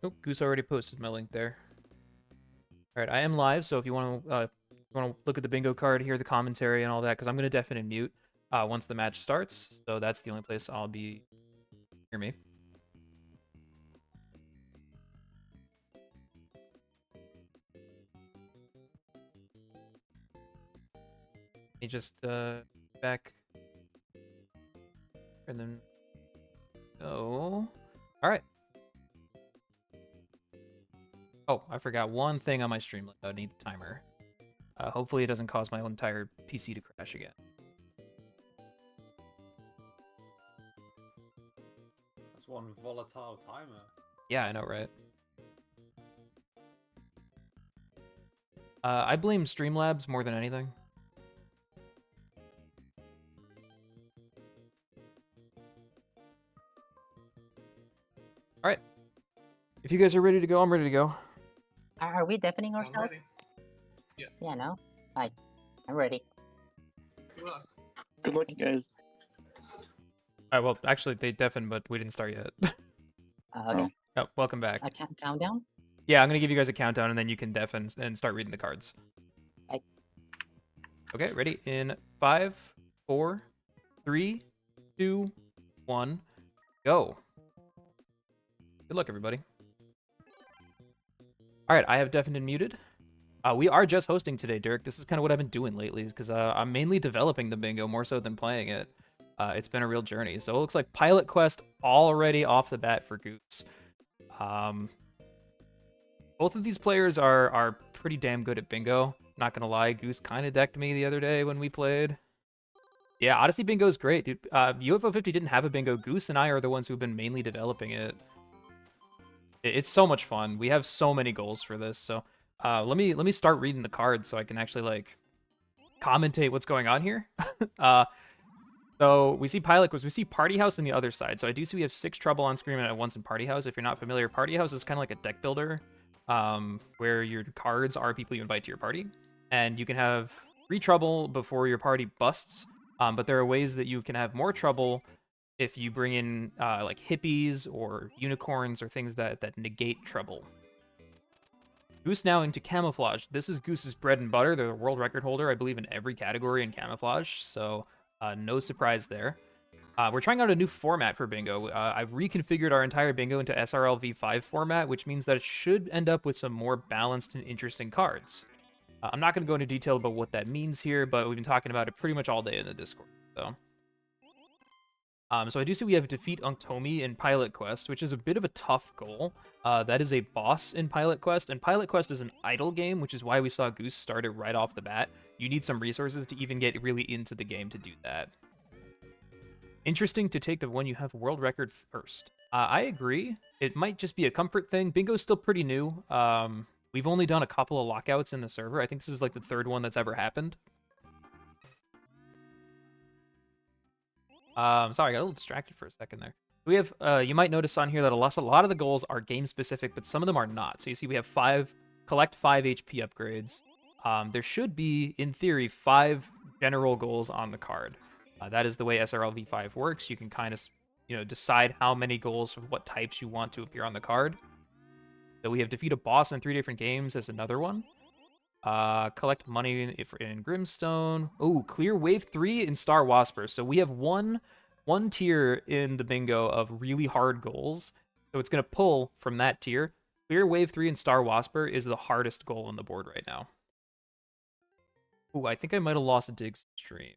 Oh, Goose already posted my link there. All right, I am live, so if you want to look at the bingo card, hear the commentary and all that, because I'm gonna deafen and mute once the match starts. So that's the only place I'll be. Hear me. Let me just back and then go. All right. Oh, I forgot one thing on my stream. I need the timer. Hopefully it doesn't cause my entire PC to crash again. That's one volatile timer. Yeah, I know, right? I blame Streamlabs more than anything. All right. If you guys are ready to go, I'm ready to go. Are we deafening I'm ourselves? ready. Yes. Yeah, no? I'm ready. Good luck. Good luck, you guys. All right, well, actually, they deafened, but we didn't start yet. Okay. Oh, welcome back. A countdown? Yeah, I'm going to give you guys a countdown, and then you can deafen and start reading the cards. Right. Okay, ready? In 5, 4, 3, 2, 1, go. Good luck, everybody. All right, I have deafened and muted. We are just hosting today, Derek. This is kind of what I've been doing lately, because I'm mainly developing the bingo more so than playing it. It's been a real journey. So it looks like Pilot Quest already off the bat for Goose. Both of these players are pretty damn good at bingo. Not gonna lie, Goose kind of decked me the other day when we played. Yeah, Odyssey Bingo is great, dude. UFO 50 didn't have a bingo. Goose and I are the ones who've been mainly developing it. It's so much fun. We have so many goals for this. So let me start reading the cards so I can actually like commentate what's going on here. So we see Pilot Quest, we see Party House on the other side. So I do see we have 6 Trouble on screen at once in Party House. If you're not familiar, Party House is kind of like a deck builder, where your cards are people you invite to your party, and you can have 3 Trouble before your party busts. But there are ways that you can have more trouble if you bring in like hippies or unicorns or things that negate trouble. Goose now into camouflage. This is Goose's bread and butter. They're the world record holder, I believe, in every category in camouflage. So no surprise there. We're trying out a new format for bingo. I've reconfigured our entire bingo into SRL V5 format, which means that it should end up with some more balanced and interesting cards. I'm not going to go into detail about what that means here, but we've been talking about it pretty much all day in the Discord. So I do see we have Defeat Unktomi in Pilot Quest, which is a bit of a tough goal. That is a boss in Pilot Quest, and Pilot Quest is an idle game, which is why we saw Goose start it right off the bat. You need some resources to even get really into the game to do that. Interesting to take the one you have world record first. I agree. It might just be a comfort thing. Bingo's still pretty new. We've only done a couple of lockouts in the server. I think this is like the 3rd one that's ever happened. Sorry, I got a little distracted for a second there. We have, you might notice on here that a lot of the goals are game specific, but some of them are not. So you see we have collect 5 HP upgrades. There should be, in theory, 5 general goals on the card. That is the way SRL V5 works. You can kind of, decide how many goals of what types you want to appear on the card. So we have defeat a boss in 3 different games as another one. Collect money in Grimstone. Oh, clear wave 3 in Star Wasper. So we have one tier in the bingo of really hard goals. So it's going to pull from that tier. Clear wave 3 in Star Wasper is the hardest goal on the board right now. Oh, I think I might have lost a dig stream.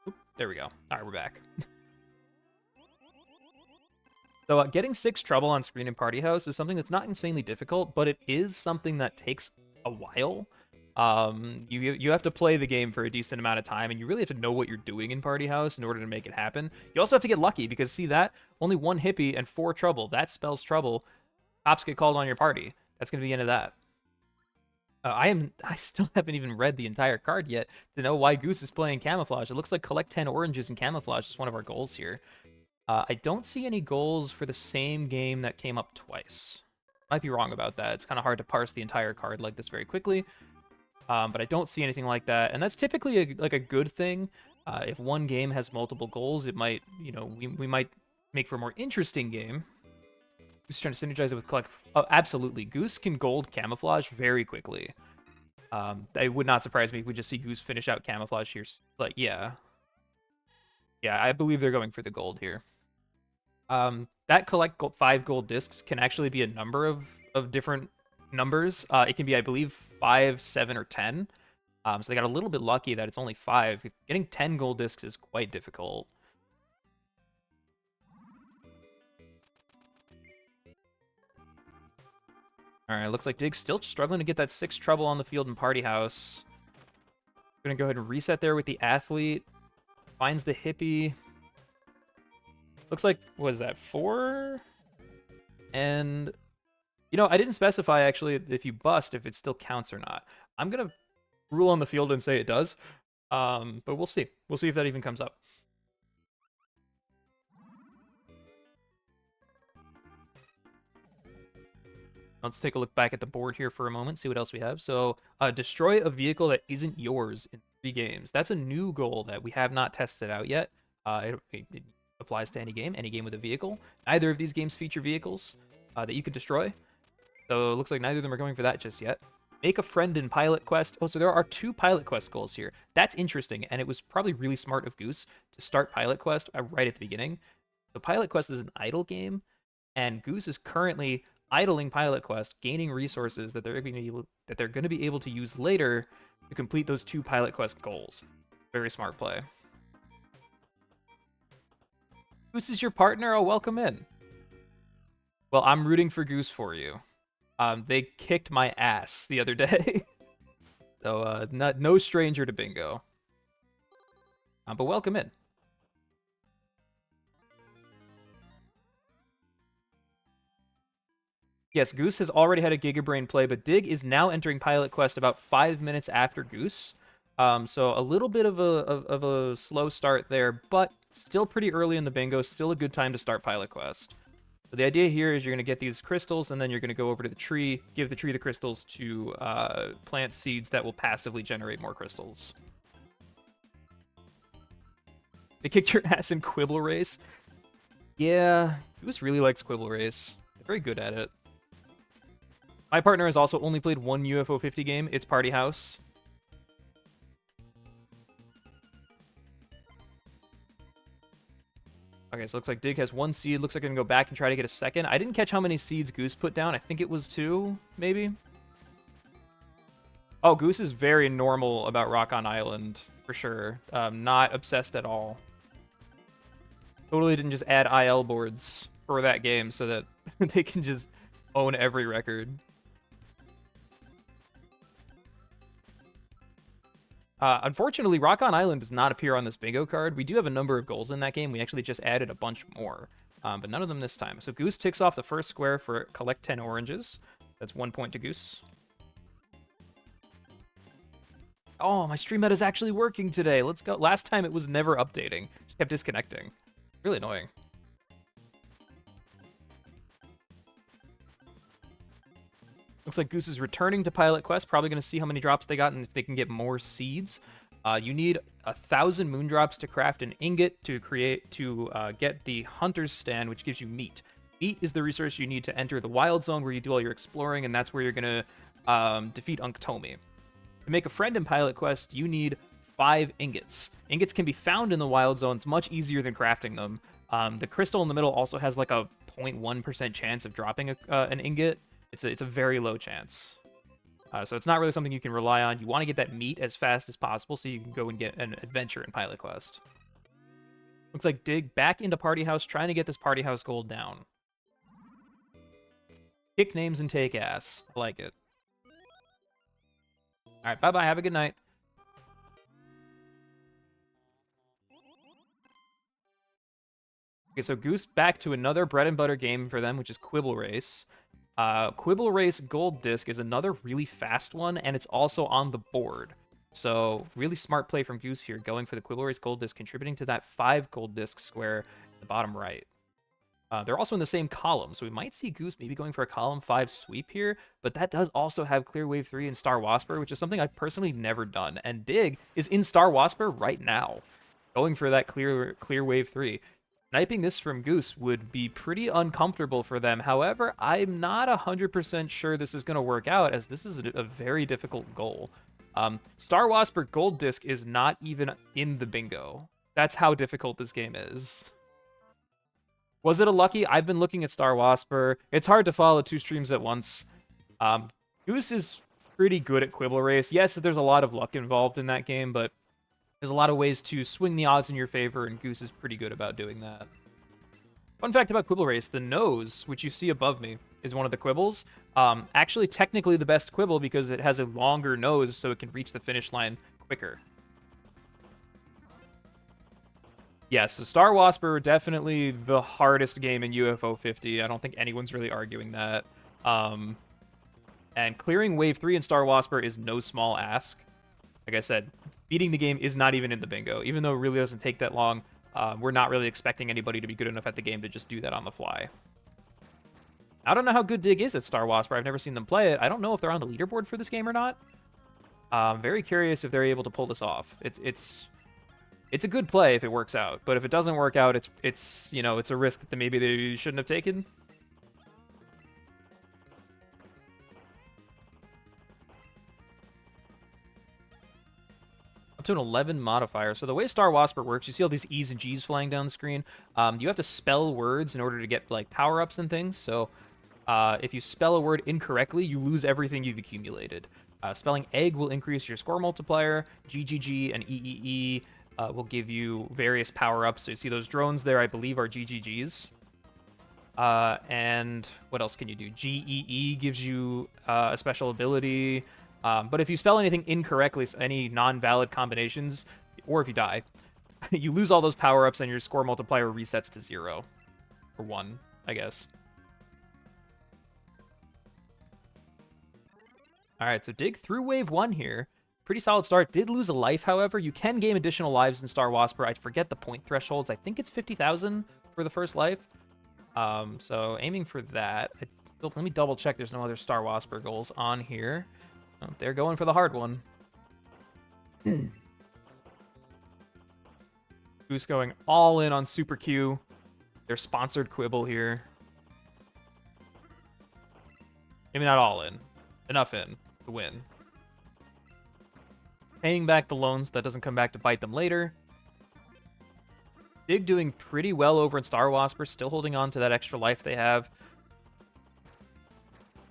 Oop, there we go. All right, we're back. So getting 6 Trouble on screen in Party House is something that's not insanely difficult, but it is something that takes a while. You have to play the game for a decent amount of time, and you really have to know what you're doing in Party House in order to make it happen. You also have to get lucky, because see that? Only 1 hippie and 4 Trouble. That spells trouble. Cops get called on your party. That's going to be the end of that. I still haven't even read the entire card yet to know why Goose is playing Camouflage. It looks like collect 10 oranges in Camouflage is one of our goals here. I don't see any goals for the same game that came up twice. Might be wrong about that. It's kind of hard to parse the entire card like this very quickly. But I don't see anything like that. And that's typically a good thing. If one game has multiple goals, it might, we might make for a more interesting game. Goose is trying to synergize it with collect. Oh, absolutely. Goose can gold camouflage very quickly. It would not surprise me if we just see Goose finish out camouflage here. Like, yeah. Yeah, I believe they're going for the gold here. That collect 5 gold discs can actually be a number of different numbers. It can be, I believe, 5, 7, or 10. So they got a little bit lucky that it's only 5. Getting 10 gold discs is quite difficult. All right, looks like Dig's still struggling to get that 6 trouble on the field in Party House. Gonna go ahead and reset there with the athlete. Finds the hippie. Looks like, what is that, 4? And, you know, I didn't specify, actually, if you bust, if it still counts or not. I'm gonna rule on the field and say it does. But we'll see. We'll see if that even comes up. Let's take a look back at the board here for a moment, see what else we have. So, destroy a vehicle that isn't yours in 3 games. That's a new goal that we have not tested out yet. It applies to any game with a vehicle. Neither of these games feature vehicles that you could destroy. So, it looks like neither of them are going for that just yet. Make a friend in Pilot Quest. Oh, so there are 2 Pilot Quest goals here. That's interesting, and it was probably really smart of Goose to start Pilot Quest right at the beginning. So, Pilot Quest is an idle game, and Goose is currently idling Pilot Quest, gaining resources that they're going to be able to use later to complete those 2 Pilot Quest goals. Very smart play. Goose is your partner? Oh, welcome in. Well, I'm rooting for Goose for you. They kicked my ass the other day. So, no stranger to bingo. But welcome in. Yes, Goose has already had a Gigabrain play, but Dig is now entering Pilot Quest about 5 minutes after Goose. So a little bit of a slow start there, but still pretty early in the bingo. Still a good time to start Pilot Quest. So the idea here is you're going to get these crystals, and then you're going to go over to the tree, give the tree the crystals to plant seeds that will passively generate more crystals. They kicked your ass in Quibble Race. Yeah, Goose really likes Quibble Race. They're very good at it. My partner has also only played 1 UFO 50 game. It's Party House. Okay, so it looks like Dig has 1 seed. Looks like I'm going to go back and try to get a second. I didn't catch how many seeds Goose put down. I think it was 2, maybe? Oh, Goose is very normal about Rock on Island, for sure. Not obsessed at all. Totally didn't just add IL boards for that game so that they can just own every record. Unfortunately, Rock on Island does not appear on this bingo card. We do have a number of goals in that game. We actually just added a bunch more, but none of them this time. So Goose ticks off the first square for collect 10 oranges. That's 1 point to Goose. Oh, my stream meta is actually working today. Let's go. Last time it was never updating. Just kept disconnecting. Really annoying. Looks like Goose is returning to Pilot Quest. Probably going to see how many drops they got and if they can get more seeds. You need 1,000 moon drops to craft an ingot to get the Hunter's Stand, which gives you meat. Meat is the resource you need to enter the Wild Zone where you do all your exploring, and that's where you're going to defeat Unktomi. To make a friend in Pilot Quest, you need 5 ingots. Ingots can be found in the Wild Zone. It's much easier than crafting them. The crystal in the middle also has like a 0.1% chance of dropping an ingot. It's a very low chance. So it's not really something you can rely on. You want to get that meat as fast as possible so you can go and get an adventure in Pilot Quest. Looks like Dig back into Party House, trying to get this Party House gold down. Kick names and take ass. I like it. All right, bye-bye. Have a good night. Okay, so Goose back to another bread and butter game for them, which is Quibble Race. Quibble Race Gold Disc is another really fast one, and it's also on the board. So, really smart play from Goose here, going for the Quibble Race Gold Disc, contributing to that 5 gold disc square at the bottom right. They're also in the same column, so we might see Goose maybe going for a column 5 sweep here, but that does also have Clear Wave 3 and Star Wasper, which is something I've personally never done. And Dig is in Star Wasper right now, going for that clear Wave 3. Sniping this from Goose would be pretty uncomfortable for them. However, I'm not 100% sure this is going to work out, as this is a very difficult goal. Star Wasp or Gold Disc is not even in the bingo. That's how difficult this game is. Was it a lucky? I've been looking at Star Wasper. It's hard to follow 2 streams at once. Goose is pretty good at Quibble Race. Yes, there's a lot of luck involved in that game, but there's a lot of ways to swing the odds in your favor, and Goose is pretty good about doing that. Fun fact about Quibble Race, the nose, which you see above me, is one of the quibbles. Actually, technically the best quibble because it has a longer nose, so it can reach the finish line quicker. Yeah, so Star Wasper, definitely the hardest game in UFO 50. I don't think anyone's really arguing that. And clearing Wave 3 in Star Wasper is no small ask. Like I said, beating the game is not even in the bingo. Even though it really doesn't take that long, we're not really expecting anybody to be good enough at the game to just do that on the fly. I don't know how good Dig is at Star Wasper. I've never seen them play it. I don't know if they're on the leaderboard for this game or not. I'm very curious if they're able to pull this off. It's a good play if it works out, but if it doesn't work out, it's you know, it's a risk that maybe they shouldn't have taken. Up to an 11 modifier. So the way Star Wasper works, you see all these E's and G's flying down the screen. You have to spell words in order to get like power-ups and things. So if you spell a word incorrectly, you lose everything you've accumulated. Spelling egg will increase your score multiplier. GGG and EEE will give you various power-ups. So you see those drones there, I believe, are GGGs. And what else can you do? GEE gives you a special ability. But if you spell anything incorrectly, so any non-valid combinations, or if you die, you lose all those power-ups and your score multiplier resets to 0. Or 1, I guess. Alright, so Dig through Wave 1 here. Pretty solid start. Did lose a life, however. You can gain additional lives in Star Wasper. I forget the point thresholds. I think it's 50,000 for the first life. So aiming for that. Let me double check there's no other Star Wasper goals on here. Oh, they're going for the hard one. Goose going all in on Super Q. Their sponsored quibble here. Maybe not all in. Enough in to win. Paying back the loans, that doesn't come back to bite them later. Dig doing pretty well over in Star Wasper, still holding on to that extra life they have.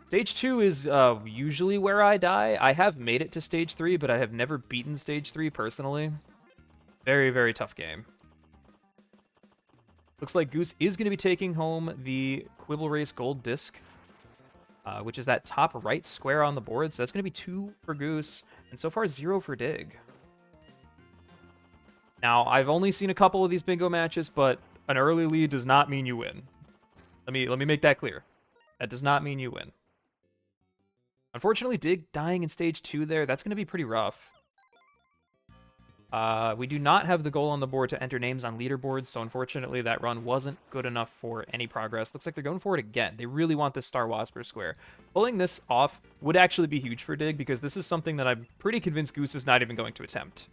Stage 2 is usually where I die. I have made it to Stage 3, but I have never beaten Stage 3 personally. Very, very tough game. Looks like Goose is going to be taking home the Quibble Race Gold Disc, which is that top right square on the board. So that's going to be 2 for Goose, and so far 0 for Dig. Now, I've only seen a couple of these bingo matches, but an early lead does not mean you win. Let me make that clear. That does not mean you win. Unfortunately, Dig dying in Stage 2 there, that's going to be pretty rough. We do not have the goal on the board to enter names on leaderboards, so unfortunately that run wasn't good enough for any progress. Looks like they're going for it again. They really want this Star Wasper square. Pulling this off would actually be huge for Dig, because this is something that I'm pretty convinced Goose is not even going to attempt.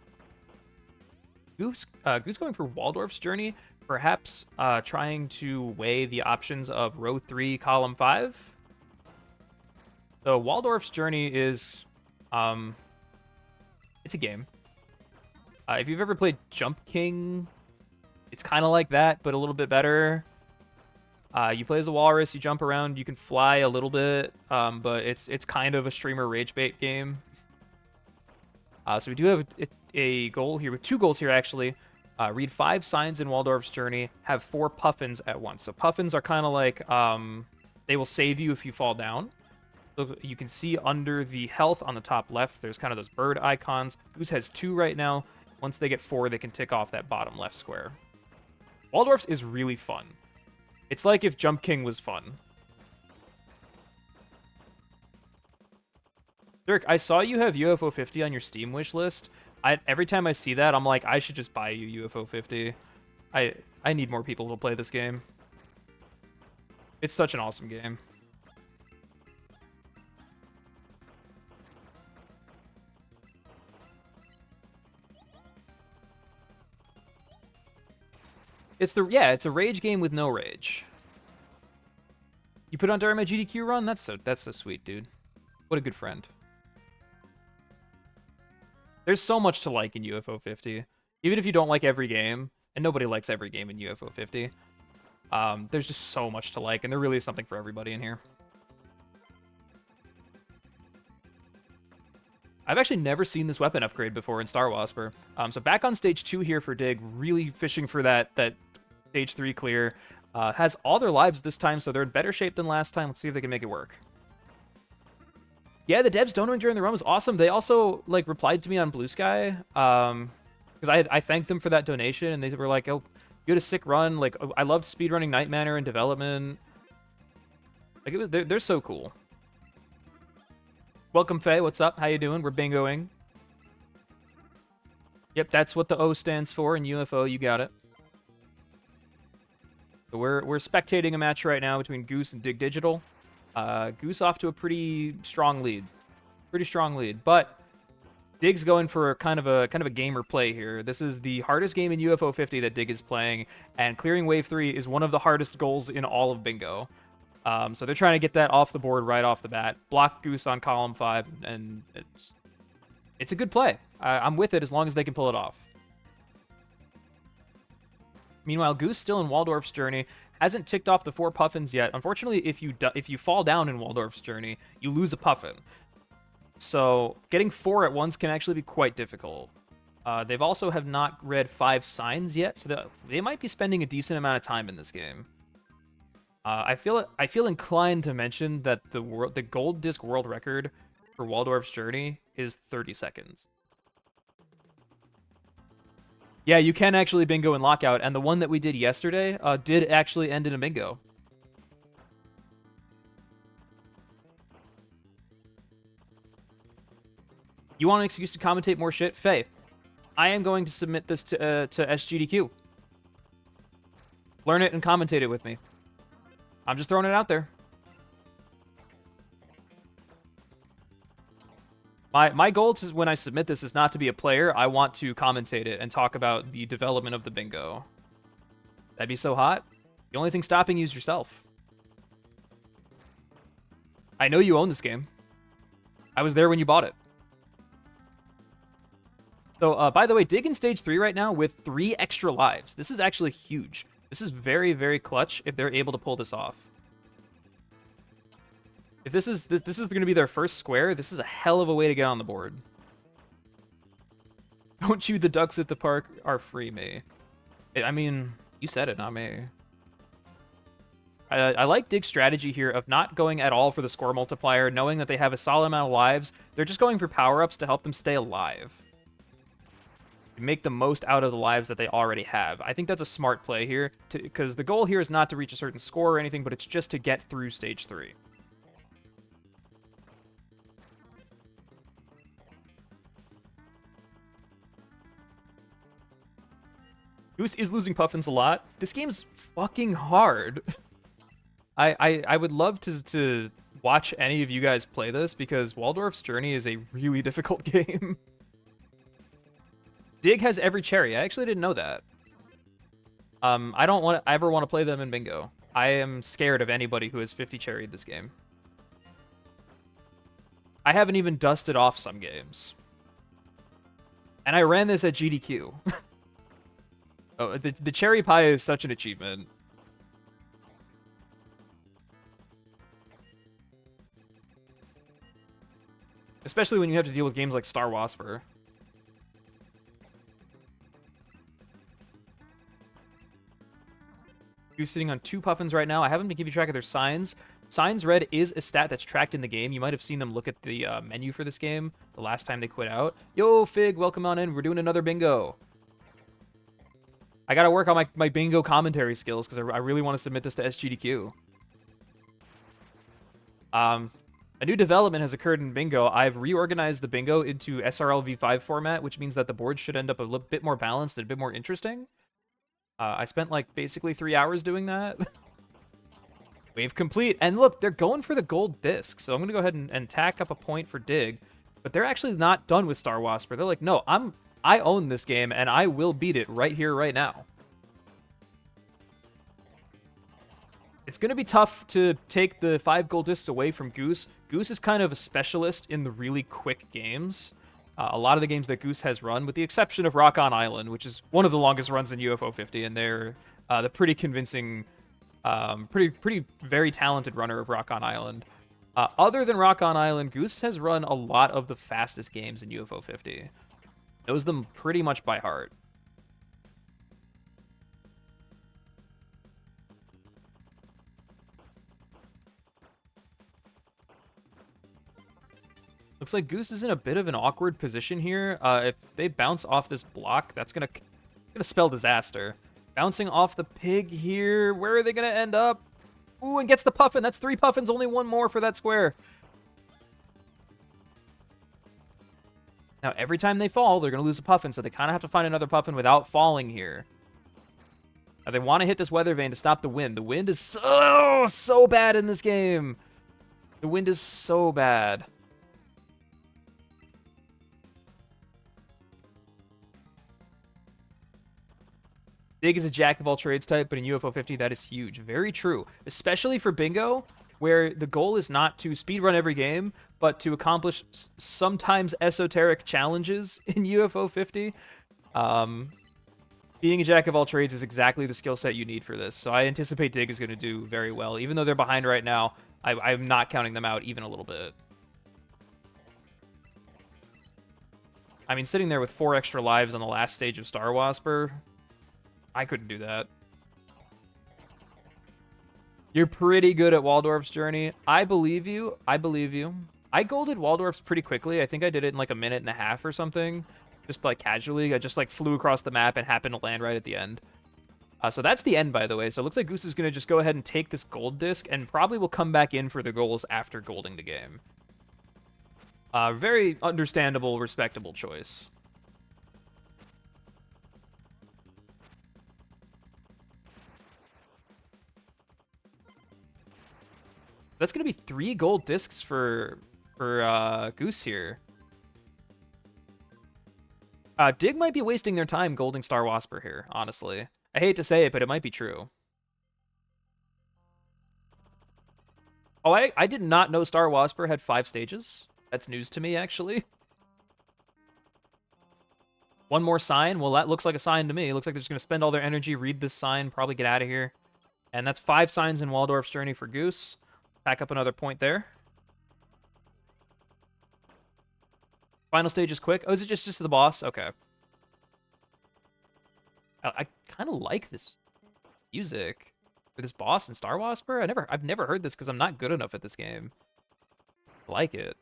Goose going for Waldorf's Journey, perhaps trying to weigh the options of row 3, column 5. So Waldorf's Journey is, it's a game. If you've ever played Jump King, it's kind of like that, but a little bit better. You play as a walrus, you jump around, you can fly a little bit, but it's kind of a streamer rage bait game. So we do have a goal here, with 2 goals here actually. Read 5 signs in Waldorf's Journey, have 4 puffins at once. So puffins are kind of like, they will save you if you fall down. So you can see under the health on the top left, there's kind of those bird icons. Goose has 2 right now. Once they get 4, they can tick off that bottom left square. Waldorf's is really fun. It's like if Jump King was fun. Dirk, I saw you have UFO 50 on your Steam wish list. Every time I see that, I'm like, I should just buy you UFO 50. I need more people to play this game. It's such an awesome game. It's it's a rage game with no rage. You put on during my GDQ run? That's so sweet, dude. What a good friend. There's so much to like in UFO 50. Even if you don't like every game, and nobody likes every game in UFO 50, there's just so much to like, and there really is something for everybody in here. I've actually never seen this weapon upgrade before in Star Wasper. So back on stage 2 here for Dig, really fishing for that stage 3 clear. Has all their lives this time, so they're in better shape than last time. Let's see if they can make it work. Yeah, the devs donating during the run was awesome. They also like replied to me on Blue Sky, because I thanked them for that donation, and they were like, "Oh, you had a sick run. Like, I loved speedrunning Night Manor in development. Like, they're so cool." Welcome, Faye. What's up? How you doing? We're bingoing. Yep, that's what the O stands for in UFO. You got it. So we're spectating a match right now between Goose and Diggdigital. Goose off to a pretty strong lead. But Dig's going for kind of a gamer play here. This is the hardest game in UFO 50 that Dig is playing, and clearing Wave 3 is one of the hardest goals in all of Bingo. So they're trying to get that off the board right off the bat. Block Goose on column 5, and it's a good play. I'm with it as long as they can pull it off. Meanwhile, Goose still in Waldorf's journey. Hasn't ticked off the 4 puffins yet. Unfortunately, if you fall down in Waldorf's journey, you lose a puffin. So getting 4 at once can actually be quite difficult. They've also have not read 5 signs yet, so they might be spending a decent amount of time in this game. I feel inclined to mention that the gold disc world record for Waldorf's journey is 30 seconds. Yeah, you can actually bingo in Lockout, and the one that we did yesterday did actually end in a bingo. You want an excuse to commentate more shit? Faye, I am going to submit this to SGDQ. Learn it and commentate it with me. I'm just throwing it out there. My goal to, when I submit this is not to be a player. I want to commentate it and talk about the development of the bingo. That'd be so hot. The only thing stopping you is yourself. I know you own this game. I was there when you bought it. So, by the way, Dig in stage 3 right now with 3 extra lives. This is actually huge. This is very, very clutch if they're able to pull this off. If this is going to be their first square, this is a hell of a way to get on the board. Don't you, the ducks at the park are free, me. I mean, you said it, not me. I like Dig's strategy here of not going at all for the score multiplier, knowing that they have a solid amount of lives. They're just going for power-ups to help them stay alive. Make the most out of the lives that they already have. I think that's a smart play here, because the goal here is not to reach a certain score or anything, but it's just to get through stage 3. Goose is losing puffins a lot. This game's fucking hard. I would love to watch any of you guys play this, because Waldorf's Journey is a really difficult game. Dig has every cherry. I actually didn't know that. I don't ever want to play them in bingo. I am scared of anybody who has 50 cherried this game. I haven't even dusted off some games. And I ran this at GDQ. Oh, the cherry pie is such an achievement. Especially when you have to deal with games like Star Wasper. You're sitting on 2 puffins right now. I haven't been keeping track of their signs. Signs red is a stat that's tracked in the game. You might have seen them look at the menu for this game the last time they quit out. Yo, Fig, welcome on in. We're doing another bingo. I gotta work on my bingo commentary skills, because I really want to submit this to SGDQ. A new development has occurred in bingo. I've reorganized the bingo into SRL v5 format, which means that the board should end up a little bit more balanced and a bit more interesting. I spent like basically 3 hours doing that. Wave complete. And look, they're going for the gold disc. So I'm going to go ahead and tack up a point for Dig. But they're actually not done with Star Wasper. They're like, no, I own this game and I will beat it right here, right now. It's going to be tough to take the 5 gold discs away from Goose. Goose is kind of a specialist in the really quick games. A lot of the games that Goose has run, with the exception of Rock on Island, which is one of the longest runs in UFO 50, and they're the pretty convincing, pretty very talented runner of Rock on Island. Other than Rock on Island, Goose has run a lot of the fastest games in UFO 50. Knows them pretty much by heart. Looks like Goose is in a bit of an awkward position here. If they bounce off this block, that's gonna spell disaster. Bouncing off the pig here, where are they gonna end up? Ooh, and gets the puffin. That's 3 puffins, only 1 more for that square. Now, every time they fall, they're gonna lose a puffin, so they kind of have to find another puffin without falling here. Now, they want to hit this weather vane to stop the wind. The wind is so bad in this game. The wind is so bad. Dig is a jack-of-all-trades type, but in UFO 50, that is huge. Very true. Especially for Bingo, where the goal is not to speedrun every game, but to accomplish sometimes esoteric challenges in UFO 50. Being a jack-of-all-trades is exactly the skill set you need for this, so I anticipate Dig is going to do very well. Even though they're behind right now, I'm not counting them out even a little bit. I mean, sitting there with 4 extra lives on the last stage of Star Wasper, I couldn't do that. You're pretty good at Waldorf's Journey. I believe you. I believe you. I golded Waldorf's pretty quickly. I think I did it in like a minute and a half or something. Just like casually. I just like flew across the map and happened to land right at the end. So that's the end, by the way. So it looks like Goose is going to just go ahead and take this gold disc and probably will come back in for the goals after golding the game. Very understandable, respectable choice. That's going to be 3 gold discs for Goose here. Dig might be wasting their time golding Star Wasper here, honestly. I hate to say it, but it might be true. Oh, I did not know Star Wasper had 5 stages. That's news to me, actually. 1 more sign? Well, that looks like a sign to me. It looks like they're just going to spend all their energy, read this sign, probably get out of here. And that's 5 signs in Waldorf's Journey for Goose. Pack up another point there. Final stage is quick. Oh, is it just the boss? Okay. I kind of like this music for this boss in Star Wasper. I've never heard this because I'm not good enough at this game. I like it.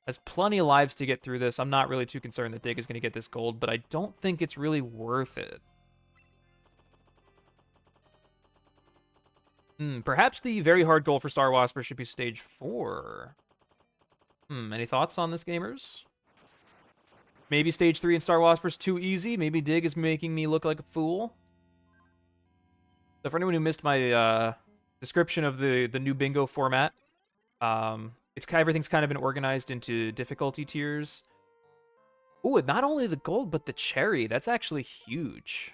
Has plenty of lives to get through this. I'm not really too concerned that Dig is going to get this gold, but I don't think it's really worth it. Perhaps the very hard goal for Star Wasper should be stage 4. Any thoughts on this, gamers? Maybe stage 3 in Star Wasper's too easy. Maybe Dig is making me look like a fool. So for anyone who missed my description of the new bingo format, everything's kind of been organized into difficulty tiers. Ooh, not only the gold, but the cherry. That's actually huge.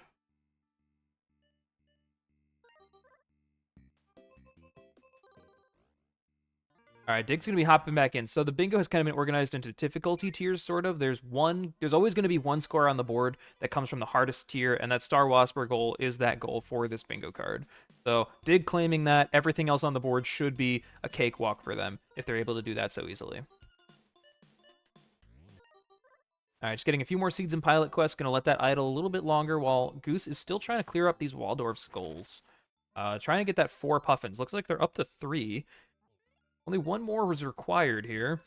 All right, Dig's going to be hopping back in. So the bingo has kind of been organized into difficulty tiers, sort of. There's always going to be 1 score on the board that comes from the hardest tier, and that Star Wasper goal is that goal for this bingo card. So Dig claiming that everything else on the board should be a cakewalk for them if they're able to do that so easily. All right, just getting a few more seeds in Pilot Quest. Going to let that idle a little bit longer while Goose is still trying to clear up these Waldorf's goals. Trying to get that 4 puffins. Looks like they're up to 3. Only 1 more was required here.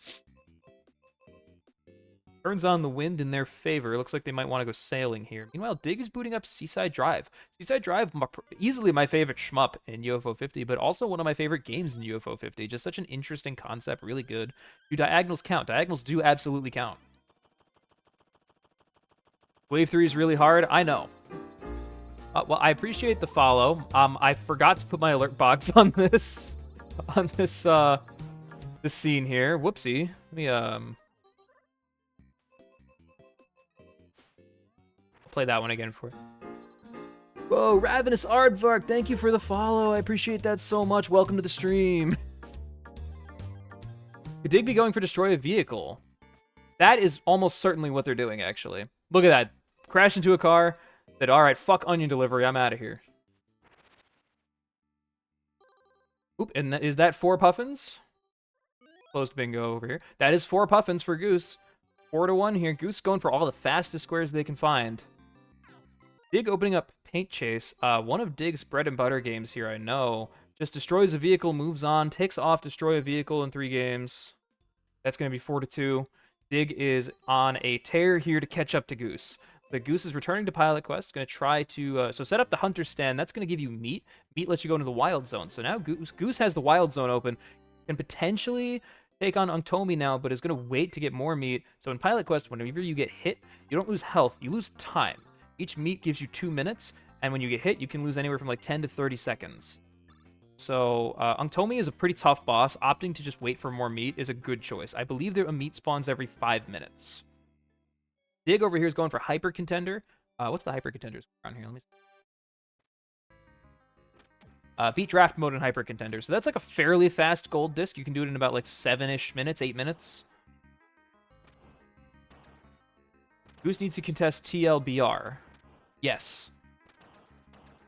Turns on the wind in their favor. Looks like they might want to go sailing here. Meanwhile, Dig is booting up Seaside Drive. Seaside Drive, easily my favorite shmup in UFO 50, but also one of my favorite games in UFO 50. Just such an interesting concept, really good. Do diagonals count? Diagonals do absolutely count. Wave 3 is really hard. I know. Well, I appreciate the follow. I forgot to put my alert box on this. On this scene here. Whoopsie. Let me I'll play that one again for you. Whoa, Ravenous Aardvark, thank you for the follow. I appreciate that so much. Welcome to the stream. Could Dig be going for destroy a vehicle? That is almost certainly what they're doing, actually. Look at that. Crash into a car. Said, all right, fuck onion delivery. I'm out of here. Oop, and is that 4 puffins? Closed bingo over here. That is 4 puffins for Goose. 4-1 here. Goose going for all the fastest squares they can find. Dig opening up Paint Chase. One of Dig's bread and butter games here, I know. Just destroys a vehicle, moves on, takes off, destroy a vehicle in 3 games. That's going to be 4-2. Dig is on a tear here to catch up to Goose. The Goose is returning to Pilot Quest. Going to try to... so set up the Hunter Stand. That's going to give you meat. Meat lets you go into the Wild Zone. So now Goose has the Wild Zone open. Can potentially take on Unktomi now, but is going to wait to get more meat. So in Pilot Quest, whenever you get hit, you don't lose health. You lose time. Each meat gives you 2 minutes. And when you get hit, you can lose anywhere from like 10 to 30 seconds. So, Unktomi is a pretty tough boss. Opting to just wait for more meat is a good choice. I believe there a meat spawns every 5 minutes. Dig over here is going for Hyper Contender. What's the Hyper Contenders around here? Let me see. Beat Draft Mode in Hyper Contender. So that's like a fairly fast gold disc. You can do it in about like 7-ish minutes, 8 minutes. Goose needs to contest TLBR. Yes.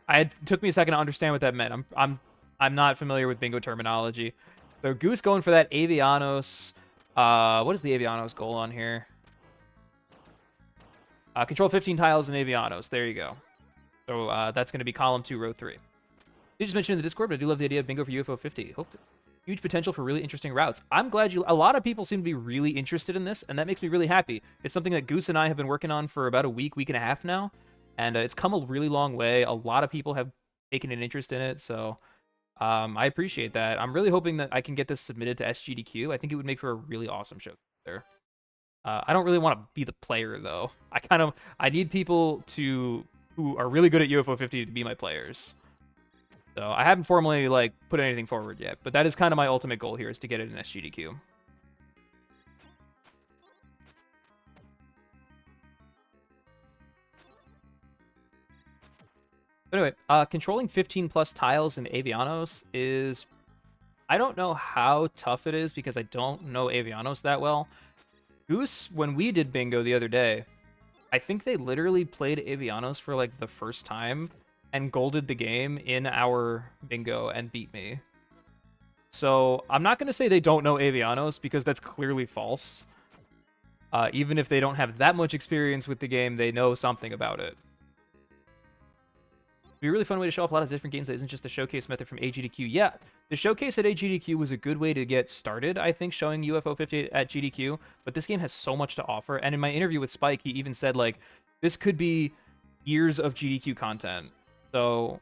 It took me a second to understand what that meant. I'm not familiar with bingo terminology. So Goose going for that Avianos. What is the Avianos goal on here? Control 15 tiles in Avianos. There you go. So that's going to be column 2, row 3. You just mentioned in the Discord, but I do love the idea of bingo for UFO 50. Hope huge potential for really interesting routes. I'm glad a lot of people seem to be really interested in this, and that makes me really happy. It's something that Goose and I have been working on for about a week and a half now, and it's come a really long way. A lot of people have taken an interest in it, so I appreciate that. I'm really hoping that I can get this submitted to SGDQ. I think it would make for a really awesome show there. I don't really want to be the player, though. I need people who are really good at UFO 50 to be my players. So I haven't formally put anything forward yet, but that is kind of my ultimate goal here, is to get it in SGDQ. But anyway, controlling 15 plus tiles in Avianos is... I don't know how tough it is because I don't know Avianos that well. Goose, when we did bingo the other day, I think they literally played Avianos for the first time and golded the game in our bingo and beat me. So I'm not going to say they don't know Avianos because that's clearly false. Even if they don't have that much experience with the game, they know something about it. It'd be a really fun way to show off a lot of different games that isn't just the showcase method from AGDQ. Yeah, the showcase at AGDQ was a good way to get started, I think, showing UFO 50 at GDQ, but this game has so much to offer, and in my interview with Spike, he even said, this could be years of GDQ content. So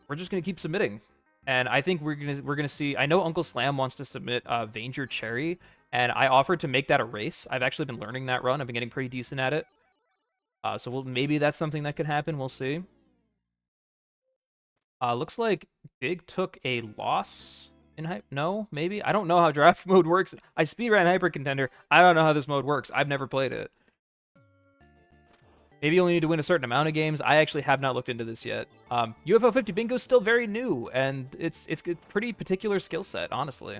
we're just going to keep submitting, and I think we're gonna see... I know Uncle Slam wants to submit Vanger Cherry, and I offered to make that a race. I've actually been learning that run. I've been getting pretty decent at it. So maybe that's something that could happen. We'll see. Looks like Dig took a loss in hype. No, maybe? I don't know how draft mode works. I speedran Hyper Contender. I don't know how this mode works. I've never played it. Maybe you only need to win a certain amount of games. I actually have not looked into this yet. UFO 50 Bingo is still very new, and it's a pretty particular skill set, honestly.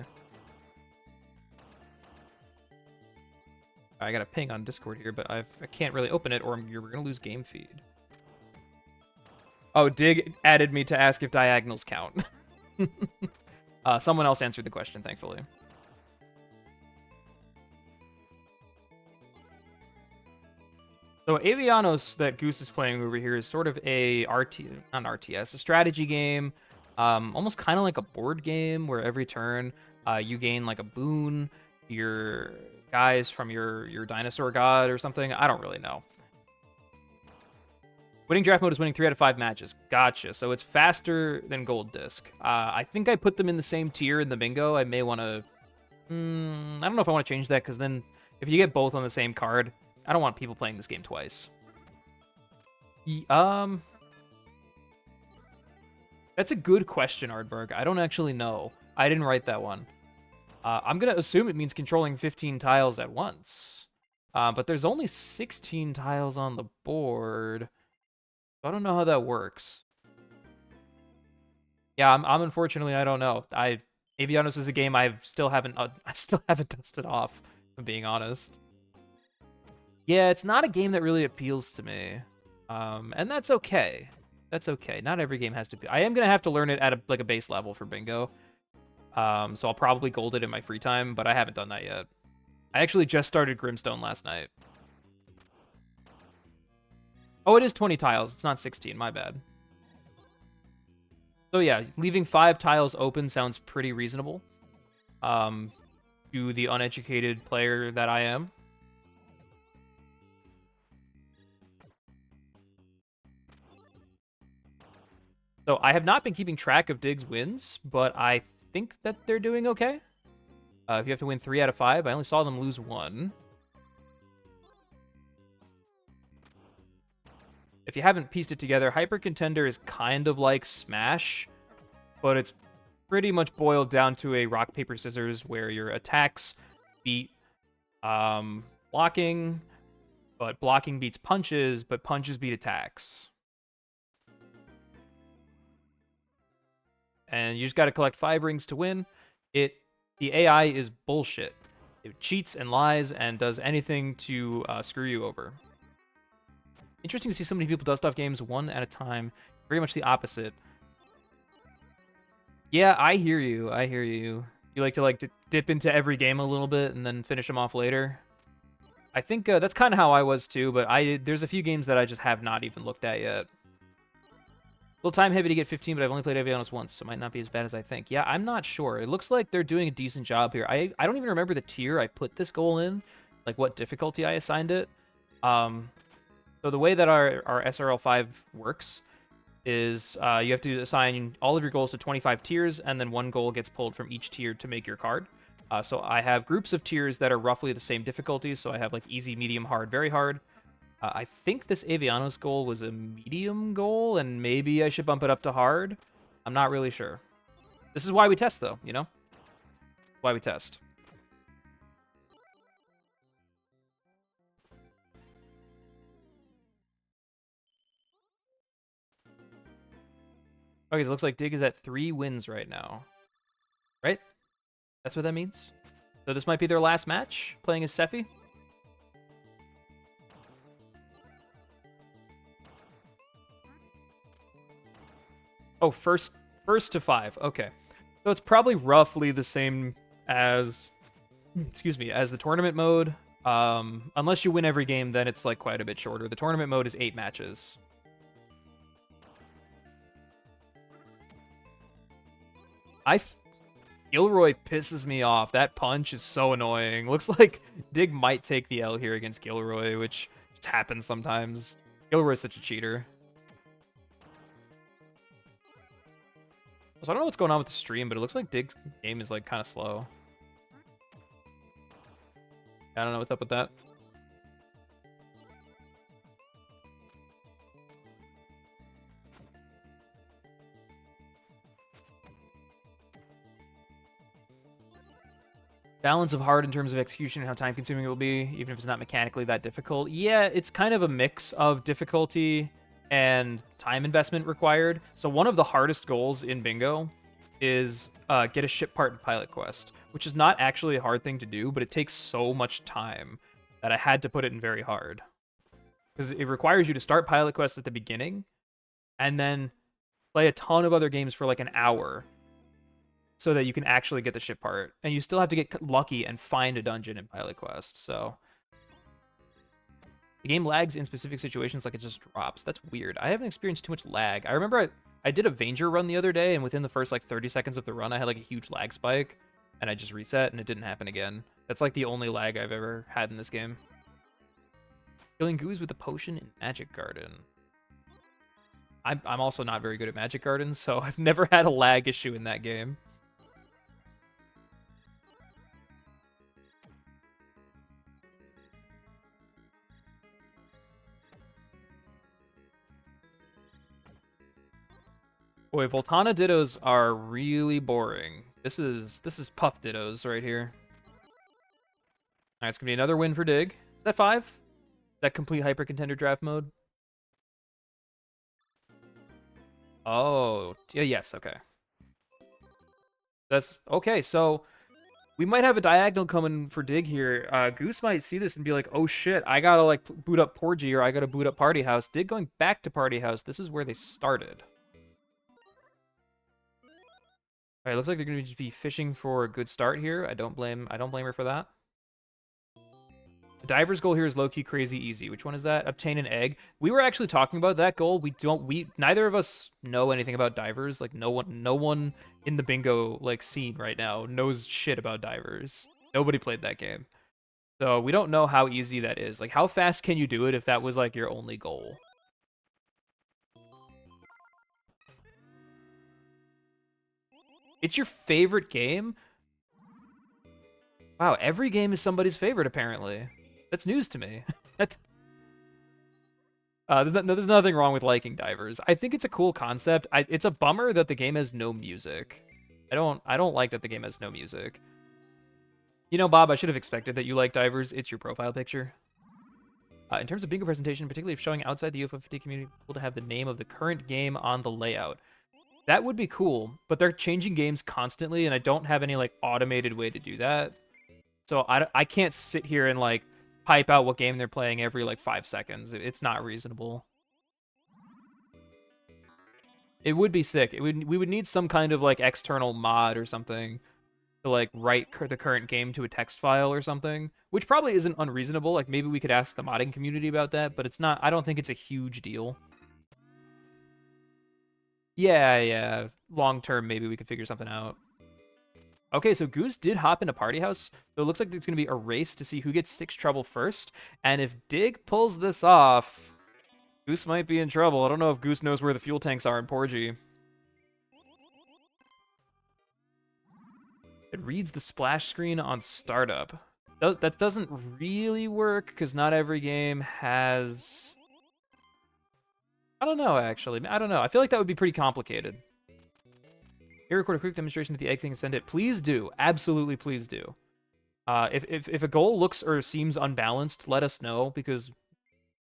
I got a ping on Discord here, but I can't really open it, or you're going to lose game feed. Oh, Dig added me to ask if diagonals count. Someone else answered the question, thankfully. So Avianos that Goose is playing over here is sort of a a strategy game, almost kind of like a board game where every turn you gain a boon to your guys from your dinosaur god or something. I don't really know. Winning draft mode is winning 3 out of 5 matches. Gotcha. So it's faster than Gold Disc. I think I put them in the same tier in the bingo. I may want to... I don't know if I want to change that, because then if you get both on the same card, I don't want people playing this game twice. That's a good question, Ardberg. I don't actually know. I didn't write that one. I'm going to assume it means controlling 15 tiles at once. But there's only 16 tiles on the board. I don't know how that works. Yeah, I'm unfortunately I don't know. Avianos is a game I still haven't dusted off, if I'm being honest. Yeah, it's not a game that really appeals to me. And that's okay. That's okay. Not every game has to be. I am gonna have to learn it at a base level for bingo. So I'll probably gold it in my free time, but I haven't done that yet. I actually just started Grimstone last night. Oh, it is 20 tiles. It's not 16. My bad. So yeah, leaving 5 tiles open sounds pretty reasonable. To the uneducated player that I am. So I have not been keeping track of Dig's wins, but I think that they're doing okay. If you have to win 3 out of 5, I only saw them lose 1. If you haven't pieced it together, Hyper Contender is kind of like Smash, but it's pretty much boiled down to a rock, paper, scissors where your attacks beat blocking, but blocking beats punches, but punches beat attacks. And you just got to collect 5 rings to win. The AI is bullshit. It cheats and lies and does anything to screw you over. Interesting to see so many people dust off games one at a time. Very much the opposite. Yeah, I hear you. I hear you. You like to dip into every game a little bit and then finish them off later. I think that's kind of how I was too, but there's a few games that I just have not even looked at yet. A little time heavy to get 15, but I've only played Avianos once, so it might not be as bad as I think. Yeah, I'm not sure. It looks like they're doing a decent job here. I don't even remember the tier I put this goal in, like what difficulty I assigned it. So the way that our SRL5 works is you have to assign all of your goals to 25 tiers, and then 1 goal gets pulled from each tier to make your card. So I have groups of tiers that are roughly the same difficulty. So I have like easy, medium, hard, very hard. I think this Avianos goal was a medium goal, and maybe I should bump it up to hard. I'm not really sure. This is why we test, though, you know? Why we test. Okay, so it looks like Dig is at 3 wins right now. Right? That's what that means? So this might be their last match, playing as Sephi? Oh, first to 5. Okay. So it's probably roughly the same as, excuse me, as the tournament mode. Unless you win every game, then it's like quite a bit shorter. The tournament mode is 8 matches. Gilroy pisses me off. That punch is so annoying. Looks like Dig might take the L here against Gilroy, which just happens sometimes. Gilroy's such a cheater. So I don't know what's going on with the stream, but it looks like Dig's game is like kind of slow. I don't know what's up with that. Balance of hard in terms of execution and how time consuming it will be, even if it's not mechanically that difficult. Yeah, it's kind of a mix of difficulty and time investment required. So one of the hardest goals in Bingo is get a ship part in Pilot Quest, which is not actually a hard thing to do, but it takes so much time that I had to put it in very hard. Because it requires you to start Pilot Quest at the beginning and then play a ton of other games for like an hour so that you can actually get the ship part. And you still have to get lucky and find a dungeon in Pilot Quest, so... The game lags in specific situations like it just drops. That's weird. I haven't experienced too much lag. I remember I did a Vanger run the other day, and within the first like 30 seconds of the run, I had like a huge lag spike, and I just reset, and it didn't happen again. That's like the only lag I've ever had in this game. Killing goose with a potion in Magic Garden. I'm also not very good at Magic Garden, so I've never had a lag issue in that game. Boy, Voltana Dittos are really boring. This is Puff Dittos right here. Alright, it's gonna be another win for Dig. Is that 5? Is that complete Hyper Contender draft mode? Oh, yeah, yes, okay. That's okay. So we might have a diagonal coming for Dig here. Goose might see this and be like, "Oh shit, I gotta like boot up Porgy or I gotta boot up Party House." Dig going back to Party House. This is where they started. All right, looks like they're gonna just be fishing for a good start here. I don't blame her for that. The diver's goal here is low-key crazy easy. Which one is that? Obtain an egg. We were actually talking about that goal. Neither of us know anything about divers. Like no one in the bingo like scene right now knows shit about divers. Nobody played that game. So we don't know how easy that is. Like how fast can you do it if that was like your only goal? It's your favorite game? Wow, every game is somebody's favorite apparently. That's news to me. There's nothing wrong with liking divers. I think it's a cool concept. It's a bummer that the game has no music. I don't like that the game has no music. You know, Bob, I should have expected that you like divers. It's your profile picture. In terms of bingo presentation, particularly if showing outside the UFO 50 community, cool to have the name of the current game on the layout. That would be cool, but they're changing games constantly, and I don't have any like automated way to do that. So I can't sit here and like pipe out what game they're playing every like 5 seconds. It's not reasonable. It would be sick. We would need some kind of like external mod or something to like write the current game to a text file or something, which probably isn't unreasonable. Like maybe we could ask the modding community about that, but it's not. I don't think it's a huge deal. Yeah. Long term, maybe we could figure something out. Okay, so Goose did hop into Party House, so it looks like it's going to be a race to see who gets 6 trouble first. And if Dig pulls this off, Goose might be in trouble. I don't know if Goose knows where the fuel tanks are in Porgy. It reads the splash screen on startup. That doesn't really work, because not every game has... I don't know, actually. I don't know. I feel like that would be pretty complicated. Here, record a quick demonstration of the egg thing and send it. Please do. Absolutely, please do. If a goal looks or seems unbalanced, let us know, because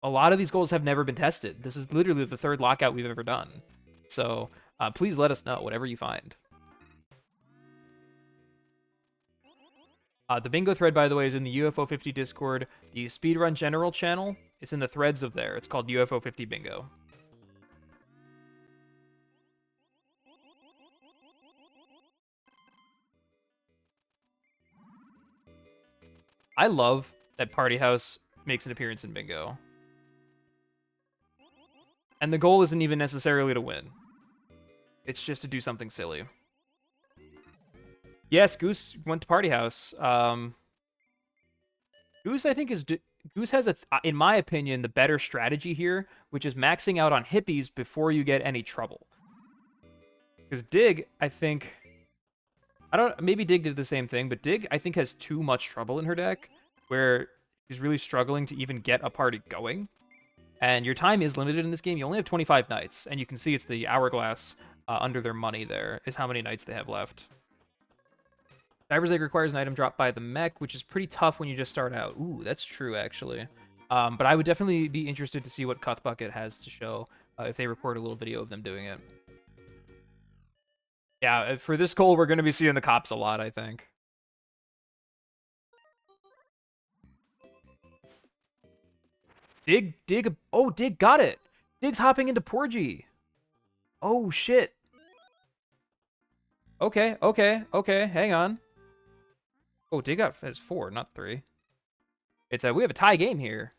a lot of these goals have never been tested. This is literally the 3rd lockout we've ever done. So please let us know, whatever you find. The bingo thread, by the way, is in the UFO 50 Discord. The Speedrun General channel, it's in the threads of there. It's called UFO 50 Bingo. I love that Party House makes an appearance in bingo. And the goal isn't even necessarily to win. It's just to do something silly. Yes, Goose went to Party House. Goose, I think, Goose has, in my opinion, the better strategy here, which is maxing out on hippies before you get any trouble. Because Dig, I think... maybe Dig did the same thing, but Dig, I think, has too much trouble in her deck, where she's really struggling to even get a party going. And your time is limited in this game. You only have 25 nights, and you can see it's the hourglass under their money there, is how many nights they have left. Diver's Egg requires an item drop by the mech, which is pretty tough when you just start out. Ooh, that's true, actually. But I would definitely be interested to see what Cuthbucket has to show if they record a little video of them doing it. Yeah, for this goal, we're going to be seeing the cops a lot, I think. Dig. Oh, Dig got it. Dig's hopping into Porgy. Oh, shit. Okay. Hang on. Oh, Dig has 4, not 3. We have a tie game here.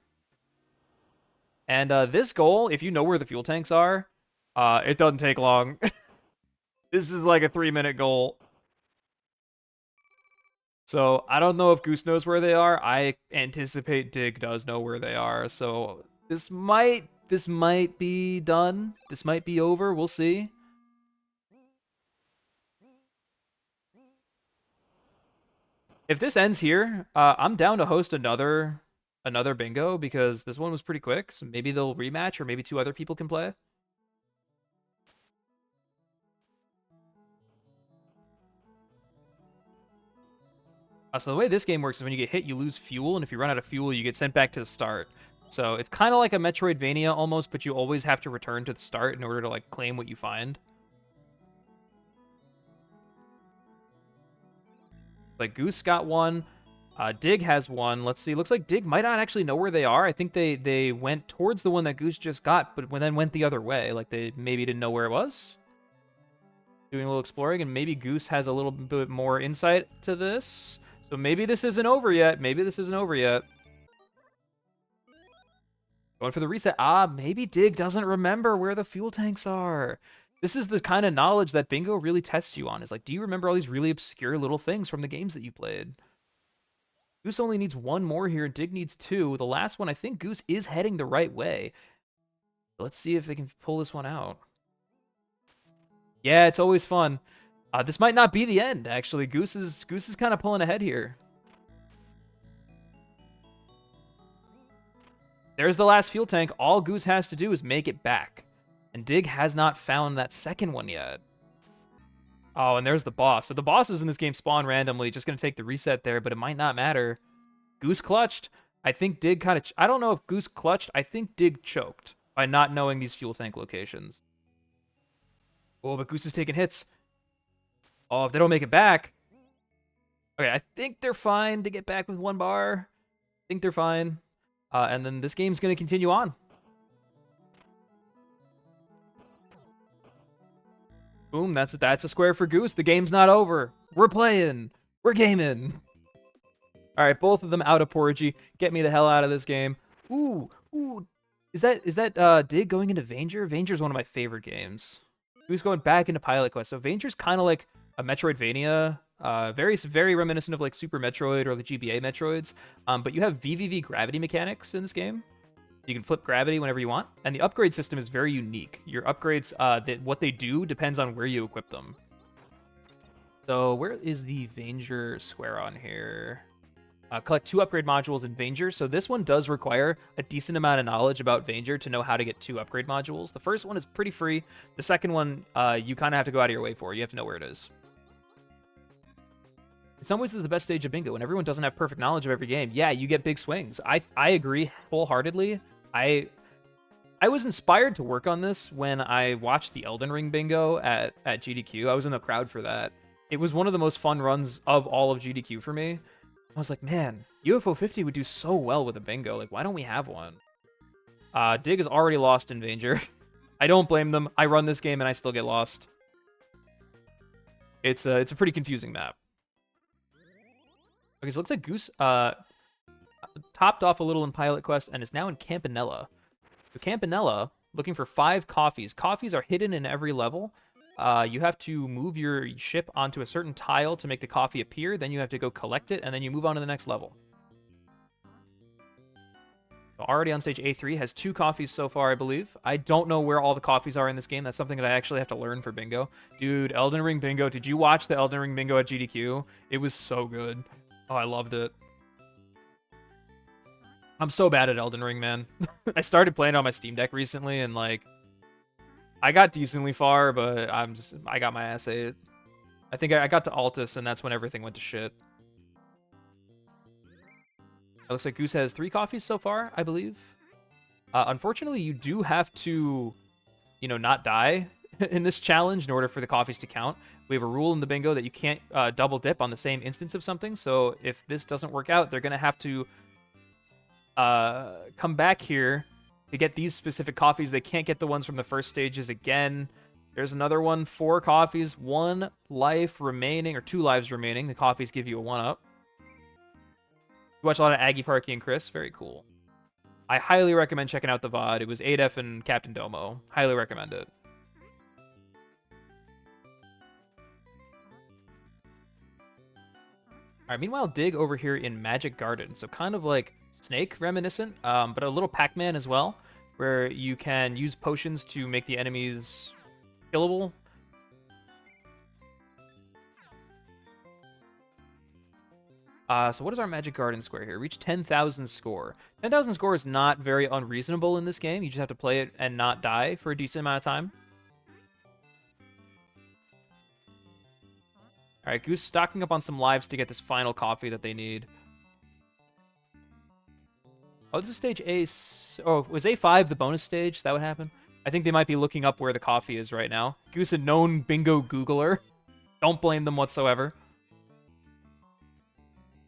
And this goal, if you know where the fuel tanks are, it doesn't take long. This is like a 3-minute goal. So I don't know if Goose knows where they are. I anticipate Dig does know where they are. So this might be done. This might be over. We'll see. If this ends here, I'm down to host another bingo, because this one was pretty quick. So maybe they'll rematch, or maybe 2 other people can play. So the way this game works is when you get hit, you lose fuel, and if you run out of fuel, you get sent back to the start. So it's kind of like a Metroidvania almost, but you always have to return to the start in order to like claim what you find. Like Goose got one. Dig has one. Let's see. Looks like Dig might not actually know where they are. I think they went towards the one that Goose just got, but then went the other way. Like they maybe didn't know where it was. Doing a little exploring, and maybe Goose has a little bit more insight to this. So maybe this isn't over yet. Maybe this isn't over yet. Going for the reset. Maybe Dig doesn't remember where the fuel tanks are. This is the kind of knowledge that Bingo really tests you on. Is like, do you remember all these really obscure little things from the games that you played? Goose only needs one more here. Dig needs two. The last one, I think Goose is heading the right way. Let's see if they can pull this one out. Yeah, it's always fun. This might not be the end, actually. Goose is kind of pulling ahead here. There's the last fuel tank. All Goose has to do is make it back. And Dig has not found that second one yet. Oh, and there's the boss. So the bosses in this game spawn randomly. Just going to take the reset there, but it might not matter. Goose clutched. I think Dig kind of... I don't know if Goose clutched. I think Dig choked by not knowing these fuel tank locations. Oh, but Goose is taking hits. Oh, if they don't make it back... Okay, I think they're fine to get back with one bar. I think they're fine. And then this game's going to continue on. Boom, that's a square for Goose. The game's not over. We're playing. We're gaming. All right, both of them out of Porgy. Get me the hell out of this game. Ooh. Is that Dig going into Vanger? Vanger's one of my favorite games. Goose going back into Pilot Quest. So Vanger's kind of like a Metroidvania. Very reminiscent of like Super Metroid or the GBA Metroids. But you have VVV gravity mechanics in this game. You can flip gravity whenever you want, and the upgrade system is very unique. Your upgrades, what they do depends on where you equip them. So where is the Vanger square on here? Collect 2 upgrade modules in Vanger. So this one does require a decent amount of knowledge about Vanger to know how to get 2 upgrade modules. The first one is pretty free. The second one, you kind of have to go out of your way for. You have to know where it is. In some ways, this is the best stage of Bingo, and everyone doesn't have perfect knowledge of every game. Yeah, you get big swings. I agree wholeheartedly. I was inspired to work on this when I watched the Elden Ring Bingo at GDQ. I was in the crowd for that. It was one of the most fun runs of all of GDQ for me. I was like, man, UFO 50 would do so well with a bingo. Like, why don't we have one? Dig is already lost in Vanger. I don't blame them. I run this game and I still get lost. It's a pretty confusing map. Okay, so it looks like Goose topped off a little in Pilot Quest and is now in Campanella. So Campanella, looking for 5 coffees. Coffees are hidden in every level. You have to move your ship onto a certain tile to make the coffee appear. Then you have to go collect it, and then you move on to the next level. So already on stage A3, has 2 coffees so far, I believe. I don't know where all the coffees are in this game. That's something that I actually have to learn for Bingo. Dude, Elden Ring Bingo. Did you watch the Elden Ring Bingo at GDQ? It was so good. Oh, I loved it. I'm so bad at Elden Ring, man. I started playing on my Steam Deck recently, and like, I got decently far, but I got my ass ate. I think I got to Altus, and that's when everything went to shit. It looks like Goose has 3 coffees so far, I believe. Unfortunately, you do have to, not die in this challenge in order for the coffees to count. We have a rule in the bingo that you can't double dip on the same instance of something. So if this doesn't work out, they're going to have to come back here to get these specific coffees. They can't get the ones from the first stages again. There's another one, 4 coffees, 1 life remaining, or 2 lives remaining. The coffees give you a 1-up. You watch a lot of Aggie Parky and Chris. Very cool. I highly recommend checking out the VOD. It was 8F and Captain Domo. Highly recommend it. All right, meanwhile, Dig over here in Magic Garden. So kind of like Snake reminiscent, but a little Pac-Man as well, where you can use potions to make the enemies killable. So what is our Magic Garden square here? Reach 10,000 score. 10,000 score is not very unreasonable in this game. You just have to play it and not die for a decent amount of time. All right, Goose stocking up on some lives to get this final coffee that they need. Oh, this is stage A. Oh, was A5 the bonus stage? Is that what happened? I think they might be looking up where the coffee is right now. Goose, a known bingo Googler. Don't blame them whatsoever.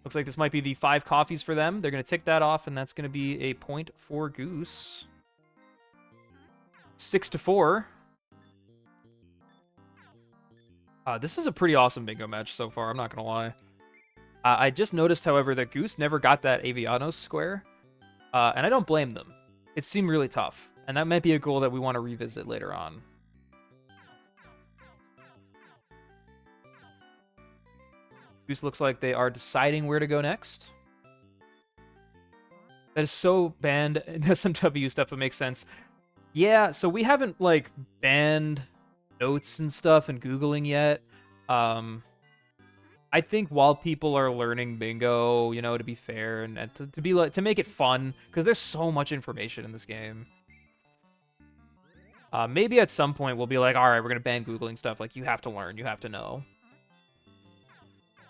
Looks like this might be the 5 coffees for them. They're going to tick that off, and that's going to be a point for Goose. 6-4. This is a pretty awesome bingo match so far, I'm not going to lie. I just noticed, however, that Goose never got that Avianos square, and I don't blame them. It seemed really tough, and that might be a goal that we want to revisit later on. Goose looks like they are deciding where to go next. That is so banned in SMW stuff, it makes sense. Yeah, so we haven't, like, banned notes and stuff and Googling yet. I think while people are learning bingo, you know, to be fair and to be like to make it fun, because there's so much information in this game. Maybe at some point we'll be like, all right, we're gonna ban Googling stuff. Like, you have to learn, you have to know.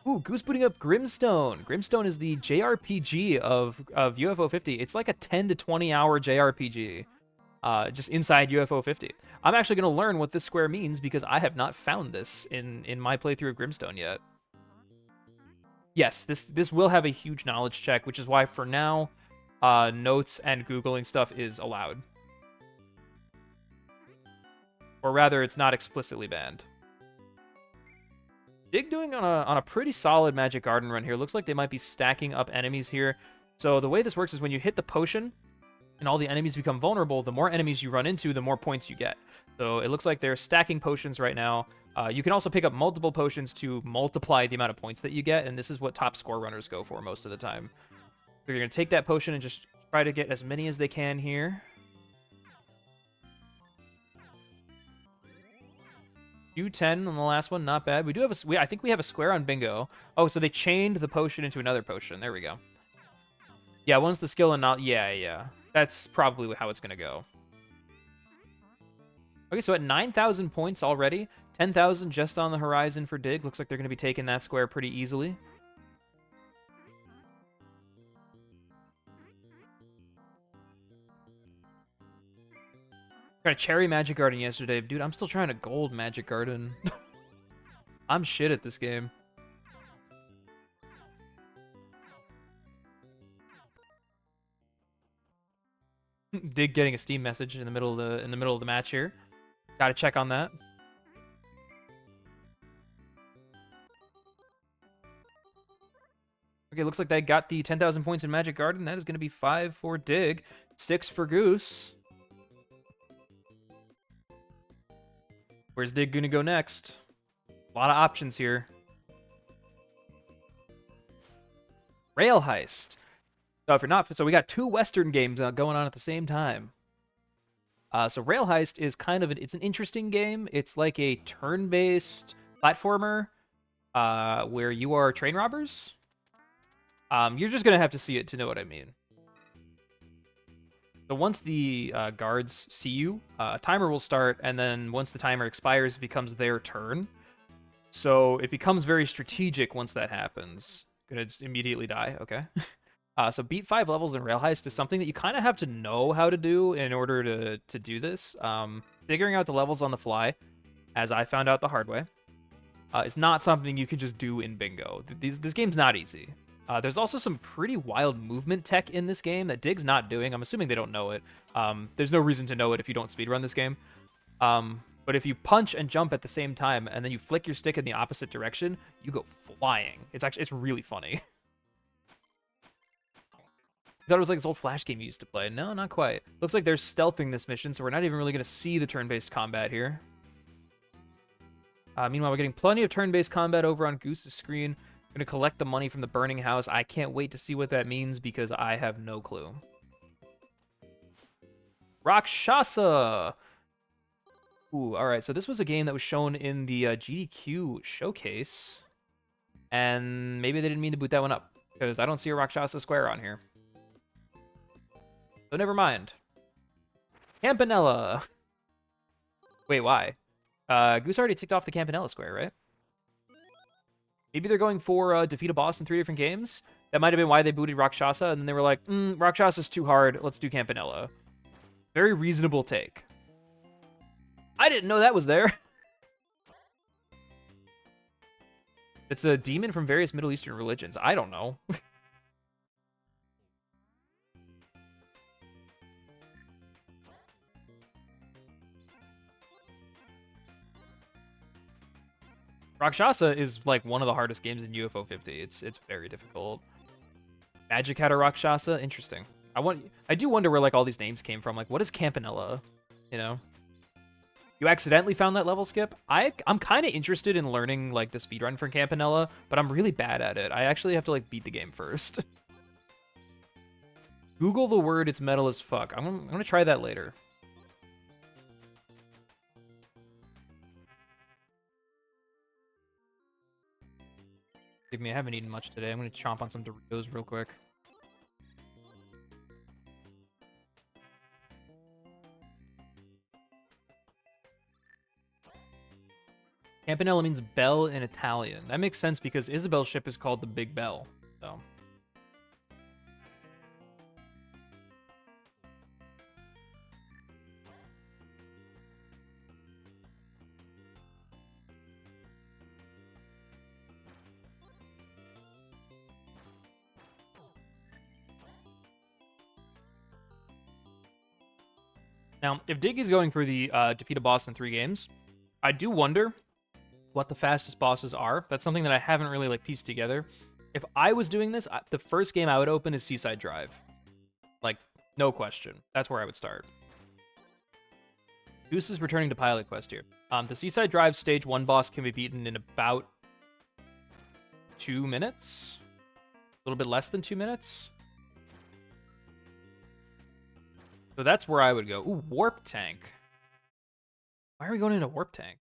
Ooh, Goose booting up Grimstone. Grimstone is the JRPG of UFO 50. It's like a 10 to 20 hour JRPG, just inside UFO 50. I'm actually gonna learn what this square means because I have not found this in my playthrough of Grimstone yet. Yes, this will have a huge knowledge check, which is why for now, notes and Googling stuff is allowed. Or rather, it's not explicitly banned. Dig doing on a pretty solid Magic Garden run here. Looks like they might be stacking up enemies here. So the way this works is when you hit the potion and all the enemies become vulnerable, the more enemies you run into, the more points you get. So it looks like they're stacking potions right now. You can also pick up multiple potions to multiply the amount of points that you get, and this is what top score runners go for most of the time. So you're going to take that potion and just try to get as many as they can here. 210 on the last one, not bad. We do have I think we have a square on bingo. Oh, so they chained the potion into another potion. There we go. Yeah, one's the skill and not... Yeah. That's probably how it's going to go. Okay, so at 9,000 points already, 10,000 just on the horizon for Dig. Looks like they're going to be taking that square pretty easily. Tried a cherry Magic Garden yesterday. Dude, I'm still trying to gold Magic Garden. I'm shit at this game. Dig getting a Steam message in the middle of the match here. Got to check on that. Okay, looks like they got the 10,000 points in Magic Garden. That is going to be 5 for Dig, 6 for Goose. Where's Dig going to go next? A lot of options here. Rail Heist. So if you're not, so we got 2 Western games going on at the same time. So Rail Heist is kind of it's an interesting game. It's like a turn-based platformer where you are train robbers. You're just gonna have to see it to know what I mean. So once the guards see you, a timer will start, and then once the timer expires, it becomes their turn. So it becomes very strategic once that happens. Gonna just immediately die. Okay. So beat 5 levels in Rail Heist is something that you kind of have to know how to do in order to do this. Figuring out the levels on the fly, as I found out the hard way, is not something you can just do in bingo. This game's not easy. There's also some pretty wild movement tech in this game that Dig's not doing. I'm assuming they don't know it. There's no reason to know it if you don't speedrun this game. But if you punch and jump at the same time, and then you flick your stick in the opposite direction, you go flying. It's really funny. I thought it was like this old Flash game you used to play. No, not quite. Looks like they're stealthing this mission, so we're not even really going to see the turn-based combat here. Meanwhile, we're getting plenty of turn-based combat over on Goose's screen. Going to collect the money from the burning house. I can't wait to see what that means because I have no clue. Rakshasa! Ooh, alright, so this was a game that was shown in the GDQ showcase. And maybe they didn't mean to boot that one up, because I don't see a Rakshasa square on here. So never mind. Campanella! Wait, why? Goose already ticked off the Campanella square, right? Maybe they're going for defeat a boss in 3 different games? That might have been why they booted Rakshasa, and then they were like, Rakshasa's too hard, let's do Campanella. Very reasonable take. I didn't know that was there. It's a demon from various Middle Eastern religions. I don't know. Rakshasa is like one of the hardest games in UFO 50. It's very difficult. Magic had a Rakshasa. Interesting. I do wonder where like all these names came from. Like, what is Campanella? You know? You accidentally found that level, Skip? I'm kind of interested in learning like the speedrun for Campanella, but I'm really bad at it. I actually have to like beat the game first. Google the word it's metal as fuck. I'm gonna try that later. Give me, I haven't eaten much today. I'm gonna chomp on some Doritos real quick. Campanella means bell in Italian. That makes sense because Isabel's ship is called the Big Bell. So. Now, if Dig is going for the defeat a boss in 3 games, I do wonder what the fastest bosses are. That's something that I haven't really like pieced together. If I was doing this, the first game I would open is Seaside Drive. Like, no question. That's where I would start. Goose is returning to Pilot Quest here. The Seaside Drive stage 1 boss can be beaten in about 2 minutes. A little bit less than 2 minutes. So that's where I would go. Ooh, Warp Tank. Why are we going into Warp Tank?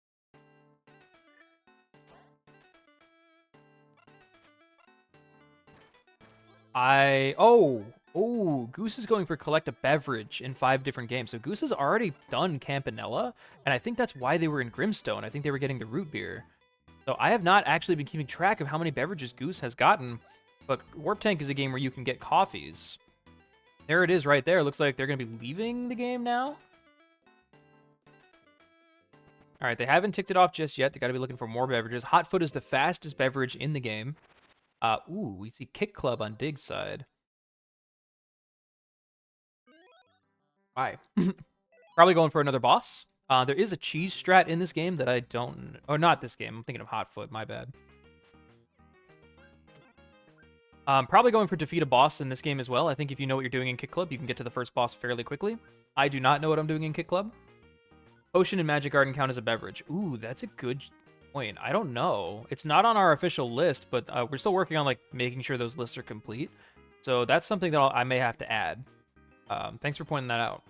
Oh, Goose is going for collect a beverage in 5 different games. So Goose has already done Campanella, and I think that's why they were in Grimstone. I think they were getting the root beer. So I have not actually been keeping track of how many beverages Goose has gotten, but Warp Tank is a game where you can get coffees. There it is right there. Looks like they're going to be leaving the game now. All right, they haven't ticked it off just yet. They got to be looking for more beverages. Hot Foot is the fastest beverage in the game. Ooh, we see Kick Club on Dig's side. Why? Probably going for another boss. There is a cheese strat in this game that I don't... Or not this game. I'm thinking of Hot Foot. My bad. Probably going for defeat a boss in this game as well. I think if you know what you're doing in Kick Club, you can get to the first boss fairly quickly. I do not know what I'm doing in Kick Club. Potion and Magic Garden count as a beverage. Ooh, that's a good point. I don't know. It's not on our official list, but we're still working on like making sure those lists are complete. So that's something that I may have to add. Thanks for pointing that out.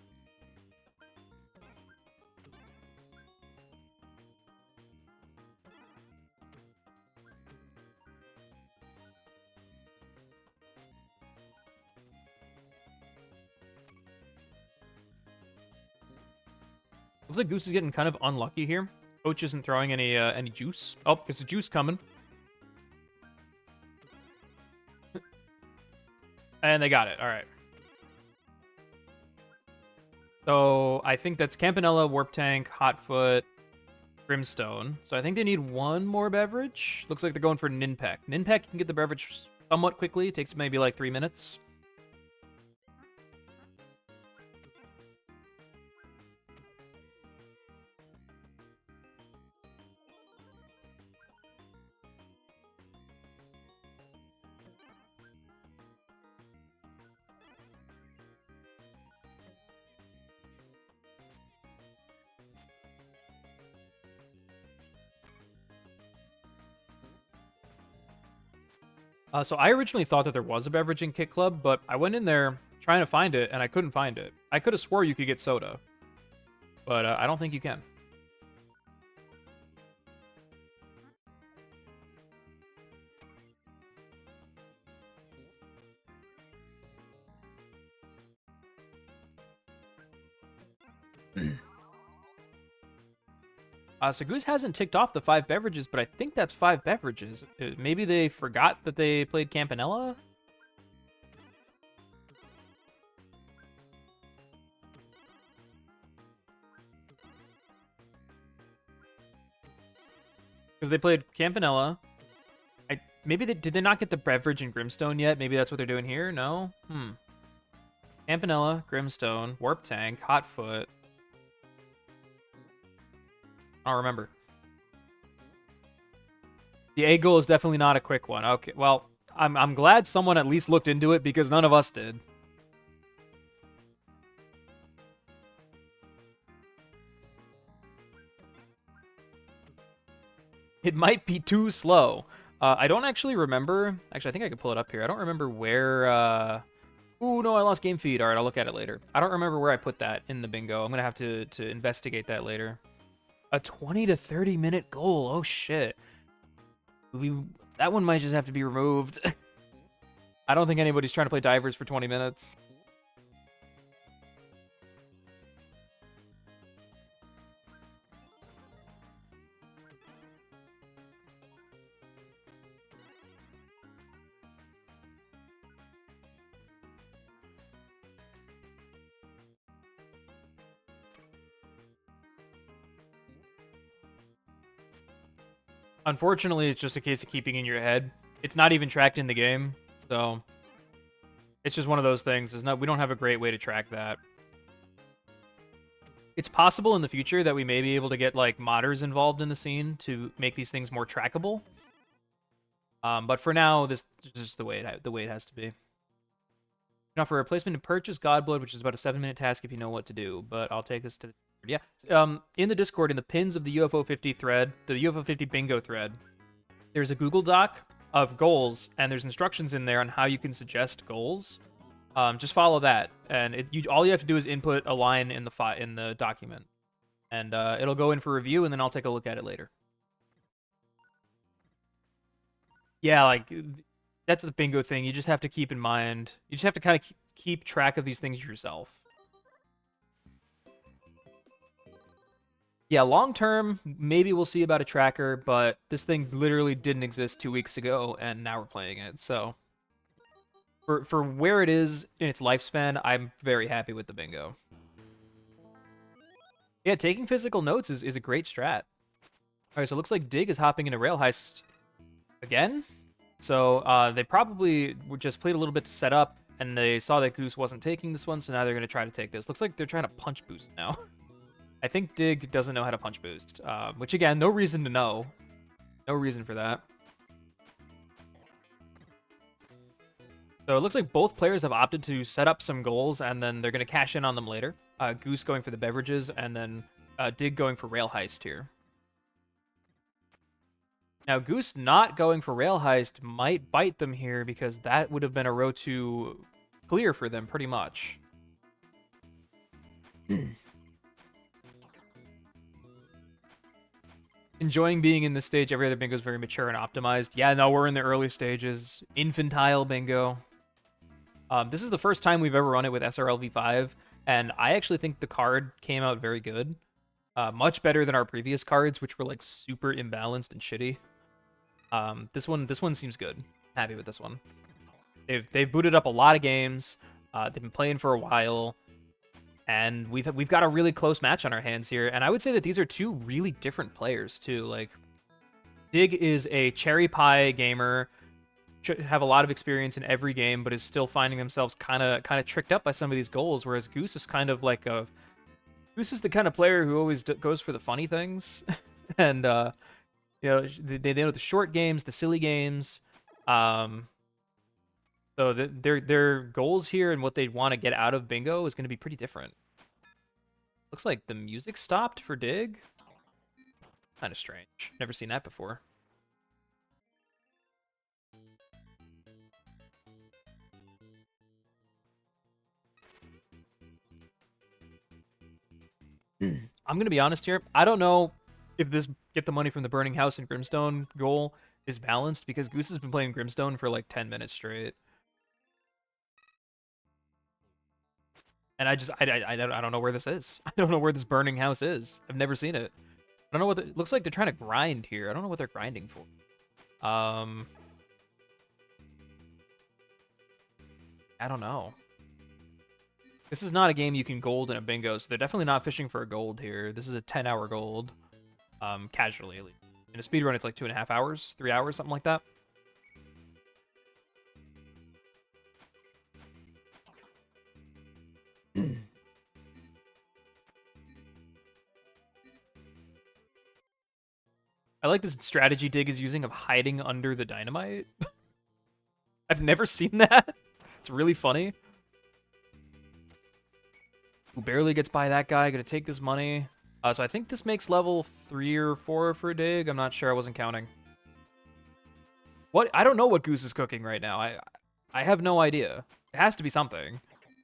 Looks like Goose is getting kind of unlucky here. Coach isn't throwing any juice. Oh, there's a juice coming. And they got it. All right. So I think that's Campanella, Warp Tank, Hotfoot, Brimstone. So I think they need one more beverage. Looks like they're going for Ninpeck. Ninpeck can get the beverage somewhat quickly. It takes maybe like 3 minutes. So I originally thought that there was a beverage in Kick Club, but I went in there trying to find it, and I couldn't find it. I could have swore you could get soda, but I don't think you can. So Goose hasn't ticked off the 5 beverages, but I think that's 5 beverages. Maybe they forgot that they played Campanella? Because they played Campanella. Maybe did they not get the beverage in Grimstone yet? Maybe that's what they're doing here? No? Campanella, Grimstone, Warp Tank, Hotfoot. I don't remember. The A goal is definitely not a quick one. Okay, well, I'm glad someone at least looked into it because none of us did. It might be too slow. I don't actually remember. Actually, I think I could pull it up here. I don't remember where. Ooh, no, I lost game feed. All right, I'll look at it later. I don't remember where I put that in the bingo. I'm gonna have to investigate that later. A 20 to 30 minute goal. Oh shit. That one might just have to be removed. I don't think anybody's trying to play divers for 20 minutes. Unfortunately, it's just a case of keeping in your head. It's not even tracked in the game, so it's just one of those things. We don't have a great way to track that. It's possible in the future that we may be able to get like modders involved in the scene to make these things more trackable. But for now, this is just the way it has to be. Now for replacement and purchase Godblood, which is about a 7-minute task if you know what to do. But I'll take this to yeah. In the Discord, in the pins of the UFO 50 thread, the UFO 50 bingo thread, there's a Google Doc of goals, and there's instructions in there on how you can suggest goals. Just follow that, and all you have to do is input a line in the document, and it'll go in for review, and then I'll take a look at it later. Yeah, like that's the bingo thing. You just have to keep in mind. You just have to kind of keep track of these things yourself. Yeah, long term, maybe we'll see about a tracker, but this thing literally didn't exist 2 weeks ago, and now we're playing it. So for where it is in its lifespan, I'm very happy with the bingo. Yeah, taking physical notes is a great strat. All right, so it looks like Dig is hopping into Rail Heist again. So they probably just played a little bit to set up, and they saw that Goose wasn't taking this one, so now they're going to try to take this. Looks like they're trying to punch boost now. I think Dig doesn't know how to punch boost, which again, no reason to know. No reason for that. So it looks like both players have opted to set up some goals, and then they're going to cash in on them later. Goose going for the beverages, and then Dig going for Rail Heist here. Now, Goose not going for Rail Heist might bite them here, because that would have been a row 2 clear for them, pretty much. Enjoying being in this stage. Every other bingo is very mature and optimized. Yeah, no, we're in the early stages. Infantile bingo. This is the first time we've ever run it with SRLV5, and I actually think the card came out very good. Much better than our previous cards, which were like super imbalanced and shitty. This one seems good. Happy with this one. They've booted up a lot of games. They've been playing for a while. And we've got a really close match on our hands here, and I would say that these are two really different players too. Like, Dig is a cherry pie gamer, have a lot of experience in every game, but is still finding themselves kind of tricked up by some of these goals. Whereas Goose is kind of like Goose is the kind of player who always goes for the funny things, and you know, they know the short games, the silly games. So their goals here and what they want to get out of bingo is going to be pretty different. Looks like the music stopped for Dig. Kind of strange. Never seen that before. I'm going to be honest here. I don't know if this get the money from the Burning House and Grimstone goal is balanced, because Goose has been playing Grimstone for like 10 minutes straight. And I don't know where this is. I don't know where this Burning House is. I've never seen it. I don't know what it looks like. They're trying to grind here. I don't know what they're grinding for. I don't know. This is not a game you can gold in a bingo, so they're definitely not fishing for a gold here. This is a 10-hour gold, casually at least. In a speedrun, it's like 2.5 hours, 3 hours, something like that. I like this strategy Dig is using of hiding under the dynamite. I've never seen that. It's really funny. Who barely gets by that guy. Gonna take this money. So I think this makes level 3 or 4 for Dig. I'm not sure. I wasn't counting. What? I don't know what Goose is cooking right now. I have no idea. It has to be something.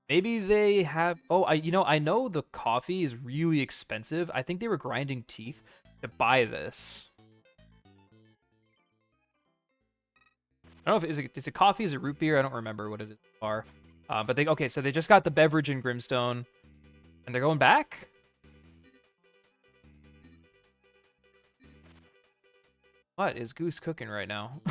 Maybe they have... Oh, I know the coffee is really expensive. I think they were grinding teeth to buy this. I don't know if is it coffee, is it root beer? I don't remember what it is. But okay, so they just got the beverage in Grimstone, and they're going back. What is Goose cooking right now?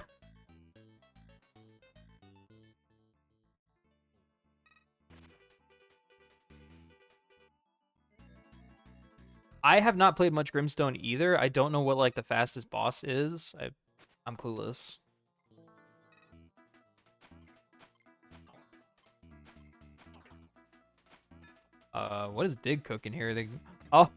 I have not played much Grimstone either. I don't know what like the fastest boss is. I'm clueless. What is Dig cooking here? Oh.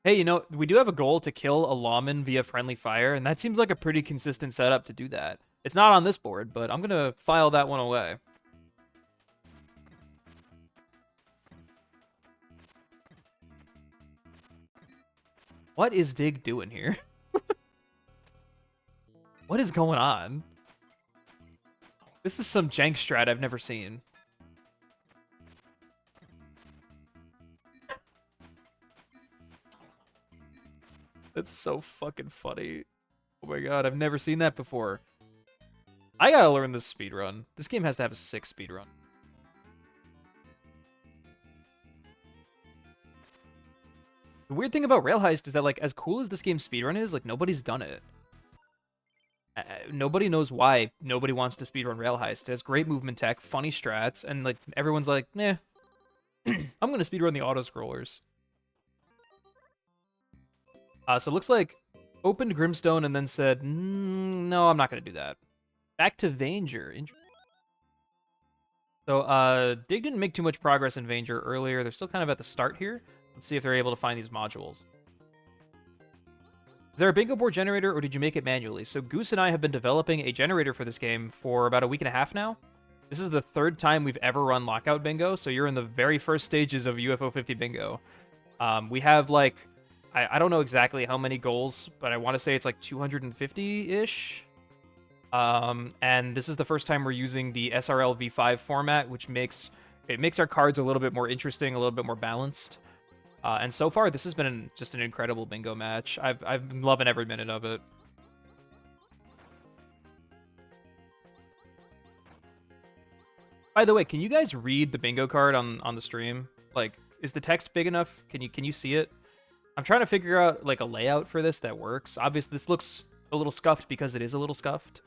Hey, we do have a goal to kill a lawman via friendly fire, and that seems like a pretty consistent setup to do that. It's not on this board, but I'm gonna file that one away. What is Dig doing here? What is going on? This is some jank strat I've never seen. That's so fucking funny. Oh my god, I've never seen that before. I gotta learn this speedrun. This game has to have a 6 speedrun. The weird thing about Rail Heist is that, like, as cool as this game's speedrun is, like, nobody's done it. Nobody knows why nobody wants to speedrun Rail Heist. It has great movement tech, funny strats, and, like, everyone's like, nah, I'm gonna speedrun the auto-scrollers. So it looks like opened Grimstone and then said, no, I'm not gonna do that. Back to Vanger. So, Dig didn't make too much progress in Vanger earlier. They're still kind of at the start here. Let's see if they're able to find these modules. Is there a bingo board generator, or did you make it manually? So Goose and I have been developing a generator for this game for about a week and a half now. This is the 3rd time we've ever run Lockout Bingo, so you're in the very first stages of UFO 50 Bingo. We have, like, I don't know exactly how many goals, but I want to say it's like 250-ish. And this is the first time we're using the SRL V5 format, which makes our cards a little bit more interesting, a little bit more balanced. And so far, this has been just an incredible bingo match. I've been loving every minute of it. By the way, can you guys read the bingo card on the stream? Like, is the text big enough? Can you see it? I'm trying to figure out like a layout for this that works. Obviously, this looks a little scuffed because it is a little scuffed.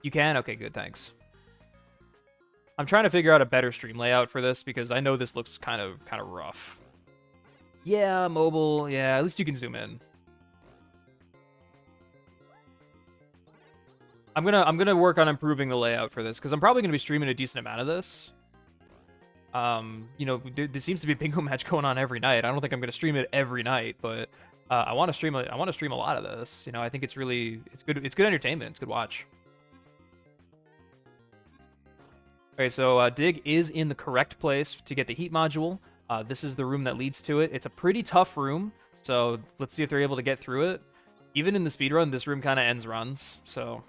You can? Okay, good, thanks. I'm trying to figure out a better stream layout for this because I know this looks kind of rough. Yeah, mobile. Yeah, at least you can zoom in. I'm gonna work on improving the layout for this because I'm probably gonna be streaming a decent amount of this. There seems to be a bingo match going on every night. I don't think I'm gonna stream it every night, but I want to stream a lot of this. I think it's good. It's good entertainment. It's good watch. Okay, so Dig is in the correct place to get the heat module. This is the room that leads to it. It's a pretty tough room, so let's see if they're able to get through it. Even in the speedrun, this room kind of ends runs, so...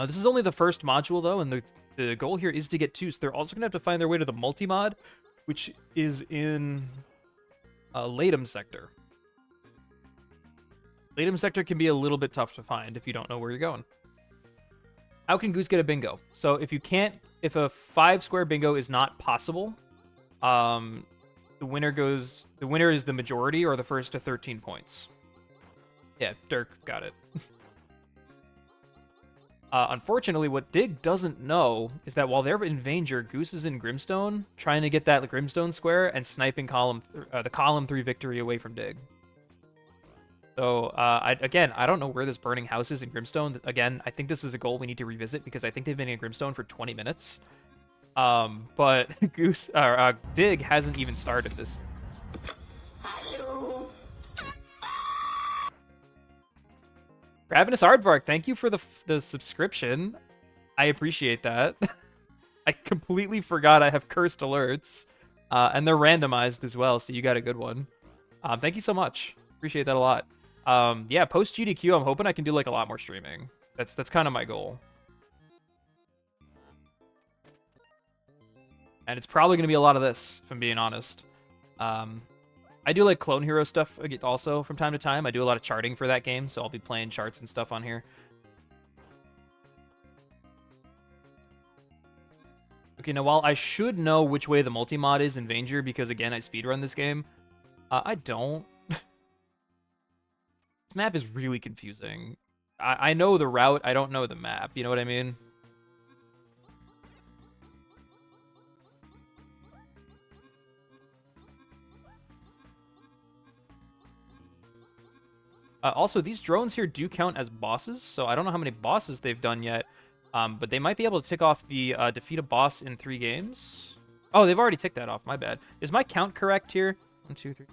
this is only the first module, though, and the goal here is to get 2, so they're also going to have to find their way to the multi-mod, which is in Latum Sector. Latum Sector can be a little bit tough to find if you don't know where you're going. How can Goose get a bingo? So if a 5-square bingo is not possible, the winner is the majority or the first to 13 points. Yeah, Dirk got it. Unfortunately, what Dig doesn't know is that while they're in Vanger, Goose is in Grimstone, trying to get that Grimstone square and sniping the column 3 victory away from Dig. So, again, I don't know where this burning house is in Grimstone. Again, I think this is a goal we need to revisit because I think they've been in Grimstone for 20 minutes. But Dig hasn't even started this. Ravenous Aardvark, thank you for the subscription. I appreciate that. I completely forgot I have cursed alerts. And they're randomized as well, so you got a good one. Thank you so much. Appreciate that a lot. Yeah, post GDQ, I'm hoping I can do like a lot more streaming. That's kind of my goal. And it's probably going to be a lot of this, if I'm being honest. I do like Clone Hero stuff also from time to time. I do a lot of charting for that game, so I'll be playing charts and stuff on here. Okay, now while I should know which way the multi-mod is in Vanger, because again, I speedrun this game, I don't. This map is really confusing. I know the route, I don't know the map, you know what I mean? Also, these drones here do count as bosses, so I don't know how many bosses they've done yet, but they might be able to tick off the defeat a boss in 3 games. Oh, they've already ticked that off, my bad. Is my count correct here? 1, 2, 3.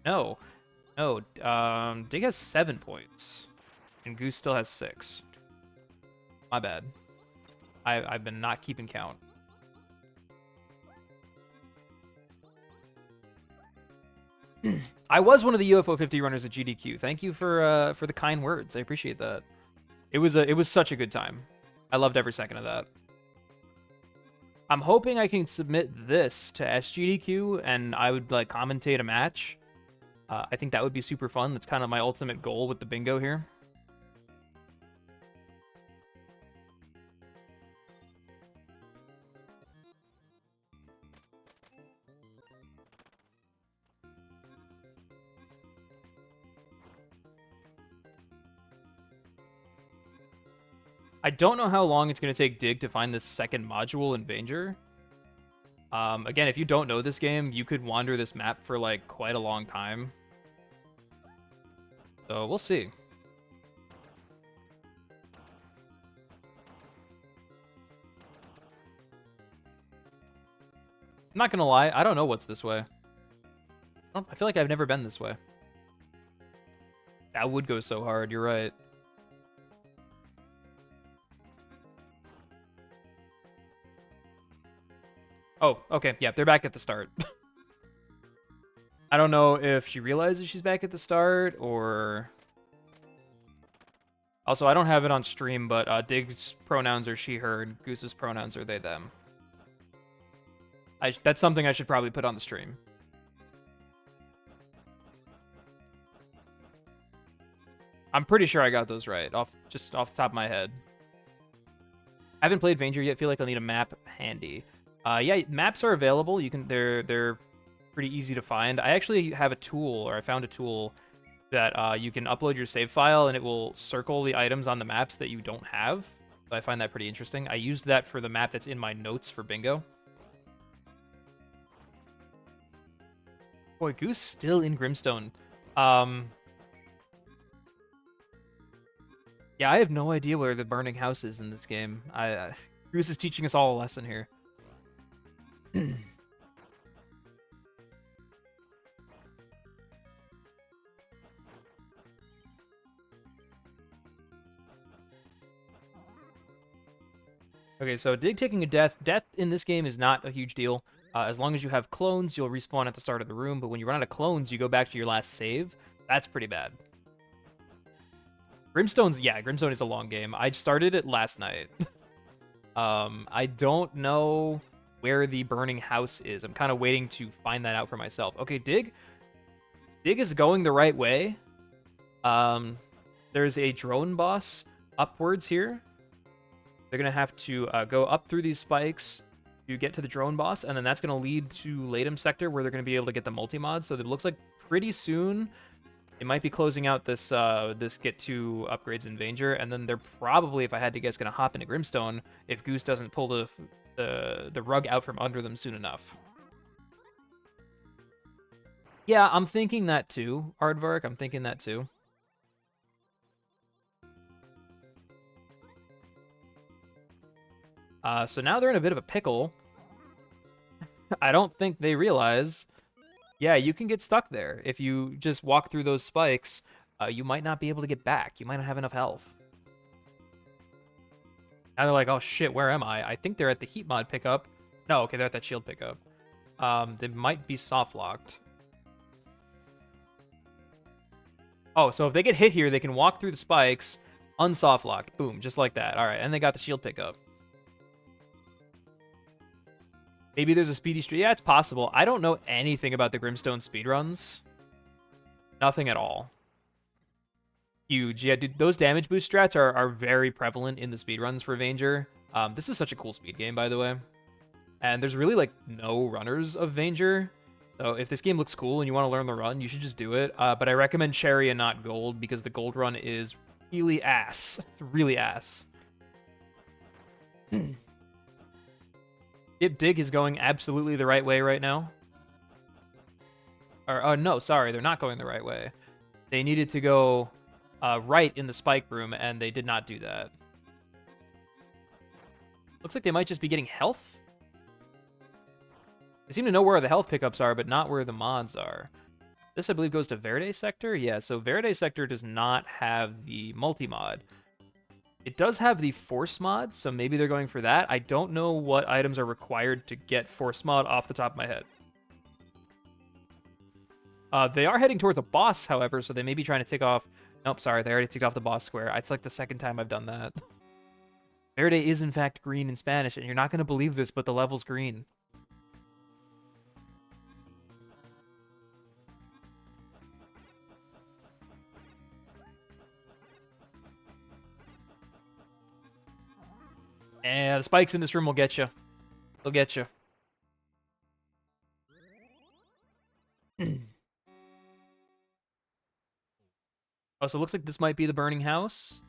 No. No, Dig has 7 points, and Goose still has 6. My bad. I've been not keeping count. I was one of the UFO 50 runners at GDQ. Thank you for the kind words. I appreciate that. It was such a good time. I loved every second of that. I'm hoping I can submit this to SGDQ and I would like commentate a match. I think that would be super fun. That's kind of my ultimate goal with the bingo here. I don't know how long it's going to take Dig to find this second module in Vanger. Again, if you don't know this game, you could wander this map for like quite a long time. So we'll see. I'm not gonna lie, I don't know what's this way. I feel like I've never been this way. That would go so hard, you're right. Oh, okay, yeah, they're back at the start. I don't know if she realizes she's back at the start, or... Also, I don't have it on stream, but Dig's pronouns are she, her, and Goose's pronouns are they, them. That's something I should probably put on the stream. I'm pretty sure I got those right, just off the top of my head. I haven't played Vanger yet, feel like I'll need a map handy. Yeah, maps are available. They're pretty easy to find. I actually have a tool, or I found a tool that you can upload your save file and it will circle the items on the maps that you don't have. So I find that pretty interesting. I used that for the map that's in my notes for bingo. Boy, Goose still in Grimstone. Yeah, I have no idea where the burning house is in this game. Goose is teaching us all a lesson here. Okay, so Dig taking a death. Death in this game is not a huge deal. As long as you have clones, you'll respawn at the start of the room, but when you run out of clones, you go back to your last save. That's pretty bad. Grimstone is a long game. I started it last night. I don't know where the burning house is. I'm kind of waiting to find that out for myself. Okay, Dig is going the right way. There's a drone boss upwards here. They're going to have to go up through these spikes to get to the drone boss, and then that's going to lead to Latum Sector, where they're going to be able to get the multi-mod. So it looks like pretty soon They might be closing out this this get 2 upgrades in Vanger, and then they're probably, if I had to guess, gonna hop into Grimstone if Goose doesn't pull the rug out from under them soon enough. Yeah, I'm thinking that too, Aardvark. I'm thinking that too. So now they're in a bit of a pickle. I don't think they realize. Yeah, you can get stuck there. If you just walk through those spikes, you might not be able to get back. You might not have enough health. Now they're like, oh shit, where am I? I think they're at the heat mod pickup. No, okay, they're at that shield pickup. They might be soft locked. Oh, so if they get hit here, they can walk through the spikes, unsoft locked. Boom, just like that. All right, and they got the shield pickup. Maybe there's a speedy street. Yeah, it's possible. I don't know anything about the Grimstone speedruns. Nothing at all. Huge. Yeah, dude, those damage boost strats are very prevalent in the speedruns for Vanger. This is such a cool speed game, by the way. And there's really, like, no runners of Vanger. So if this game looks cool and you want to learn the run, you should just do it. But I recommend Cherry and not Gold, because the Gold run is really ass. It's really ass. Dig is going absolutely the right way right now. Or, no, sorry, they're not going the right way. They needed to go right in the spike room, and they did not do that. Looks like they might just be getting health. They seem to know where the health pickups are, but not where the mods are. This, I believe, goes to Verde Sector. Yeah, so Verde Sector does not have the multi-mod. It does have the Force mod, so maybe they're going for that. I don't know what items are required to get Force mod off the top of my head. They are heading towards a boss, however, so they may be trying to take off... Nope, sorry, they already took off the boss square. It's like the second time I've done that. Verde is, in fact, green in Spanish, and you're not going to believe this, but the level's green. Yeah, the spikes in this room will get you. They'll get you. Oh, so it looks like this might be the burning house.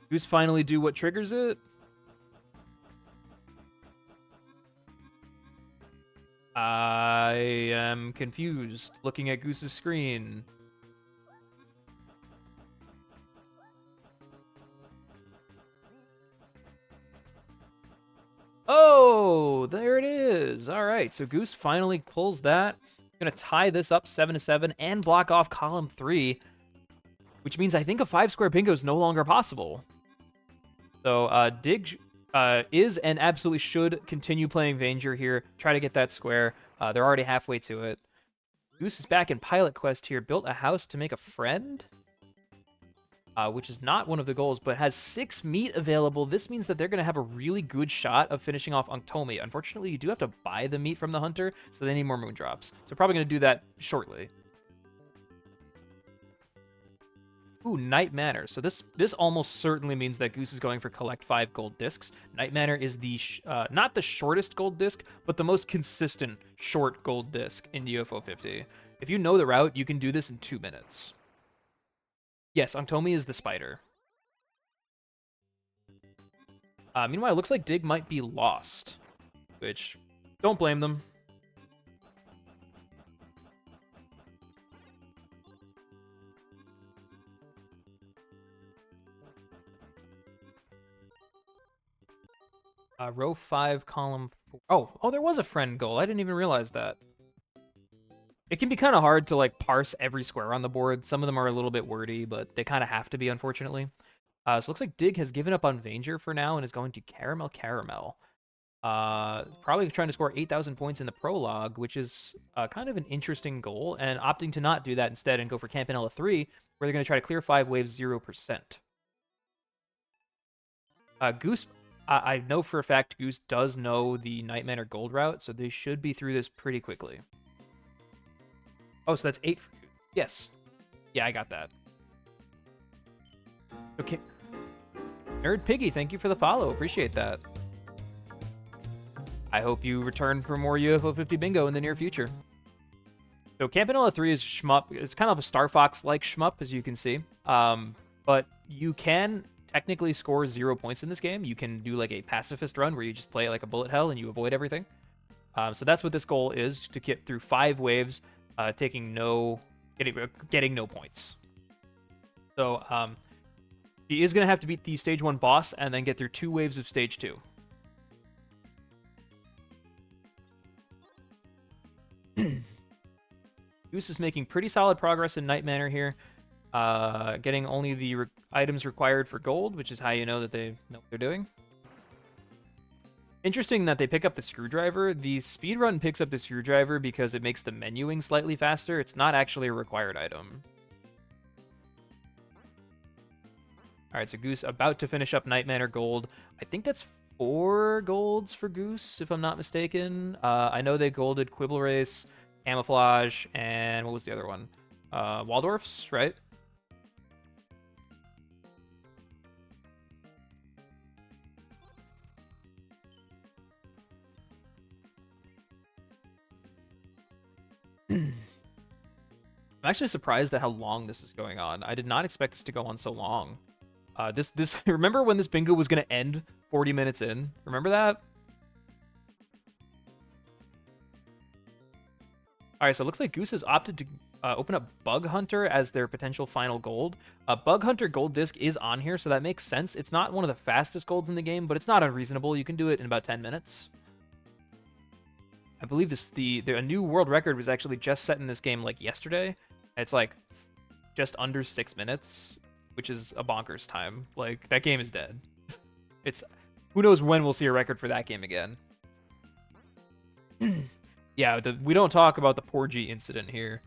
Goose finally do what triggers it. I am confused looking at Goose's screen. Oh, there it is. All right, so Goose finally pulls that. Gonna tie this up 7-7 and block off column 3, which means I think a 5-square bingo is no longer possible. So Dig is and absolutely should continue playing Vanger here. Try to get that square. They're already halfway to it. Goose is back in Pilot Quest here. Built a house to make a friend, which is not one of the goals, but has 6 meat available. This means that they're going to have a really good shot of finishing off Unktomi. Unfortunately, you do have to buy the meat from the hunter, so they need more moon drops. So probably going to do that shortly. Ooh, Night Manor. So this almost certainly means that Goose is going for collect 5 gold discs. Night Manor is the not the shortest gold disc, but the most consistent short gold disc in UFO 50. If you know the route, you can do this in 2 minutes. Yes, Unktomi is the spider. Meanwhile, it looks like Dig might be lost, which don't blame them. Row 5, column 4. Oh, there was a friend goal. I didn't even realize that. It can be kind of hard to, like, parse every square on the board. Some of them are a little bit wordy, but they kind of have to be, unfortunately. So it looks like Dig has given up on Vanger for now and is going to Caramel. Probably trying to score 8,000 points in the prologue, which is kind of an interesting goal, and opting to not do that instead and go for Campanella 3, where they're going to try to clear 5 waves 0%. Goose... I know for a fact Goose does know the Night Manor gold route, so they should be through this pretty quickly. Oh, so that's 8 for Goose. Yes. Yeah, I got that. Okay. Nerd Piggy, thank you for the follow. Appreciate that. I hope you return for more UFO 50 bingo in the near future. So Campanella 3 is shmup. It's kind of a Star Fox-like shmup, as you can see. But you can technically score 0 points in this game. You can do like a pacifist run where you just play like a bullet hell and you avoid everything. So that's what this goal is, to get through 5 waves, getting no points. So he is going to have to beat the stage 1 boss and then get through 2 waves of stage 2. Goose is making pretty solid progress in Night Manor here, getting only the items required for gold, which is how you know that they know what they're doing. Interesting that they pick up the screwdriver. The speedrun picks up the screwdriver because it makes the menuing slightly faster. It's not actually a required item. Alright, so Goose about to finish up Night Manor gold. I think that's 4 golds for Goose, if I'm not mistaken. I know they golded Quibble Race, Camouflage, and what was the other one? Waldorf's, right? I'm actually surprised at how long this is going on. I did not expect this to go on so long. Remember when this bingo was going to end 40 minutes in? Remember that? All right, so it looks like Goose has opted to open up Bug Hunter as their potential final gold. Bug Hunter gold disc is on here, so that makes sense. It's not one of the fastest golds in the game, but it's not unreasonable. You can do it in about 10 minutes. I believe a new world record was actually just set in this game like yesterday. It's like just under 6 minutes, which is a bonkers time. Like, that game is dead. Who knows when we'll see a record for that game again. Yeah, we don't talk about the Porgy incident here.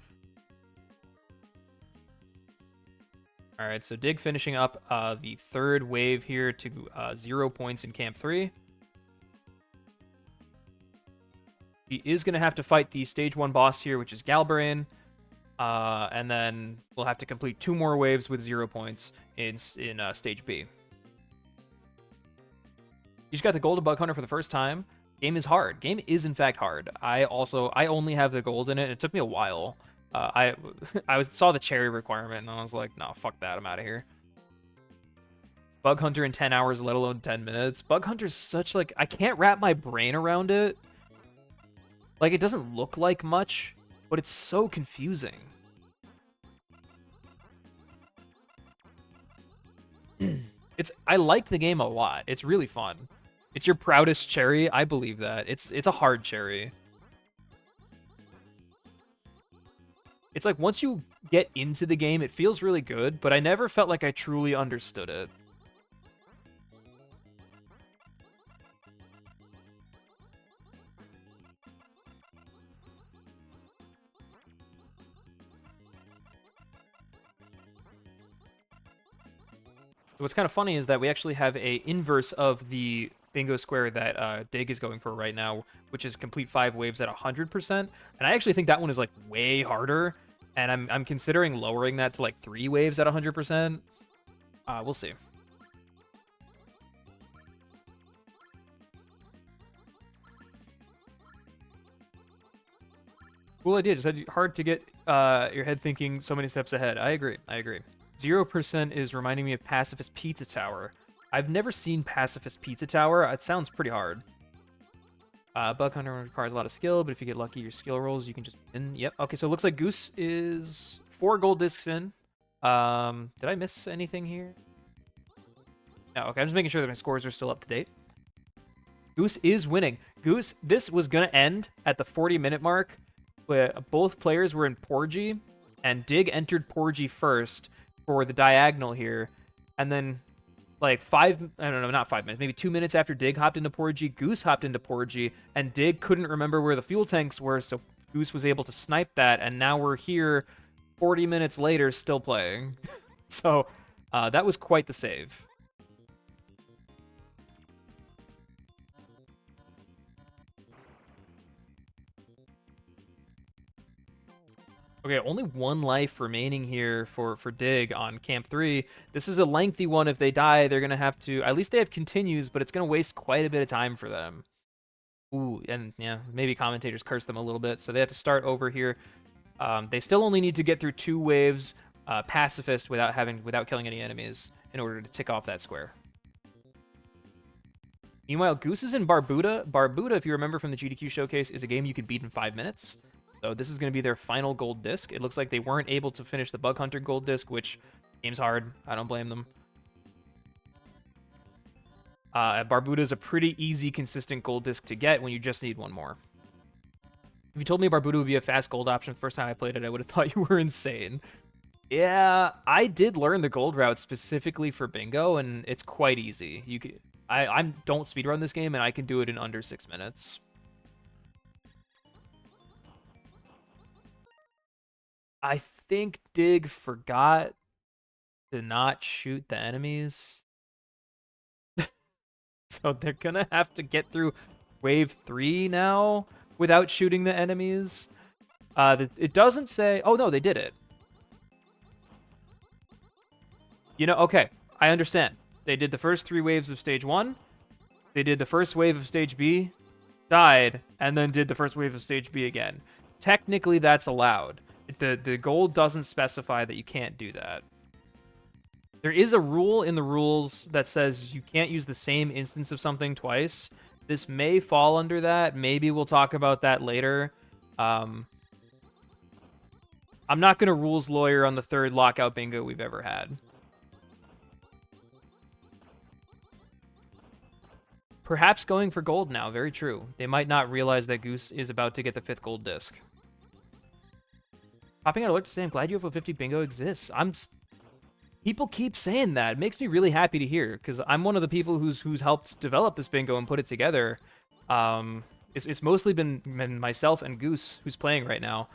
All right, so Dig finishing up the 3rd wave here to 0 points in Camp 3. He is going to have to fight the stage 1 boss here, which is Galbrain. And then we'll have to complete 2 more waves with 0 points in stage B. You just got the Golden Bug Hunter for the first time. Game is hard. Game is, in fact, hard. I only have the gold in it. It took me a while. I saw the cherry requirement, and I was like, no, fuck that. I'm out of here. Bug Hunter in 10 hours, let alone 10 minutes. Bug Hunter's such, like, I can't wrap my brain around it. Like, it doesn't look like much, but it's so confusing. I like the game a lot. It's really fun. It's your proudest cherry. I believe that. It's a hard cherry. It's like once you get into the game, it feels really good, but I never felt like I truly understood it. What's kind of funny is that we actually have a inverse of the bingo square that Dig is going for right now, which is complete 5 waves at 100%. And I actually think that one is like way harder, and I'm considering lowering that to like 3 waves at 100%. We'll see. Cool idea. Just hard to get your head thinking so many steps ahead. I agree. 0% is reminding me of Pacifist Pizza Tower. I've never seen Pacifist Pizza Tower. It sounds pretty hard. Bug Hunter requires a lot of skill, but if you get lucky, your skill rolls, you can just win. Yep. Okay, so it looks like Goose is 4 gold discs in. Did I miss anything here? No, okay, I'm just making sure that my scores are still up to date. Goose is winning. Goose, this was going to end at the 40-minute mark, where both players were in Porgy, and Dig entered Porgy first for the diagonal here, and then like I don't know, not 5 minutes, maybe 2 minutes after Dig hopped into Porgy, Goose hopped into Porgy, and Dig couldn't remember where the fuel tanks were, so Goose was able to snipe that, and now we're here 40 minutes later still playing. So that was quite the save. Okay, only 1 life remaining here for Dig on Camp 3. This is a lengthy one. If they die, they're going to have to... At least they have continues, but it's going to waste quite a bit of time for them. Ooh, and yeah, maybe commentators curse them a little bit, so they have to start over here. They still only need to get through 2 waves pacifist without killing any enemies in order to tick off that square. Meanwhile, Goose is in Barbuda. Barbuda, if you remember from the GDQ showcase, is a game you could beat in 5 minutes. So this is going to be their final gold disc. It looks like they weren't able to finish the Bug Hunter gold disc, which game's hard. I don't blame them. Barbuda is a pretty easy, consistent gold disc to get when you just need one more. If you told me Barbuda would be a fast gold option the first time I played it, I would have thought you were insane. Yeah, I did learn the gold route specifically for bingo, and it's quite easy. I don't speedrun this game, and I can do it in under 6 minutes. I think Dig forgot to not shoot the enemies. So they're gonna have to get through wave 3 now without shooting the enemies. It doesn't say... Oh, no, they did it. You know, okay, I understand. They did the first 3 waves of stage 1. They did the first wave of stage B, died, and then did the first wave of stage B again. Technically, that's allowed. The gold doesn't specify that you can't do that. There is a rule in the rules that says you can't use the same instance of something twice. This may fall under that. Maybe we'll talk about that later. I'm not going to rules lawyer on the 3rd lockout bingo we've ever had. Perhaps going for gold now. Very true. They might not realize that Goose is about to get the 5th gold disc. Popping out alert to say, I'm glad UFO 50 bingo exists. People keep saying that. It makes me really happy to hear, because I'm one of the people who's helped develop this bingo and put it together. It's mostly been myself and Goose who's playing right now.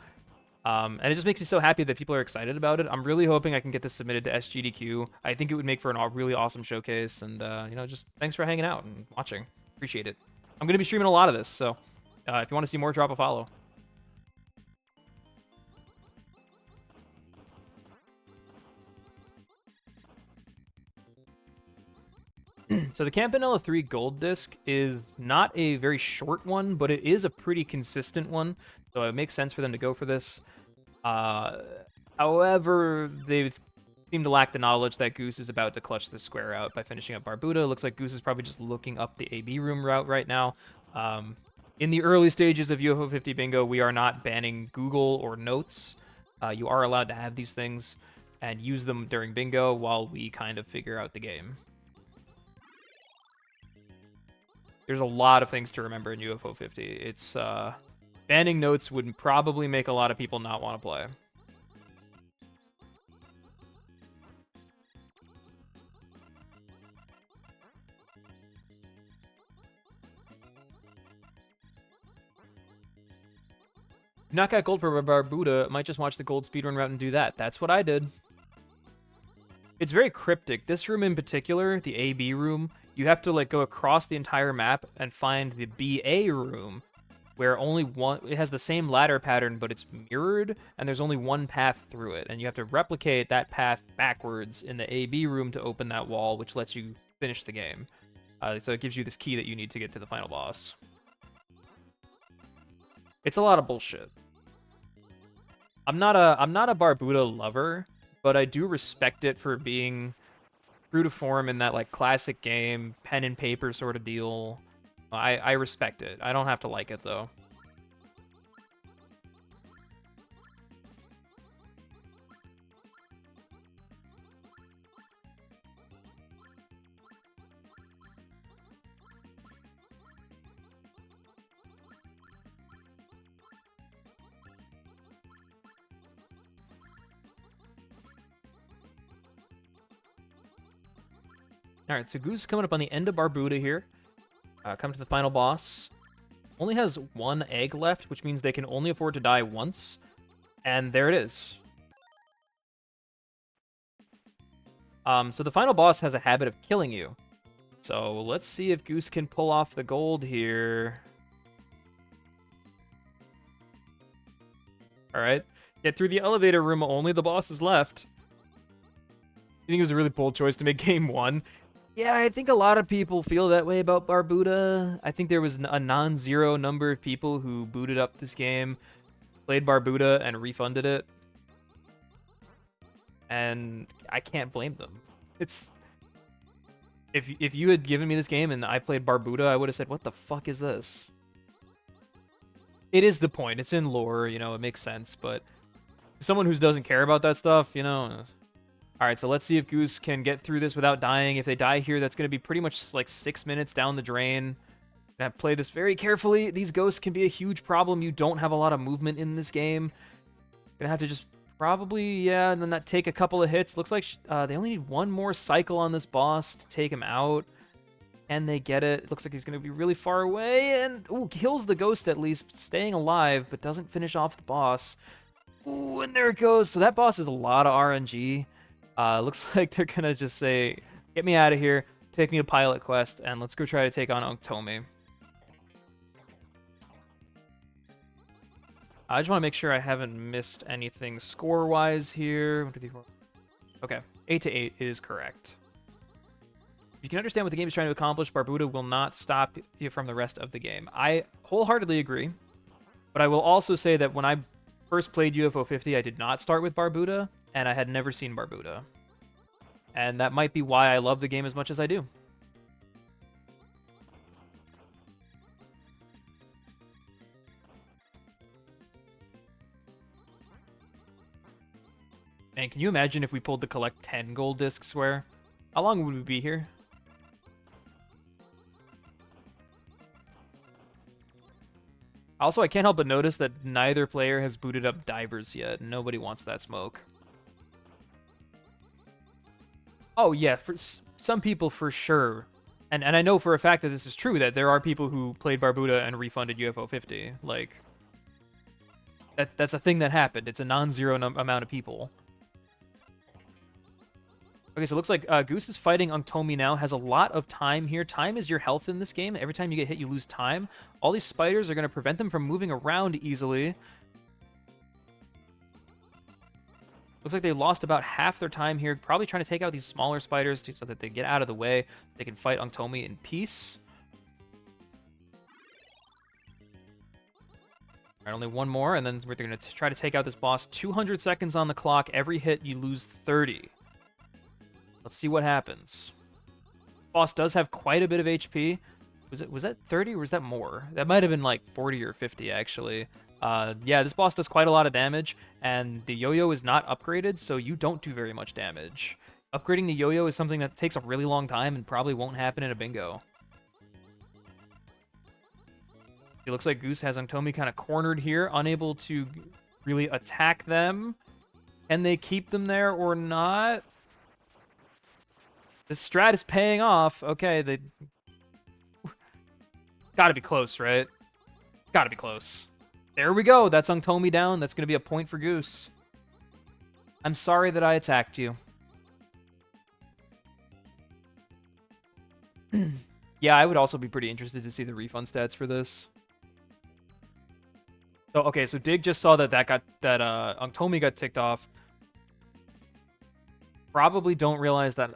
And it just makes me so happy that people are excited about it. I'm really hoping I can get this submitted to SGDQ. I think it would make for a really awesome showcase. And, just thanks for hanging out and watching. Appreciate it. I'm going to be streaming a lot of this, so if you want to see more, drop a follow. So the Campanella 3 gold disc is not a very short one, but it is a pretty consistent one. So it makes sense for them to go for this. However, they seem to lack the knowledge that Goose is about to clutch this square out by finishing up Barbuda. It looks like Goose is probably just looking up the AB room route right now. In the early stages of UFO 50 bingo, we are not banning Google or notes. You are allowed to have these things and use them during bingo while we kind of figure out the game. There's a lot of things to remember in UFO 50. It's banning notes would probably make a lot of people not want to play. If you not got gold for Barbuda, might just watch the gold speedrun route and do that. That's what I did. It's very cryptic. This room in particular, the AB room, you have to go across the entire map and find the BA room, where only one, it has the same ladder pattern, but it's mirrored, and there's only one path through it, and you have to replicate that path backwards in the AB room to open that wall, which lets you finish the game. So it gives you this key that you need to get to the final boss. It's a lot of bullshit. I'm not a Barbuda lover, but I do respect it for being true to form in that classic game, pen and paper sort of deal. I respect it. I don't have to like it though. Alright, so Goose is coming up on the end of Barbuda here. Come to the final boss. Only has 1 egg left, which means they can only afford to die once. And there it is. So the final boss has a habit of killing you. So let's see if Goose can pull off the gold here. Alright. Get through the elevator room, only the boss is left. You think it was a really bold choice to make game 1? Yeah, I think a lot of people feel that way about Barbuda. I think there was a non-zero number of people who booted up this game, played Barbuda and refunded it. And I can't blame them. It's if you had given me this game and I played Barbuda, I would have said, "What the fuck is this?" It is the point. It's in lore, you know, it makes sense, but someone who doesn't care about that stuff, you know. All right, so let's see if Goose can get through this without dying. If they die here, that's going to be pretty much like 6 minutes down the drain. Gonna play this very carefully. These ghosts can be a huge problem. You don't have a lot of movement in this game. Gonna have to just probably, yeah, and then that take a couple of hits. Looks like they only need one more cycle on this boss to take him out. Can they get it? It looks like he's going to be really far away, and ooh, kills the ghost at least, staying alive, but doesn't finish off the boss. Ooh, and there it goes. So that boss is a lot of RNG. Looks like they're going to just say, get me out of here, take me a pilot quest, and let's go try to take on Unktomi. I just want to make sure I haven't missed anything score-wise here. 1, 2, 3, 4. Okay, 8-8 is correct. If you can understand what the game is trying to accomplish, Barbuda will not stop you from the rest of the game. I wholeheartedly agree, but I will also say that when I first played UFO 50, I did not start with Barbuda, and I had never seen Barbuda. And that might be why I love the game as much as I do. And can you imagine if we pulled the collect 10 gold discs where? How long would we be here? Also, I can't help but notice that neither player has booted up divers yet. Nobody wants that smoke. Oh yeah, for some people for sure. And I know for a fact that this is true, that there are people who played Barbuda and refunded UFO 50. Like, that's a thing that happened. It's a non-zero amount of people. Okay, so it looks like Goose is fighting Unktomi now, has a lot of time here. Time is your health in this game. Every time you get hit, you lose time. All these spiders are going to prevent them from moving around easily. Looks like they lost about half their time here, probably trying to take out these smaller spiders so that they get out of the way. They can fight Unktomi in peace. All right, only one more, and then we're going to try to take out this boss. 200 seconds on the clock. Every hit, you lose 30. Let's see what happens. Boss does have quite a bit of HP. Was that 30 or was that more? That might have been like 40 or 50 actually. Yeah, this boss does quite a lot of damage, and the yo-yo is not upgraded, so you don't do very much damage. Upgrading the yo-yo is something that takes a really long time and probably won't happen in a bingo. It looks like Goose has Unktomi kind of cornered here, unable to really attack them. Can they keep them there or not? This strat is paying off. Okay, they... Gotta be close, right? Gotta be close. There we go. That's Unktomi down. That's gonna be a point for Goose. I'm sorry that I attacked you. Yeah, I would also be pretty interested to see the refund stats for this. So, okay, so Dig just saw that Unktomi got ticked off. Probably don't realize that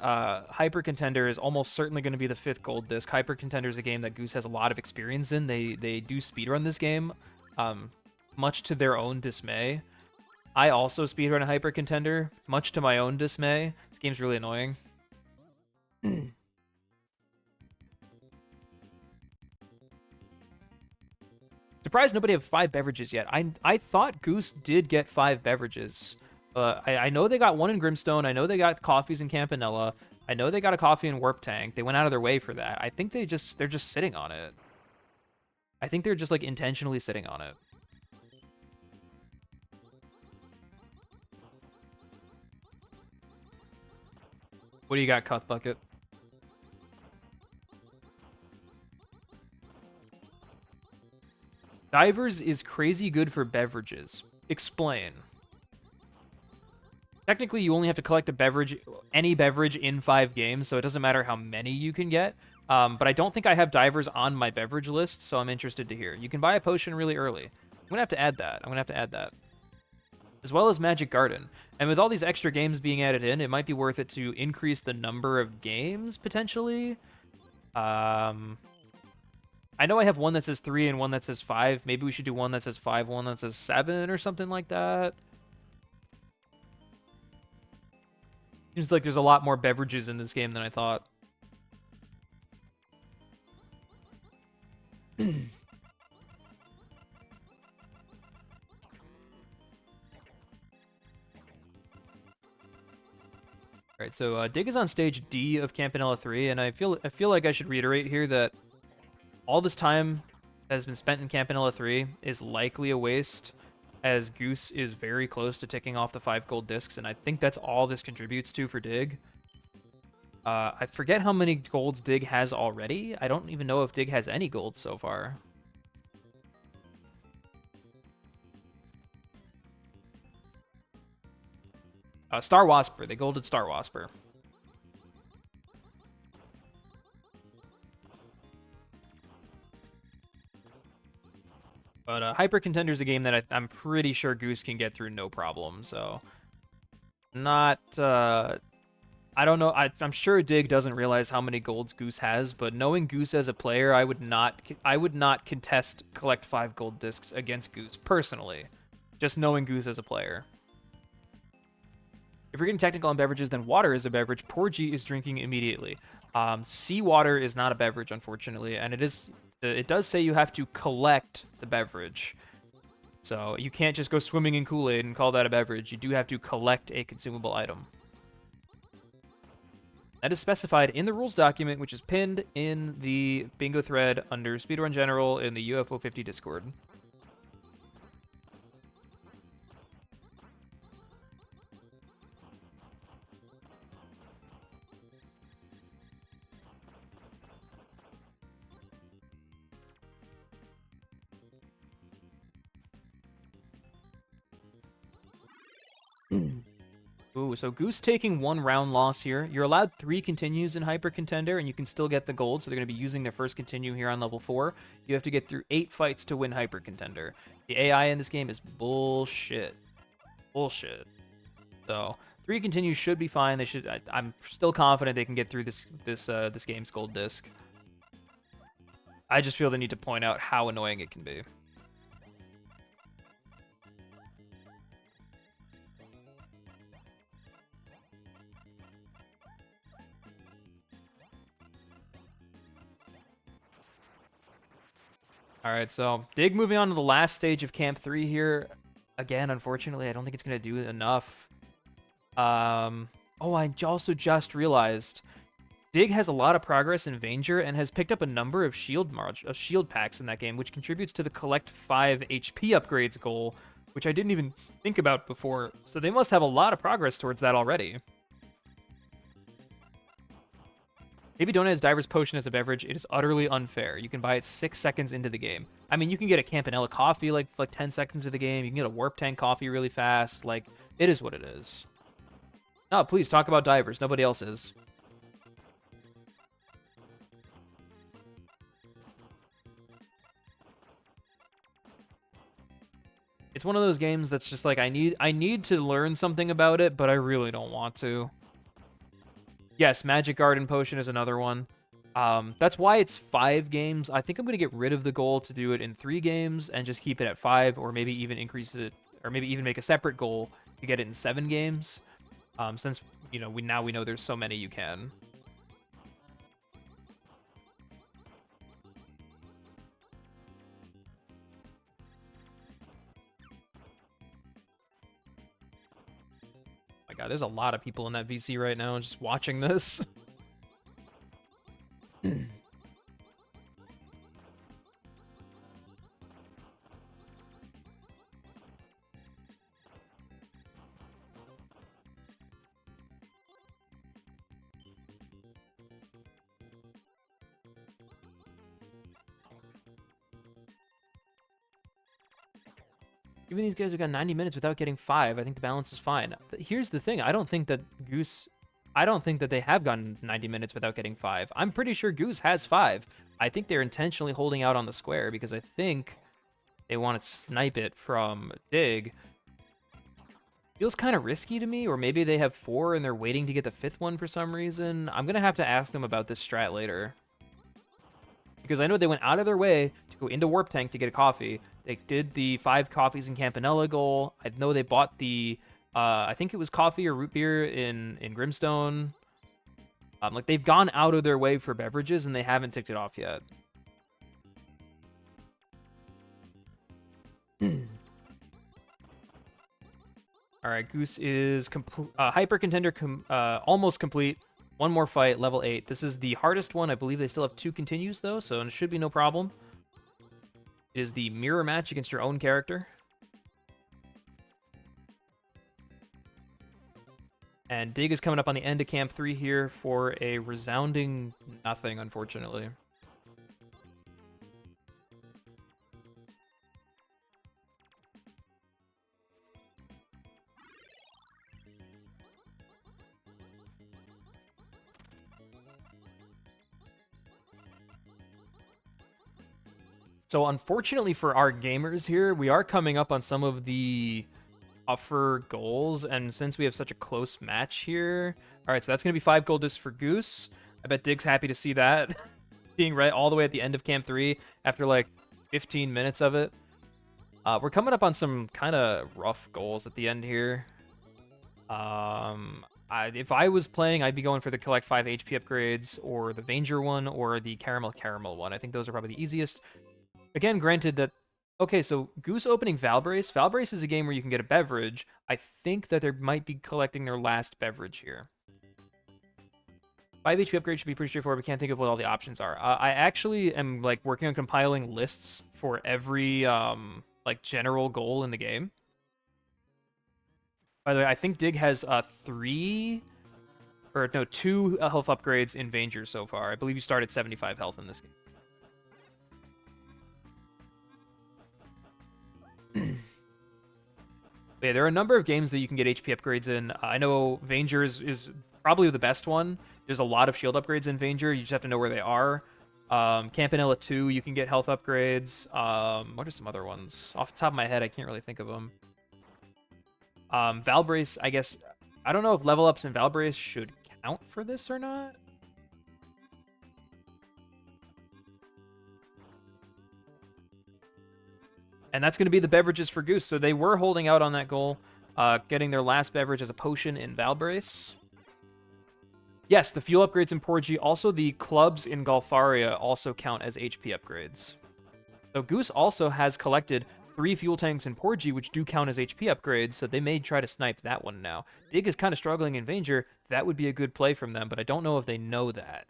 Hyper Contender is almost certainly going to be the 5th gold disc. Hyper Contender is a game that Goose has a lot of experience in. They do speedrun this game, much to their own dismay. I also speedrun a Hyper Contender, much to my own dismay. This game's really annoying. Surprised nobody have 5 beverages yet. I thought Goose did get 5 beverages. I know they got one in Grimstone. I know they got coffees in Campanella. I know they got a coffee in Warp Tank. They went out of their way for that. I think they're just sitting on it. I think they're just like intentionally sitting on it. What do you got, Cuth Bucket? Divers is crazy good for beverages. Explain. Technically, you only have to collect a beverage, any beverage in 5 games, so it doesn't matter how many you can get. But I don't think I have divers on my beverage list, so I'm interested to hear. You can buy a potion really early. I'm going to have to add that. As well as Magic Garden. And with all these extra games being added in, it might be worth it to increase the number of games, potentially. I know I have one that says 3 and one that says 5. Maybe we should do one that says 5, one that says 7 or something like that. Seems like there's a lot more beverages in this game than I thought. All right, so Dig is on stage D of Campanella 3, and I feel like I should reiterate here that all this time that has been spent in Campanella 3 is likely a waste, as Goose is very close to ticking off the 5 gold discs, and I think that's all this contributes to for Dig. I forget how many golds Dig has already. I don't even know if Dig has any golds so far. Star Wasper. They golded Star Wasper. But Hyper Contender is a game that I'm pretty sure Goose can get through no problem. So, not. I don't know. I'm sure Dig doesn't realize how many golds Goose has, but knowing Goose as a player, I would not contest collect 5 gold discs against Goose personally. Just knowing Goose as a player. If you're getting technical on beverages, then water is a beverage. Poor G is drinking immediately. Seawater is not a beverage, unfortunately, and it does say you have to collect the beverage. So you can't just go swimming in Kool-Aid and call that a beverage. You do have to collect a consumable item. That is specified in the rules document, which is pinned in the bingo thread under Speedrun General in the UFO 50 Discord. Ooh, so Goose taking 1 round loss here. You're allowed 3 continues in Hyper Contender, and you can still get the gold, so they're going to be using their first continue here on level 4. You have to get through 8 fights to win Hyper Contender. The AI in this game is bullshit. Bullshit. So, 3 continues should be fine. They should. I'm still confident they can get through this game's gold disc. I just feel the need to point out how annoying it can be. All right, so Dig moving on to the last stage of Camp 3 here. Again, unfortunately, I don't think it's going to do enough. Oh, I also just realized Dig has a lot of progress in Vanger and has picked up a number of shield packs in that game, which contributes to the collect 5 HP upgrades goal, which I didn't even think about before. So they must have a lot of progress towards that already. Maybe don't as Diver's Potion as a beverage. It is utterly unfair. You can buy it 6 seconds into the game. I mean, you can get a Campanella coffee like 10 seconds into the game. You can get a Warp Tank coffee really fast. Like, it is what it is. No, please talk about Divers. Nobody else is. It's one of those games that's just like I need to learn something about it, but I really don't want to. Yes, Magic Garden Potion is another one. That's why it's 5 games. I think I'm going to get rid of the goal to do it in 3 games and just keep it at 5, or maybe even increase it, or maybe even make a separate goal to get it in 7 games. Since, you know, we know there's so many you can. My God, there's a lot of people in that VC right now just watching this. Even these guys have got 90 minutes without getting 5. I think the balance is fine. But here's the thing. I don't think that they have gotten 90 minutes without getting 5. I'm pretty sure Goose has 5. I think they're intentionally holding out on the square because I think they want to snipe it from Dig. Feels kind of risky to me, or maybe they have 4 and they're waiting to get the 5th one for some reason. I'm going to have to ask them about this strat later. because I know they went out of their way to go into Warp Tank to get a coffee. They did the 5 coffees in Campanella goal. I know they bought the, I think it was coffee or root beer in Grimstone. Like, they've gone out of their way for beverages, and they haven't ticked it off yet. All right, Goose is hyper contender, almost complete. One more fight, level 8. This is the hardest one. I believe they still have 2 continues, though, so it should be no problem. It is the mirror match against your own character. And Dig is coming up on the end of Camp 3 here for a resounding nothing, unfortunately. So unfortunately for our gamers here, we are coming up on some of the tougher goals, and since we have such a close match here, all right, so that's going to be 5 gold discs for Goose. I bet Dig's happy to see that, being right all the way at the end of Camp 3 after like 15 minutes of it. We're coming up on some kind of rough goals at the end here. If I was playing, I'd be going for the collect 5 HP upgrades, or the Vanger one, or the Caramel one. I think those are probably the easiest. Again, granted that, okay, so Goose opening Valbrace. Valbrace is a game where you can get a beverage. I think that they might be collecting their last beverage here. 5 HP upgrade should be pretty straightforward, but can't think of what all the options are. I actually am like working on compiling lists for every like general goal in the game. By the way, I think Dig has 2 health upgrades in Vanger so far. I believe you start at 75 health in this game. Yeah, there are a number of games that you can get HP upgrades in. I know Vanger is probably the best one. There's a lot of shield upgrades in Vanger. You just have to know where they are. Campanella 2, you can get health upgrades. What are some other ones? Off the top of my head, I can't really think of them. Valbrace, I guess... I don't know if level ups in Valbrace should count for this or not. And that's going to be the beverages for Goose. So they were holding out on that goal, getting their last beverage as a potion in Valbrace. Yes, the fuel upgrades in Porgy. Also, the clubs in Golfaria also count as HP upgrades. So Goose also has collected 3 fuel tanks in Porgy, which do count as HP upgrades, so they may try to snipe that one now. Dig is kind of struggling in Vanger. That would be a good play from them, but I don't know if they know that.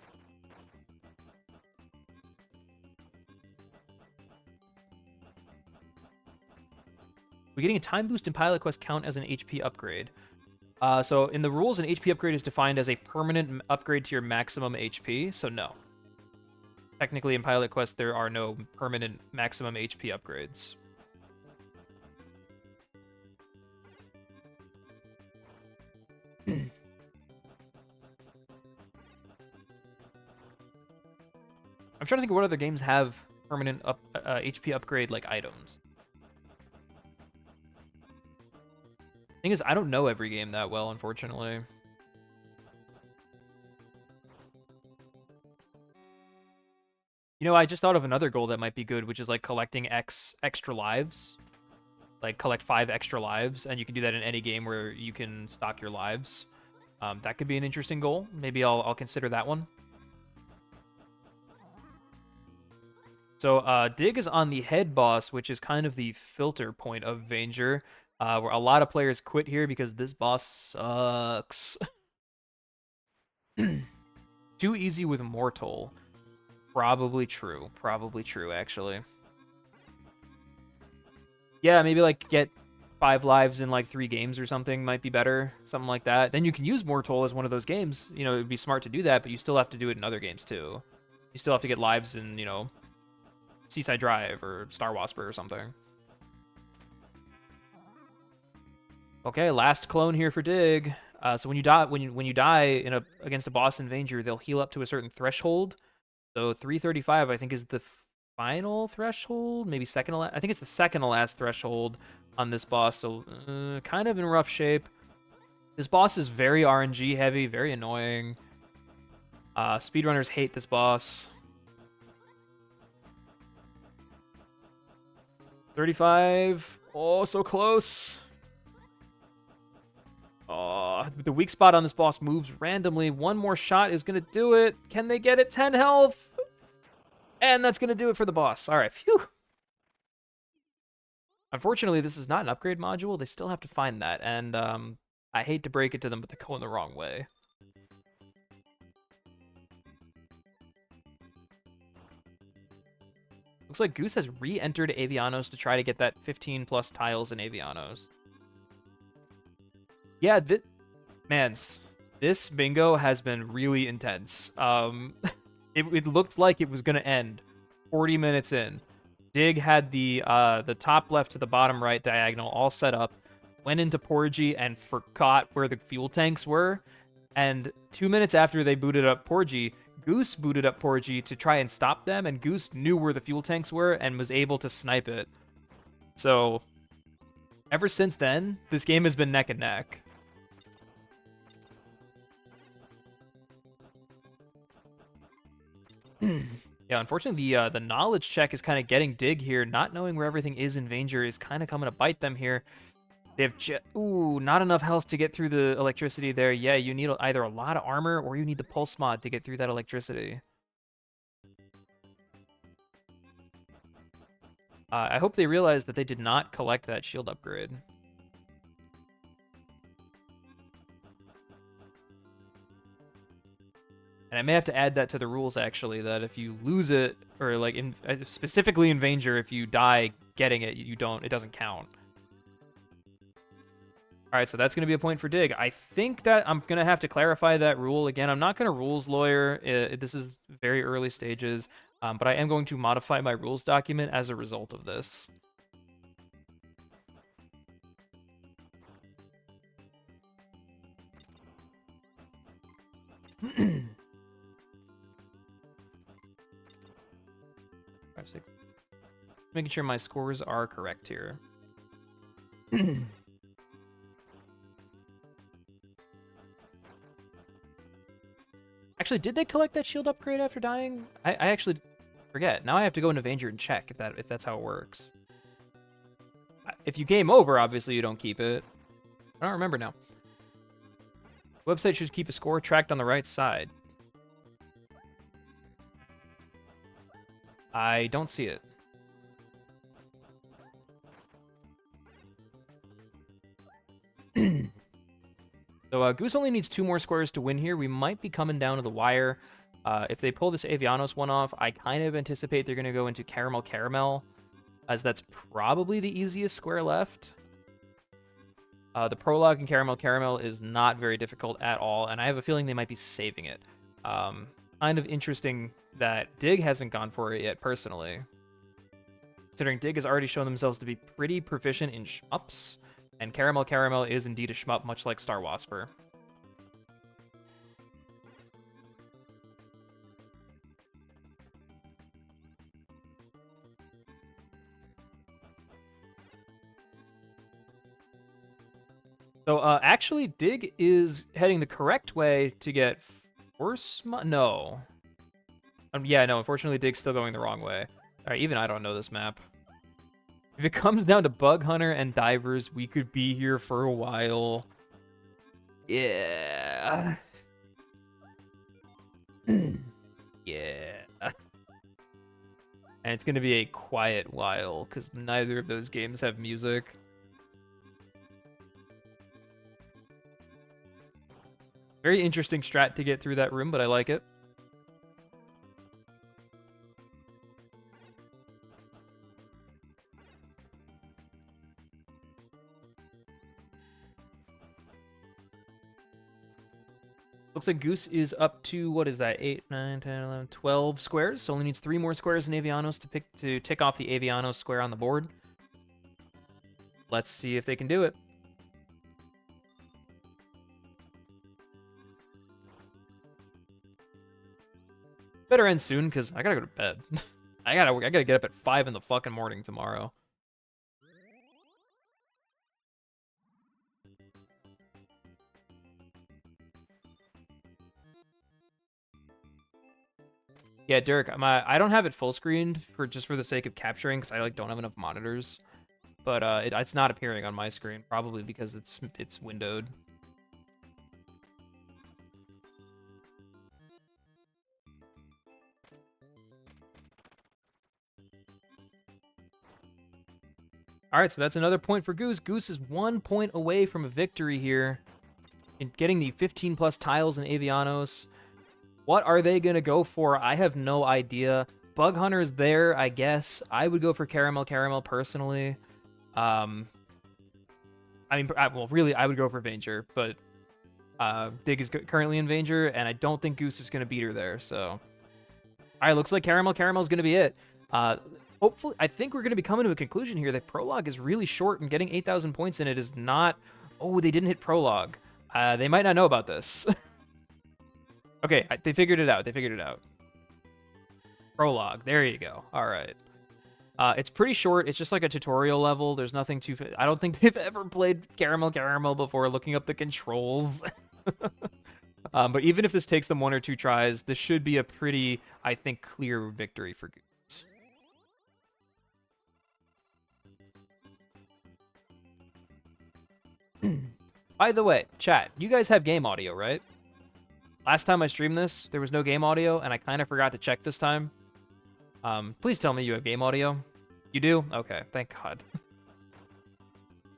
We're getting a time boost in Pilot Quest count as an HP upgrade. So in the rules, an HP upgrade is defined as a permanent upgrade to your maximum HP, so no. Technically, in Pilot Quest, there are no permanent maximum HP upgrades. I'm trying to think of what other games have permanent HP upgrade like items. Thing is, I don't know every game that well, unfortunately. You know, I just thought of another goal that might be good, which is like collecting extra lives. Like collect 5 extra lives, and you can do that in any game where you can stock your lives. That could be an interesting goal. Maybe I'll consider that one. So Dig is on the head boss, which is kind of the filter point of Vanger. Where a lot of players quit here because this boss sucks. Too easy with Mortal. Probably true. Probably true, actually. Yeah, maybe like get 5 lives in like 3 games or something might be better. Something like that. Then you can use Mortal as one of those games. You know, it'd be smart to do that, but you still have to do it in other games too. You still have to get lives in, you know, Seaside Drive or Star Wasper or something. Okay, last clone here for Dig. So when you die, when you die against a boss in Vanger, they'll heal up to a certain threshold. So 335, I think, is the final threshold. Maybe second to last. I think it's the second to last threshold on this boss. So kind of in rough shape. This boss is very RNG heavy, very annoying. Speedrunners hate this boss. 35. Oh, so close. Oh, the weak spot on this boss moves randomly. One more shot is going to do it. Can they get it? 10 health. And that's going to do it for the boss. All right, phew. Unfortunately, this is not an upgrade module. They still have to find that. And I hate to break it to them, but they're going the wrong way. Looks like Goose has re-entered Avianos to try to get that 15 plus tiles in Avianos. Yeah, this bingo has been really intense. It looked like it was gonna end 40 minutes in. Dig had the top left to the bottom right diagonal all set up, went into Porgy and forgot where the fuel tanks were, and 2 minutes after they booted up Porgy, Goose booted up Porgy to try and stop them, and Goose knew where the fuel tanks were and was able to snipe it. So, ever since then, this game has been neck and neck. Yeah, unfortunately, the knowledge check is kind of getting Dig here. Not knowing where everything is in Vanger is kind of coming to bite them here. They have not enough health to get through the electricity there. Yeah, you need either a lot of armor or you need the pulse mod to get through that electricity. I hope they realize that they did not collect that shield upgrade. And I may have to add that to the rules, actually, that if you lose it, or like specifically in Vanger, if you die getting it, it doesn't count. All right, so that's going to be a point for Dig. I think that I'm going to have to clarify that rule again. I'm not going to rules lawyer. This is very early stages, but I am going to modify my rules document as a result of this. Five, six. Making sure my scores are correct here. Actually, did they collect that shield upgrade after dying? I actually forget. Now I have to go into Vanger and check if that's how it works. If you game over, obviously you don't keep it. I don't remember now. Website should keep a score tracked on the right side. I don't see it. So Goose only needs 2 more squares to win here. We might be coming down to the wire. If they pull this Avianos one off, I kind of anticipate they're going to go into Caramel Caramel, as that's probably the easiest square left. The prologue in Caramel Caramel is not very difficult at all, and I have a feeling they might be saving it. Kind of interesting that Dig hasn't gone for it yet, personally. Considering Dig has already shown themselves to be pretty proficient in shmups, and Caramel Caramel is indeed a shmup, much like Star Wasper. So, actually, Dig is heading the correct way to get Force Mod? No. Yeah, no, unfortunately, Dig's still going the wrong way. Alright, even I don't know this map. If it comes down to Bug Hunter and Divers, we could be here for a while. Yeah. Yeah. And it's going to be a quiet while, because neither of those games have music. Very interesting strat to get through that room, but I like it. Looks like Goose is up to, what is that, 8, 9, 10, 11, 12 squares. So only needs 3 more squares in Avianos to tick off the Avianos square on the board. Let's see if they can do it. Better end soon, because I gotta go to bed. I gotta get up at 5 in the fucking morning tomorrow. Yeah, Dirk, I don't have it full screened for just for the sake of capturing because I like don't have enough monitors. But it's not appearing on my screen, probably because it's windowed. All right, so that's another point for Goose. Goose is 1 point away from a victory here in getting the 15 plus tiles in Avianos. What are they going to go for? I have no idea. Bug Hunter is there, I guess. I would go for Caramel personally. I mean, well, really, I would go for Vanger, but Dig is currently in Vanger, and I don't think Goose is going to beat her there, so... All right, looks like Caramel is going to be it. Hopefully, I think we're going to be coming to a conclusion here that Prologue is really short, and getting 8,000 points in it is not... Oh, they didn't hit Prologue. They might not know about this. Okay, they figured it out. They figured it out. Prologue. There you go. All right. It's pretty short. It's just like a tutorial level. There's nothing too... I don't think they've ever played Caramel before looking up the controls. But even if this takes them 1 or 2 tries, this should be a pretty, I think, clear victory for Goose. By the way, chat, you guys have game audio, right? Last time I streamed this, there was no game audio, and I kind of forgot to check this time. Please tell me you have game audio. You do? Okay, thank God.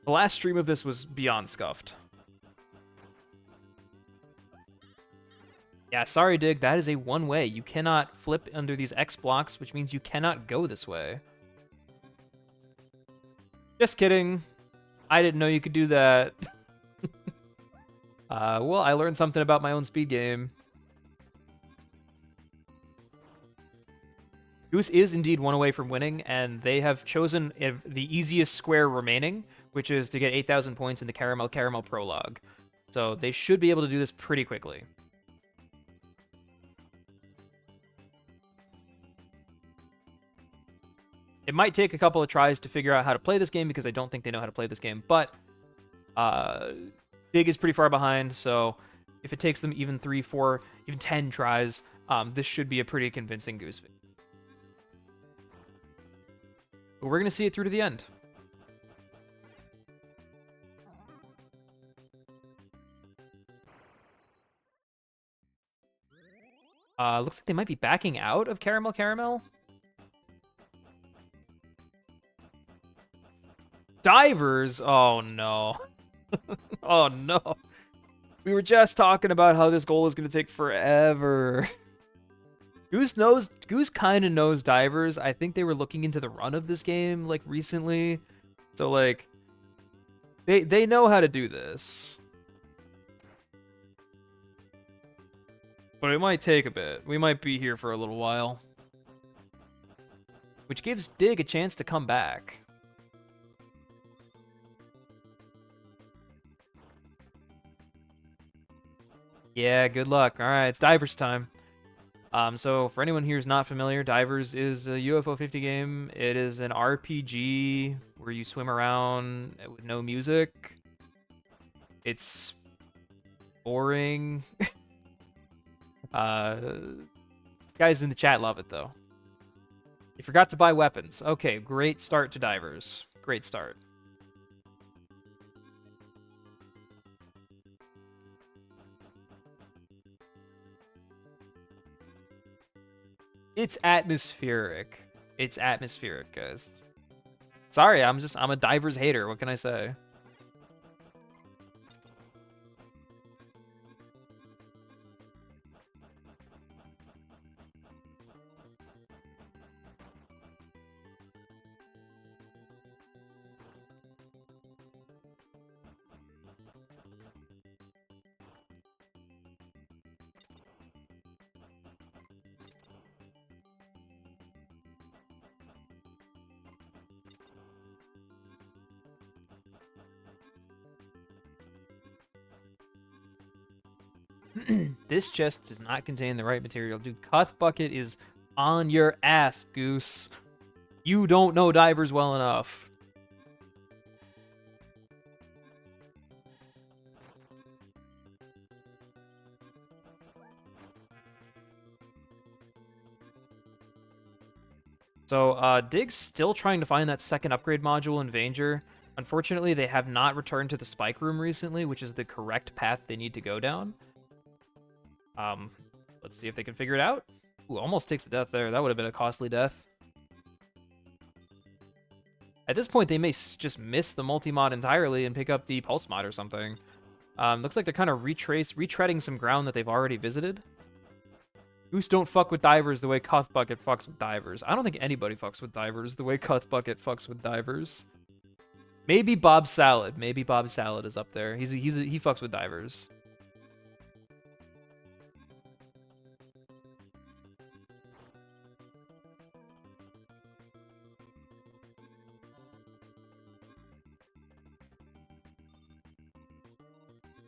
The last stream of this was beyond scuffed. Yeah, sorry, Dig. That is a one-way. You cannot flip under these X blocks, which means you cannot go this way. Just kidding. I didn't know you could do that. Well, I learned something about my own speed game. Goose is indeed 1 away from winning, and they have chosen the easiest square remaining, which is to get 8,000 points in the Caramel Prologue. So they should be able to do this pretty quickly. It might take a couple of tries to figure out how to play this game because I don't think they know how to play this game, but Dig is pretty far behind, so if it takes them even 3, 4, even 10 tries, this should be a pretty convincing Goose victory. But we're going to see it through to the end. Looks like they might be backing out of Caramel. Divers? Oh, no. Oh, no. We were just talking about how this goal is going to take forever. Goose kind of knows divers. I think they were looking into the run of this game, like, recently. So, like, they know how to do this. But it might take a bit. We might be here for a little while. Which gives Dig a chance to come back. Yeah, good luck. All right, it's Divers time. So for anyone here who's not familiar, Divers is a UFO 50 game. It is an RPG where you swim around with no music. It's boring. Guys in the chat love it, though. You forgot to buy weapons. Okay, great start to Divers. Great start. It's atmospheric. It's atmospheric, guys. Sorry, I'm a Divers hater. What can I say? This chest does not contain the right material. Dude, Cuth Bucket is on your ass, Goose. You don't know Divers well enough. So Dig's still trying to find that second upgrade module in Vanger. Unfortunately, they have not returned to the spike room recently, which is the correct path they need to go down. Let's see if they can figure it out. Ooh, almost takes a death there. That would have been a costly death. At this point, they may just miss the multi-mod entirely and pick up the pulse mod or something. Looks like they're kind of retreading some ground that they've already visited. Goose don't fuck with divers the way Cuth Bucket fucks with divers. I don't think anybody fucks with divers the way Cuth Bucket fucks with divers. Maybe Bob Salad. Maybe Bob Salad is up there. He fucks with divers.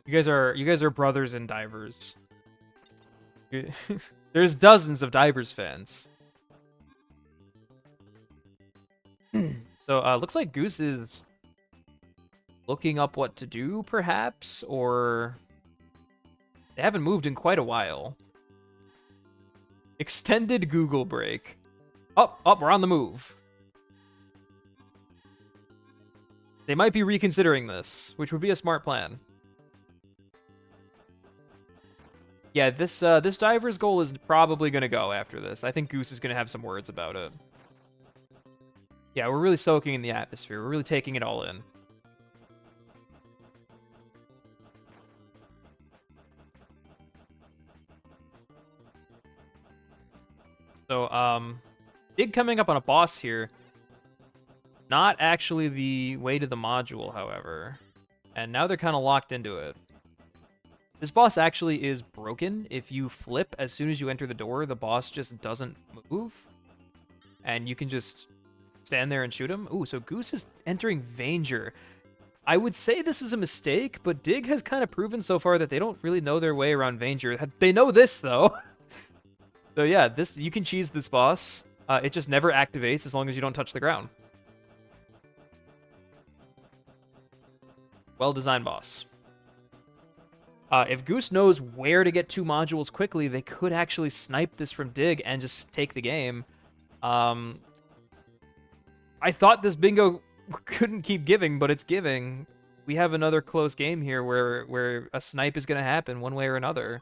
You guys are brothers in divers. There's dozens of divers fans. So looks like Goose is looking up what to do, perhaps, or they haven't moved in quite a while. Extended Google break. Oh, we're on the move. They might be reconsidering this, which would be a smart plan. Yeah, this diver's goal is probably going to go after this. I think Goose is going to have some words about it. Yeah, we're really soaking in the atmosphere. We're really taking it all in. So, Dig coming up on a boss here. Not actually the way to the module, however. And now they're kind of locked into it. This boss actually is broken. If you flip as soon as you enter the door, the boss just doesn't move. And you can just stand there and shoot him. Ooh, so Goose is entering Vanger. I would say this is a mistake, but Dig has kind of proven so far that they don't really know their way around Vanger. They know this, though. So yeah, you can cheese this boss. It just never activates as long as you don't touch the ground. Well-designed boss. If Goose knows where to get 2 modules quickly, they could actually snipe this from Dig and just take the game. I thought this bingo couldn't keep giving, but it's giving. We have another close game here where a snipe is going to happen one way or another.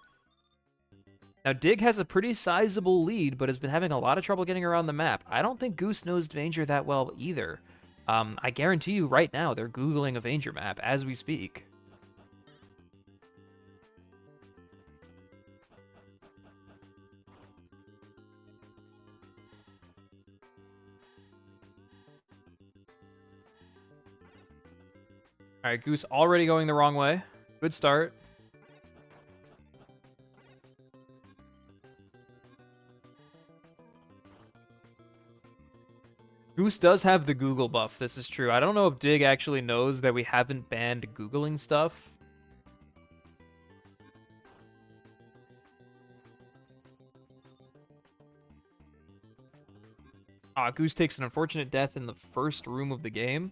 Now, Dig has a pretty sizable lead, but has been having a lot of trouble getting around the map. I don't think Goose knows Vanger that well either. I guarantee you right now they're Googling a Vanger map as we speak. All right, Goose already going the wrong way. Good start. Goose does have the Google buff. This is true. I don't know if Dig actually knows that we haven't banned Googling stuff. Goose takes an unfortunate death in the first room of the game.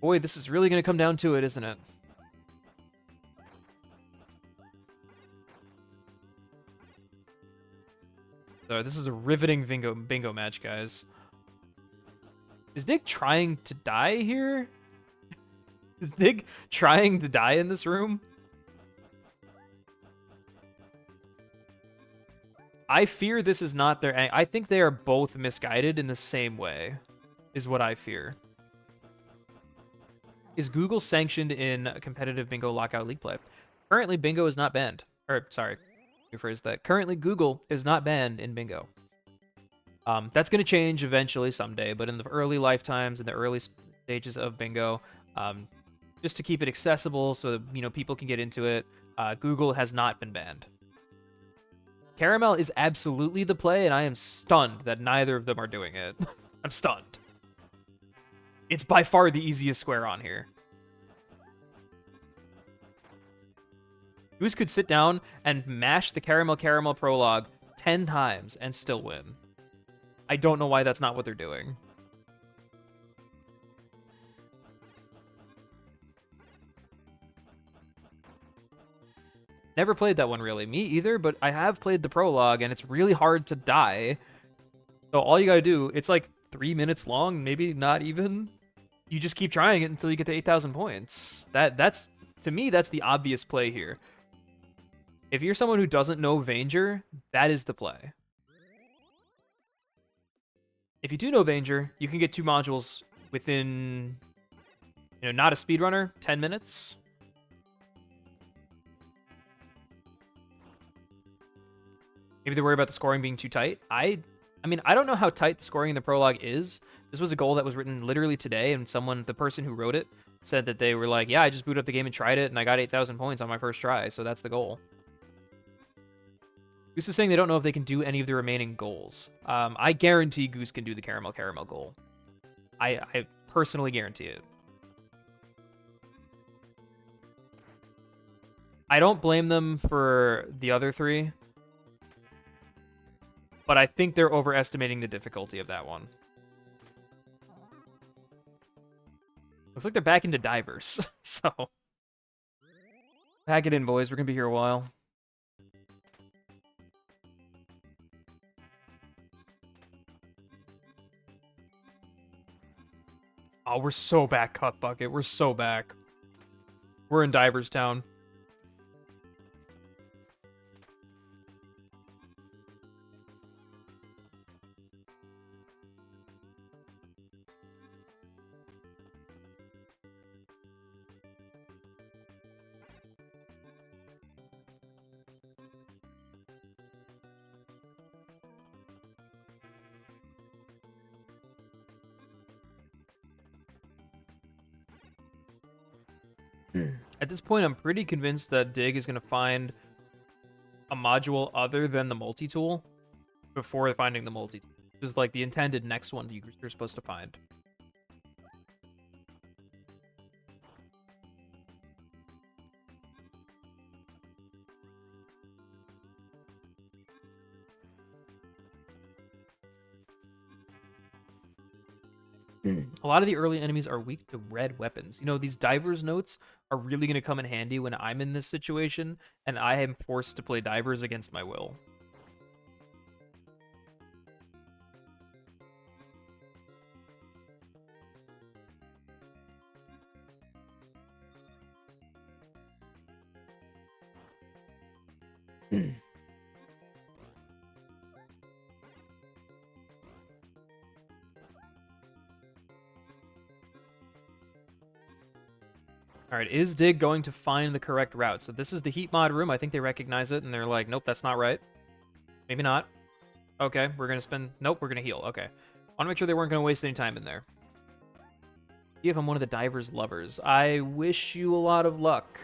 Boy, this is really going to come down to it, isn't it? So this is a riveting bingo match, guys. Is Dig trying to die here? Is Dig trying to die in this room? I fear this is not their... I think they are both misguided in the same way, is what I fear. Is Google sanctioned in competitive bingo lockout league play? Currently, bingo is not banned. Or, sorry, rephrase that. Currently, Google is not banned in bingo. That's going to change eventually someday, but in the early lifetimes, in the early stages of bingo, just to keep it accessible so that, people can get into it, Google has not been banned. Caramel is absolutely the play, and I am stunned that neither of them are doing it. I'm stunned. It's by far the easiest square on here. Goose could sit down and mash the Caramel prologue 10 times and still win. I don't know why that's not what they're doing. Never played that one, really. Me either, but I have played the prologue, and it's really hard to die. So all you gotta do, it's like 3 minutes long, maybe not even. You just keep trying it until you get to 8,000 points. That's to me, that's the obvious play here. If you're someone who doesn't know Vanger, that is the play. If you do know Vanger, you can get 2 modules within, not a speedrunner, 10 minutes. Maybe they're worried about the scoring being too tight. I mean, I don't know how tight the scoring in the prologue is. This was a goal that was written literally today, and the person who wrote it, said that they were like, yeah, I just booted up the game and tried it, and I got 8,000 points on my first try, so that's the goal. Goose is saying they don't know if they can do any of the remaining goals. I guarantee Goose can do the caramel goal. I personally guarantee it. I don't blame them for the other 3. But I think they're overestimating the difficulty of that one. Looks like they're back into divers. So, pack it in, boys. We're going to be here a while. Oh, we're so back, Cut Bucket. We're so back. We're in Divers Town. At this point, I'm pretty convinced that Dig is going to find a module other than the multi-tool before finding the multi-tool. This is like the intended next one you're supposed to find. A lot of the early enemies are weak to red weapons. These divers notes are really going to come in handy when I'm in this situation and I am forced to play divers against my will. All right, is Dig going to find the correct route? So this is the heat mod room. I think they recognize it, and they're like, nope, that's not right. Maybe not. Okay, we're going to spend... Nope, we're going to heal. Okay. I want to make sure they weren't going to waste any time in there. See if I'm one of the diver's lovers. I wish you a lot of luck.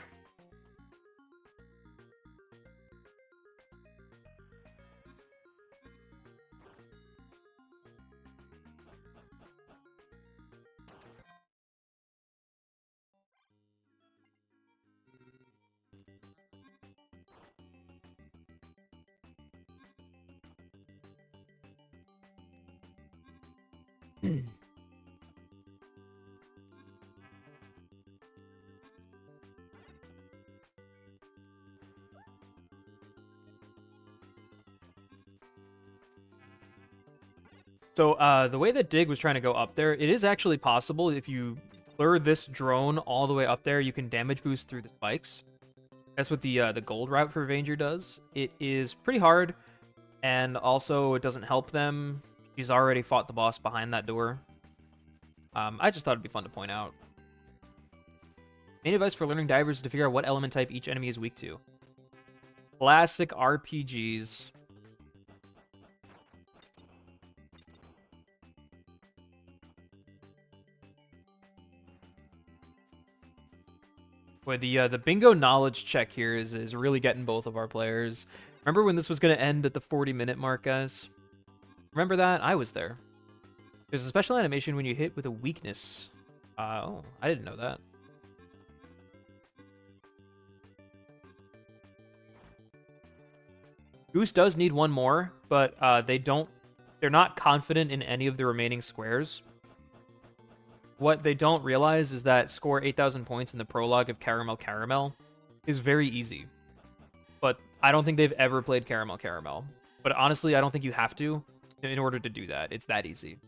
So the way that Dig was trying to go up there, it is actually possible if you lure this drone all the way up there, you can damage boost through the spikes. That's what the gold route for Vanger does. It is pretty hard, and also it doesn't help them. She's already fought the boss behind that door. I just thought it'd be fun to point out. Main advice for learning divers is to figure out what element type each enemy is weak to. Classic RPGs. Boy, the bingo knowledge check here is really getting both of our players. Remember when this was going to end at the 40-minute mark, guys? Remember that? I was there. There's a special animation when you hit with a weakness. Oh, I didn't know that. Goose does need one more, but they're not confident in any of the remaining squares. What they don't realize is that score 8,000 points in the prologue of Caramel is very easy. But I don't think they've ever played Caramel. But honestly, I don't think you have to in order to do that. It's that easy.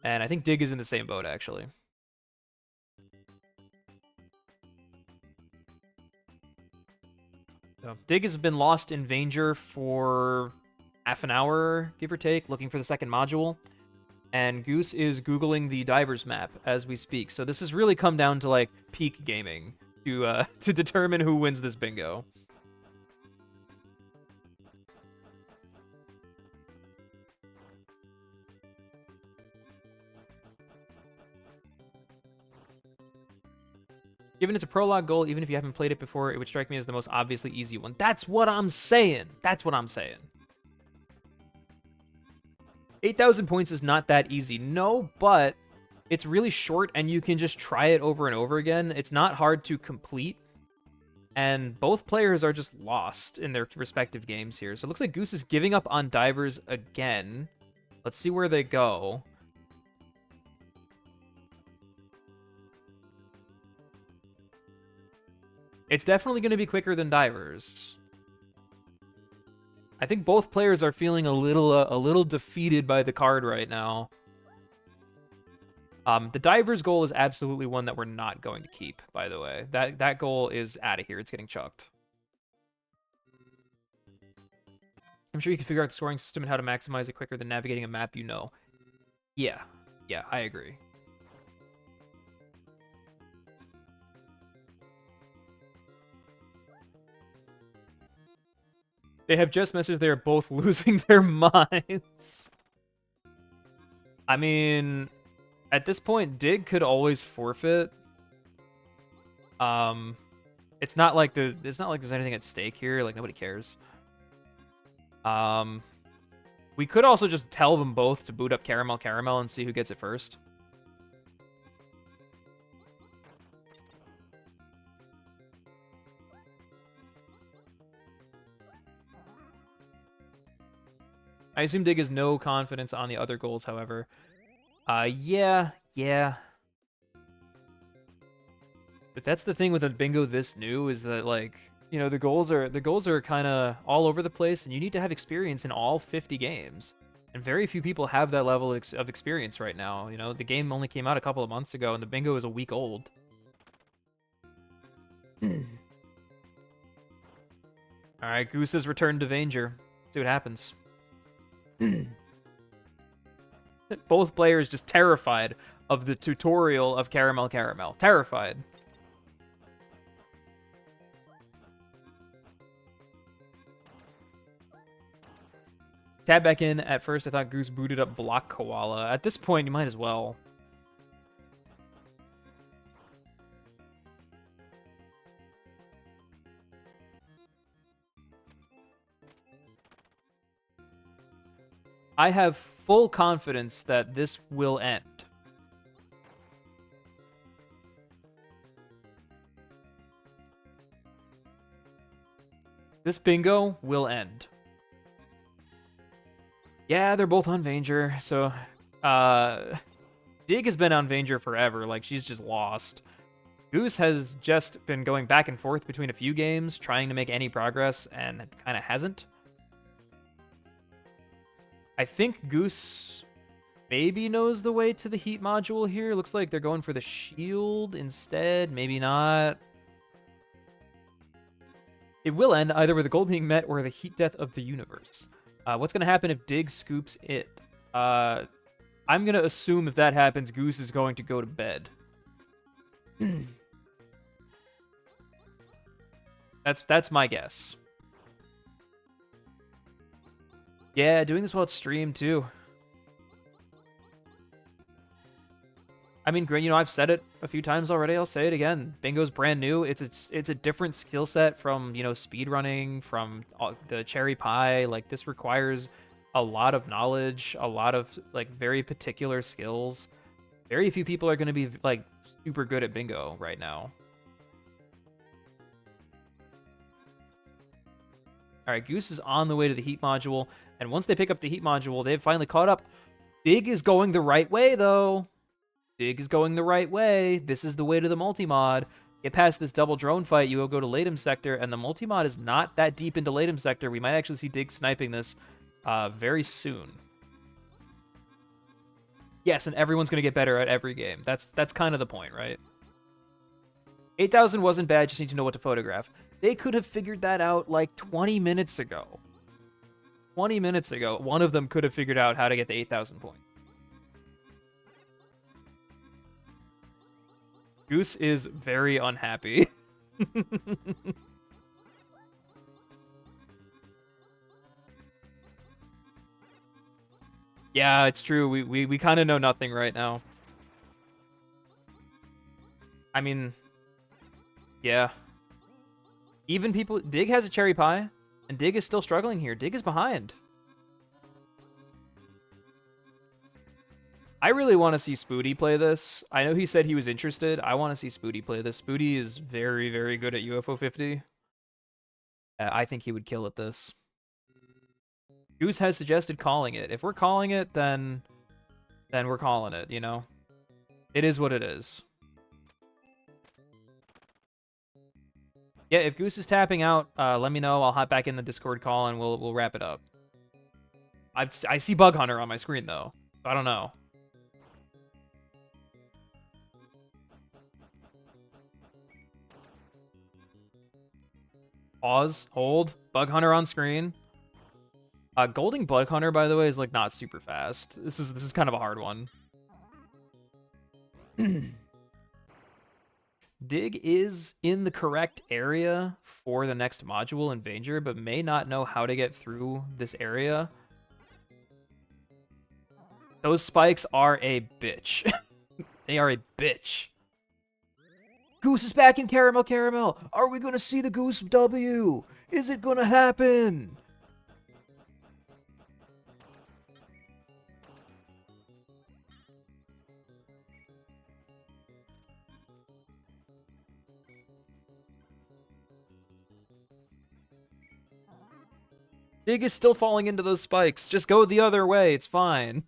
And I think Dig is in the same boat, actually. So Dig has been lost in Vanger for half an hour, give or take, looking for the second module. And Goose is Googling the Divers map as we speak. So this has really come down to, like, peak gaming to determine who wins this bingo. Given it's a prologue goal, even if you haven't played it before, it would strike me as the most obviously easy one. That's what I'm saying. That's what I'm saying. 8,000 points is not that easy. No, but it's really short and you can just try it over and over again. It's not hard to complete. And both players are just lost in their respective games here. So it looks like Goose is giving up on Divers again. Let's see where they go. It's definitely going to be quicker than Divers. I think both players are feeling a little defeated by the card right now. The Divers goal is absolutely one that we're not going to keep, by the way. That goal is out of here. It's getting chucked. I'm sure you can figure out the scoring system and how to maximize it quicker than navigating a map you know. Yeah, I agree. They have just messaged they are both losing their minds. I mean, at this point, Dig could always forfeit. It's not like there's anything at stake here. Like, nobody cares. We could also just tell them both to boot up Caramel and see who gets it first. I assume Dig has no confidence on the other goals, however. Yeah. But that's the thing with a bingo this new is that, like, you know, the goals are kind of all over the place, and you need to have experience in all 50 games. And very few people have that level of experience right now. You know, the game only came out a couple of months ago, and the bingo is a week old. All right, Goose has returned to Vanger. See what happens. Both players just terrified of the tutorial of Caramel. Terrified. Tab back in. At first, I thought Goose booted up Block Koala. At this point, you might as well. I have full confidence that this will end. This bingo will end. Yeah, they're both on Vanger, so Dig has been on Vanger forever, like she's just lost. Goose has just been going back and forth between a few games, trying to make any progress, and kind of hasn't. I think Goose maybe knows the way to the heat module here. Looks like they're going for the shield instead. Maybe not. It will end either with the goal being met or the heat death of the universe. What's going to happen if Dig scoops it? I'm going to assume if that happens, Goose is going to go to bed. That's my guess. Yeah, doing this while it's streamed, too. I mean, you know, I've said it a few times already. I'll say it again. Bingo's brand new. It's a different skill set from, you know, speedrunning, from the cherry pie. Like, this requires a lot of knowledge, a lot of, like, very particular skills. Very few people are going to be, like, super good at bingo right now. All right, Goose is on the way to the heat module. And once they pick up the heat module, they've finally caught up. Dig is going the right way, though. Dig is going the right way. This is the way to the multi-mod. Get past this double drone fight, you will go to Latum Sector, and the multi-mod is not that deep into Latum Sector. We might actually see Dig sniping this. very soon. Yes, and everyone's going to get better at every game. That's kind of the point, right? 8,000 wasn't bad, just need to know what to photograph. They could have figured that out like 20 minutes ago. 20 minutes ago, one of them could have figured out how to get the 8,000 point. Goose is very unhappy. Yeah, it's true. We kind of know nothing right now. I mean, yeah. Even people... Dig has a cherry pie, and Dig is still struggling here. Dig is behind. I really want to see Spooty play this. I know he said he was interested. I want to see Spooty play this. Spooty is very, very good at UFO 50. I think he would kill at this. Goose has suggested calling it. If we're calling it, then we're calling it, you know? It is what it is. Yeah, if Goose is tapping out, let me know. I'll hop back in the Discord call and we'll wrap it up. I see Bug Hunter on my screen, though. So I don't know. Pause. Hold. Bug Hunter on screen. Golding Bug Hunter, by the way, is like not super fast. This is kind of a hard one. Dig is in the correct area for the next module in Vanger, but may not know how to get through this area. Those spikes are a bitch. They are a bitch. Goose is back in Caramel Caramel. Are we going to see the Goose W? Is it going to happen? Dig is still falling into those spikes. Just go the other way. It's fine.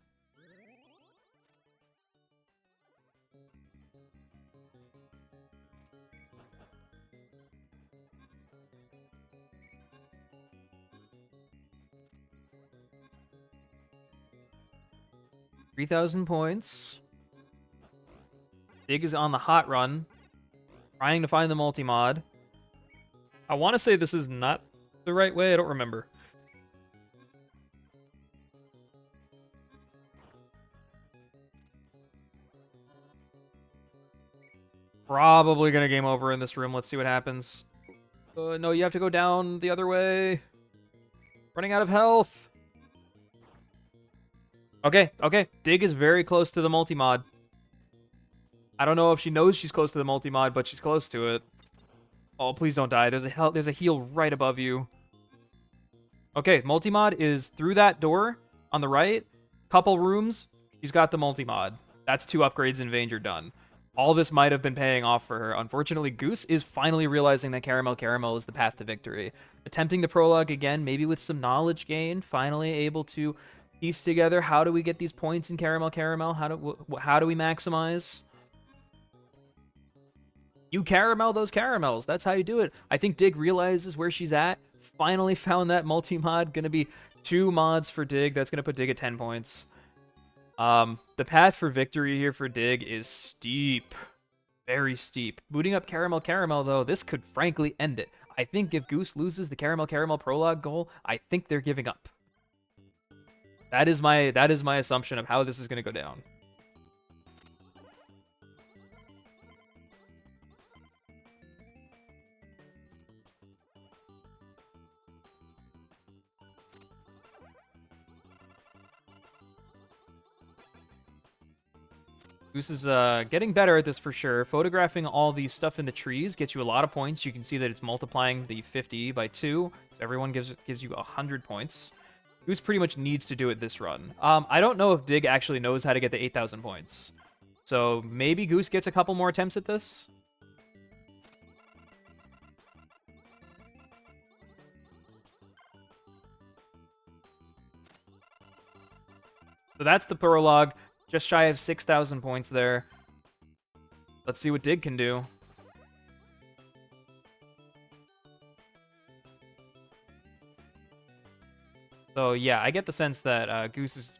$3,000 points. Dig is on the hot run, trying to find the multi-mod. I want to say this is not the right way. I don't remember. Probably gonna game over in this room. Let's see what happens. No, you have to go down the other way. Running out of health. Okay. Dig is very close to the multi-mod. I don't know if she knows she's close to the multi-mod, but she's close to it. Oh, please don't die. There's a heal right above you. Okay, multi-mod is through that door on the right. Couple rooms. She's got the multi-mod. That's 2 upgrades in Vanger done. All this might have been paying off for her. Unfortunately, Goose is finally realizing that Caramel Caramel is the path to victory. Attempting the prologue again, maybe with some knowledge gained, finally able to piece together how do we get these points in Caramel Caramel? How do we maximize? You caramel those caramels. That's how you do it. I think Dig realizes where she's at. Finally found that multi-mod. Gonna be 2 mods for Dig. That's gonna put Dig at 10 points. The path for victory here for Dig is steep. Very steep. Booting up Caramel Caramel, though, this could frankly end it. I think if Goose loses the Caramel Caramel prologue goal, I think they're giving up. That is my assumption of how this is going to go down. Goose is getting better at this for sure. Photographing all the stuff in the trees gets you a lot of points. You can see that it's multiplying the 50 by 2. Everyone gives you 100 points. Goose pretty much needs to do it this run. I don't know if Dig actually knows how to get the 8,000 points. So maybe Goose gets a couple more attempts at this. So that's the prologue. Just shy of 6,000 points there. Let's see what Dig can do. So yeah, I get the sense that Goose is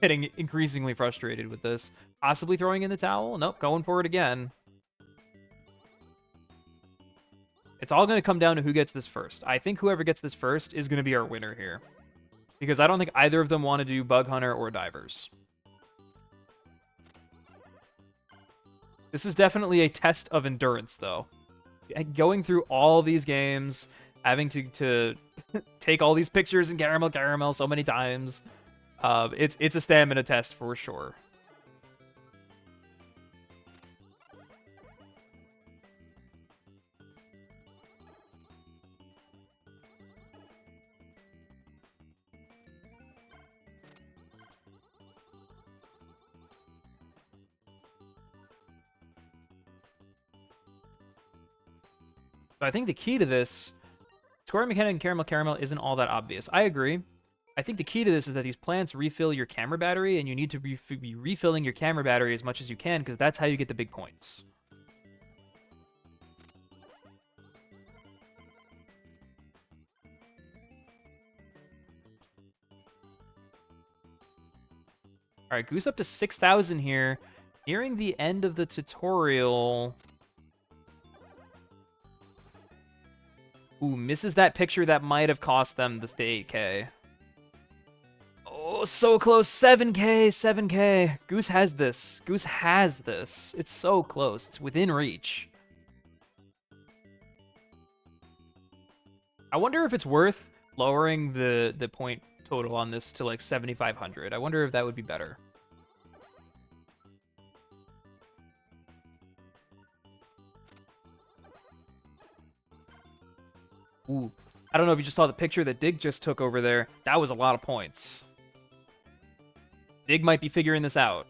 getting increasingly frustrated with this. Possibly throwing in the towel? Nope, going for it again. It's all going to come down to who gets this first. I think whoever gets this first is going to be our winner here. Because I don't think either of them want to do Bug Hunter or Divers. This is definitely a test of endurance, though. Going through all these games, having to take all these pictures and caramel so many times. It's a stamina test for sure. But I think the key to this, Square Mechanic and Caramel isn't all that obvious. I agree. I think the key to this is that these plants refill your camera battery, and you need to be refilling your camera battery as much as you can, because that's how you get the big points. All right, Goose up to 6,000 here. Nearing the end of the tutorial. Ooh, misses that picture that might have cost them the 8K. Oh, so close. 7K, 7K. Goose has this. Goose has this. It's so close. It's within reach. I wonder if it's worth lowering the point total on this to like 7,500. I wonder if that would be better. Ooh, I don't know if you just saw the picture that Dig just took over there. That was a lot of points. Dig might be figuring this out.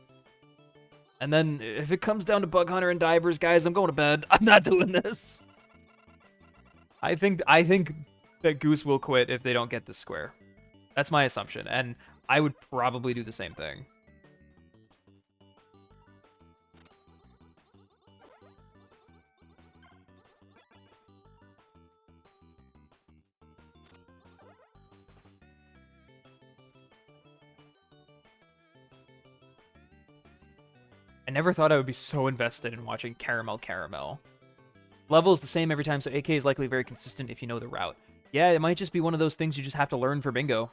And then if it comes down to Bug Hunter and Divers, guys, I'm going to bed. I'm not doing this. I think that Goose will quit if they don't get this square. That's my assumption, and I would probably do the same thing. I never thought I would be so invested in watching Caramel. Level is the same every time, so AK is likely very consistent if you know the route. Yeah, it might just be one of those things you just have to learn for bingo.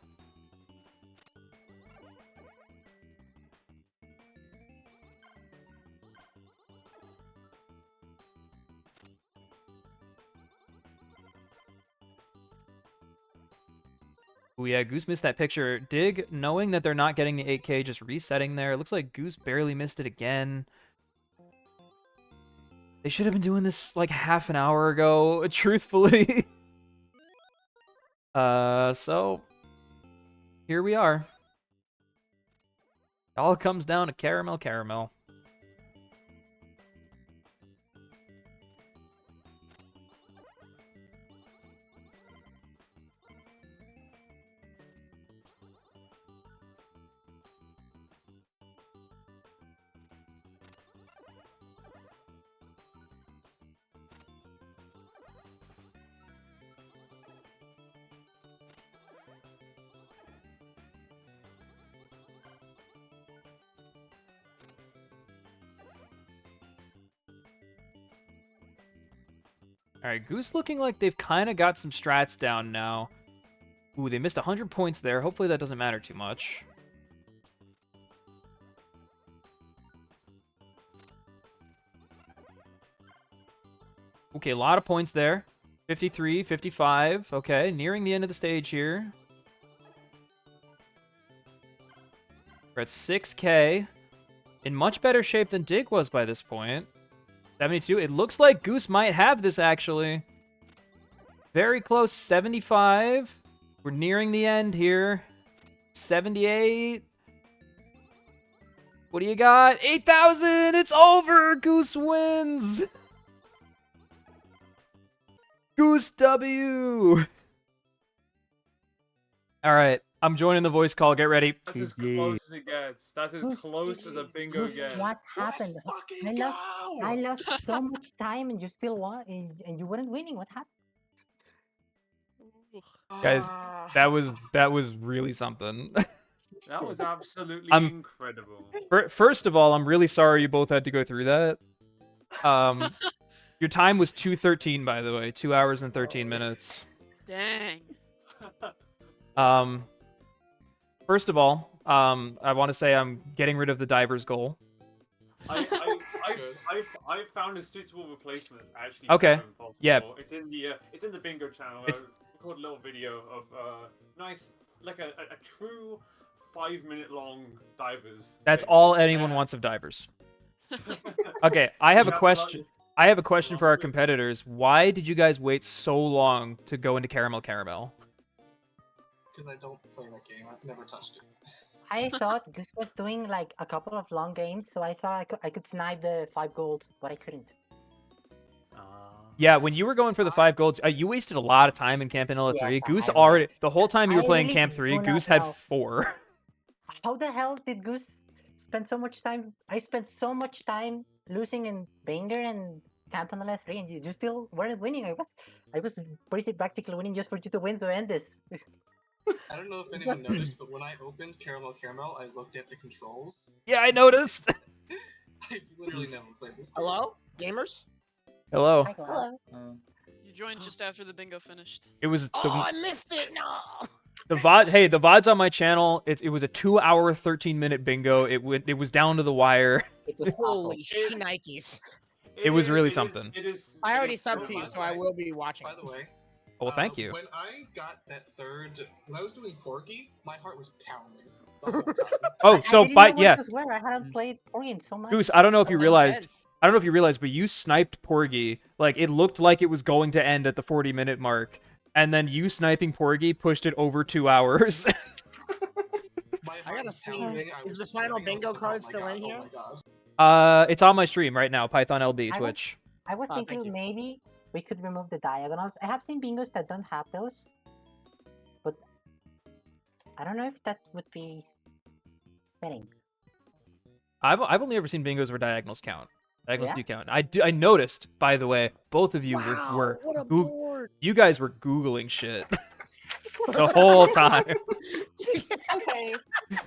Oh yeah, Goose missed that picture. Dig, knowing that they're not getting the 8K, just resetting there. It looks like Goose barely missed it again. They should have been doing this like half an hour ago, truthfully. So here we are. It all comes down to Caramel. All right, Goose looking like they've kind of got some strats down now. Ooh, they missed 100 points there. Hopefully that doesn't matter too much. Okay, a lot of points there. 53, 55. Okay, nearing the end of the stage here. We're at 6K. In much better shape than Dig was by this point. 72. It looks like Goose might have this, actually. Very close. 75. We're nearing the end here. 78. What do you got? 8,000! It's over! Goose wins! Goose W! Alright, I'm joining the voice call. Get ready. That's as close as it gets. That's as Goose, close as a bingo Goose, gets. what happened? Let's fucking I lost, go! I lost so much time and you still won, and you weren't winning. What happened? Guys, Ah. that was really something. That was absolutely I'm- incredible. First of all, I'm really sorry you both had to go through that. Your time was 2:13, by the way, 2 hours and 13 minutes. Dang. First of all, I want to say I'm getting rid of the diver's goal. I Good. found a suitable replacement actually. Okay, for Impossible. yeah. It's in the bingo channel. It's- I recorded a little video of nice, like a true 5-minute long divers. That's thing. all anyone Yeah. wants of divers. Okay, I have a Yeah, question. I have a question for our competitors. Why did you guys wait so long to go into Caramel Caramel? Because I don't play that game. I've never touched it. I thought Goose was doing like a couple of long games, so I thought I could snipe the 5 gold, but I couldn't. Yeah, when you were going for the 5 golds, you wasted a lot of time in Camp Vanilla 3. Yes, Goose I already, the whole time you were I playing really Camp 3, do not Goose had know. 4. How the hell did Goose spend so much time? I spent so much time losing in Banger and Camp on the last 3, and you still weren't winning. I was basically practically winning just for you to win to end this. I don't know if anyone noticed, but when I opened Caramel Caramel, I looked at the controls. Yeah, I noticed. I literally never played this game. Hello, gamers? Hello. Hi, Clara. You joined just after the bingo finished. It was Oh, the I missed it. No. the VOD. Hey, the VOD's on my channel. It was a 2-hour, 13-minute bingo. It was down to the wire. It was awful. Holy shnikes! It was really something. I already subbed to you, so I will be watching. By the way, Oh, thank you. When I got that when I was doing Porky, my heart was pounding the whole time. Oh, I so didn't know what yeah, to swear. I hadn't played Orient so much. Goose. I don't know if you That's realized. intense. I don't know if you realized, but you sniped Porgy. Like it looked like it was going to end at the 40-minute mark, and then you sniping Porgy pushed it over 2 hours. My I heart gotta was see, pounding, I is was the final sweating, I was bingo like, oh card my still God, in oh here? my God. It's on my stream right now, Python LB, I was- Twitch. I was Oh, thank thinking you. maybe we could remove the diagonals. I have seen bingos that don't have those, but I don't know if that would be fitting. I've only ever seen bingos where diagonals count. Diagonals Yeah? do count. I noticed, by the way, both of you Wow, were what a Goog- board! you guys were googling shit the whole time. Okay.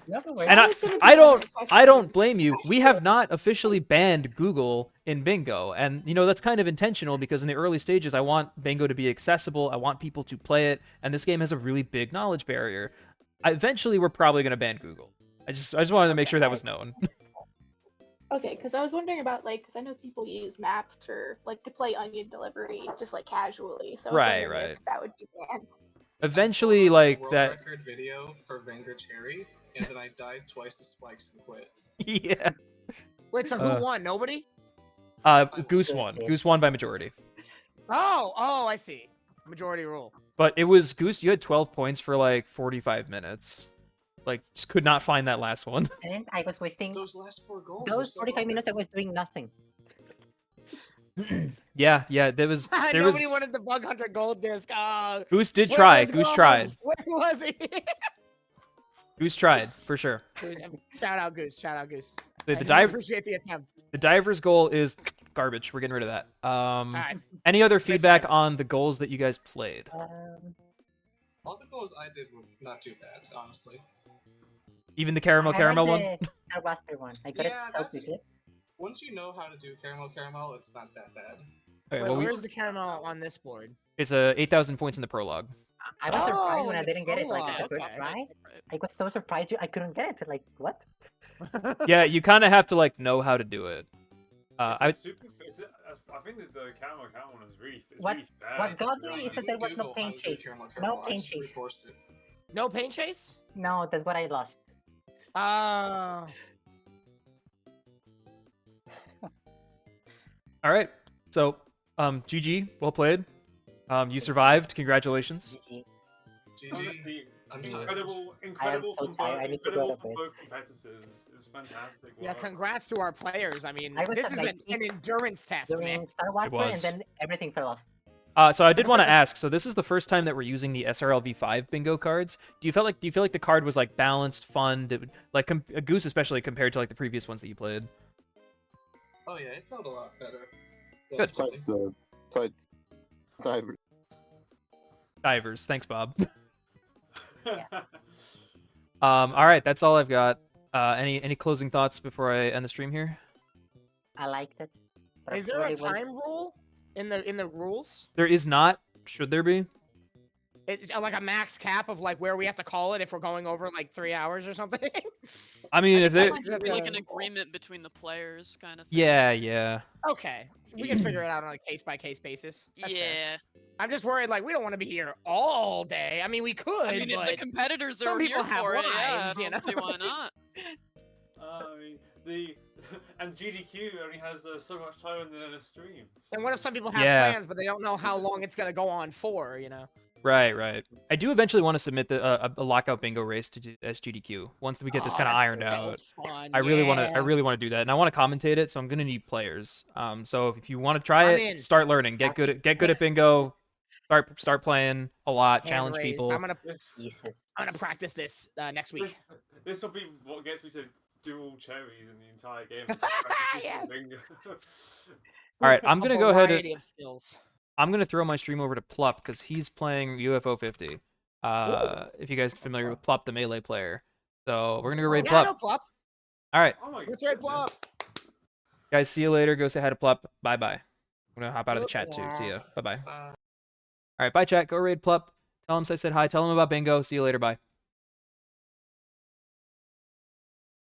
No worries. And was gonna I do another I don't question. blame you. We have not officially banned Google in bingo, and you know that's kind of intentional because in the early stages I want bingo to be accessible. I want people to play it, and this game has a really big knowledge barrier. Eventually, we're probably going to ban Google. I just wanted to make sure that was known. Okay, because I was wondering about because I know people use maps for to play Onion Delivery just casually. So I was Right, wondering right. if that would be banned. Eventually, I like world that. record video for Vanger Cherry, and then I died twice to spikes and quit. Yeah. Wait, so who won? Nobody? Goose won. Goose won by majority. Oh, I see. Majority rule. But it was Goose. You had 12 points for like 45 minutes. Like, just could not find that last one. And I was wasting Those last 4 goals. were those so 45 hard. minutes. I was doing nothing. Yeah. There was. Nobody wanted the Bug Hunter gold disc. Oh, Goose did where try. was Goose Glove? tried. Where was he? Goose tried for sure. Goose, shout out Goose. Shout out Goose. The I do dive. appreciate the attempt. The diver's goal is garbage. We're getting rid of that. All right. Any other feedback on the goals that you guys played? All the goals I did were not too bad, honestly. Even the caramel one? The Starbuster one. I got Yeah, it so that's- quickly. Once you know how to do caramel, it's not that bad. Okay, Wait, well, where's the caramel on this board? it's 8,000 points in the prologue. I was surprised when in I the didn't get it like prologue, at the first okay. try. I was so surprised I couldn't get it. Like what? Yeah, you kind of have to like know how to do it. I think that the camel one is really, What- really bad. what got to be me honest. is that there was no Google paint how to do chase. caramel, No I paint just chase. reforced it. No paint chase? No, that's what I lost. All right. So, GG, well played. You survived. Congratulations. GG. GG. Honestly, I'm tired. incredible so from tired, both, I need to go incredible to from bed. both competitors. It was fantastic. Yeah, work. congrats to our players. I mean, I was this at is like an endurance test, man. Doing Starbuster and was. then everything fell off. So I did want to ask. So this is the first time that we're using the SRLV5 bingo cards. Do you feel like the card was like balanced, fun, like a Goose especially compared to like the previous ones that you played? Oh yeah, it felt a lot better. Good. Definitely. Besides, diver. divers. Thanks, Bob. Yeah. All right, that's all I've got. Any closing thoughts before I end the stream here? I liked it. but Is there a really well- time rule in the rules? There is not. Should there be? It's like a max cap of like where we have to call it if we're going over like 3 hours or something. I mean, if they, That might just be like an agreement between the players, kind of thing. yeah. Okay, we can figure it out on a case by case basis. That's fair. Yeah. I'm just worried like we don't want to be here all day. I mean, we could, I mean, if but the competitors some are people here have for it, yeah, lives, I you don't see know? why not. I mean, and GDQ only has so much time in the stream. and what if some people have Yeah. plans but they don't know how long it's gonna go on for? You know. Right. I do eventually want to submit a lockout bingo race to SGDQ once we get this Oh, kind of that's ironed so out. fun, I really want to. yeah. I really want to do that, and I want to commentate it. So I'm gonna need players. So if you want to try I'm it, in. start learning. Get good at bingo. Start playing a lot. Hand Challenge raised. people. I'm gonna Jesus. practice this next week. This will be what gets me to do all cherries in the entire game. Yeah. All right, I'm A gonna go ahead. variety of skills. I'm gonna throw my stream over to Plup because he's playing UFO 50. If you guys are familiar with Plup, the melee player. So we're gonna go raid Yeah, I Plup. know Plop. All right, Oh my Let's raid goodness. Plop. guys. See you later. Go say hi to Plup. Bye. I'm gonna hop out of the chat too. Goodbye. See ya. Bye. Uh, All right, bye chat. Go raid Plup. Tell him I said hi. Tell him about bingo. See you later. Bye.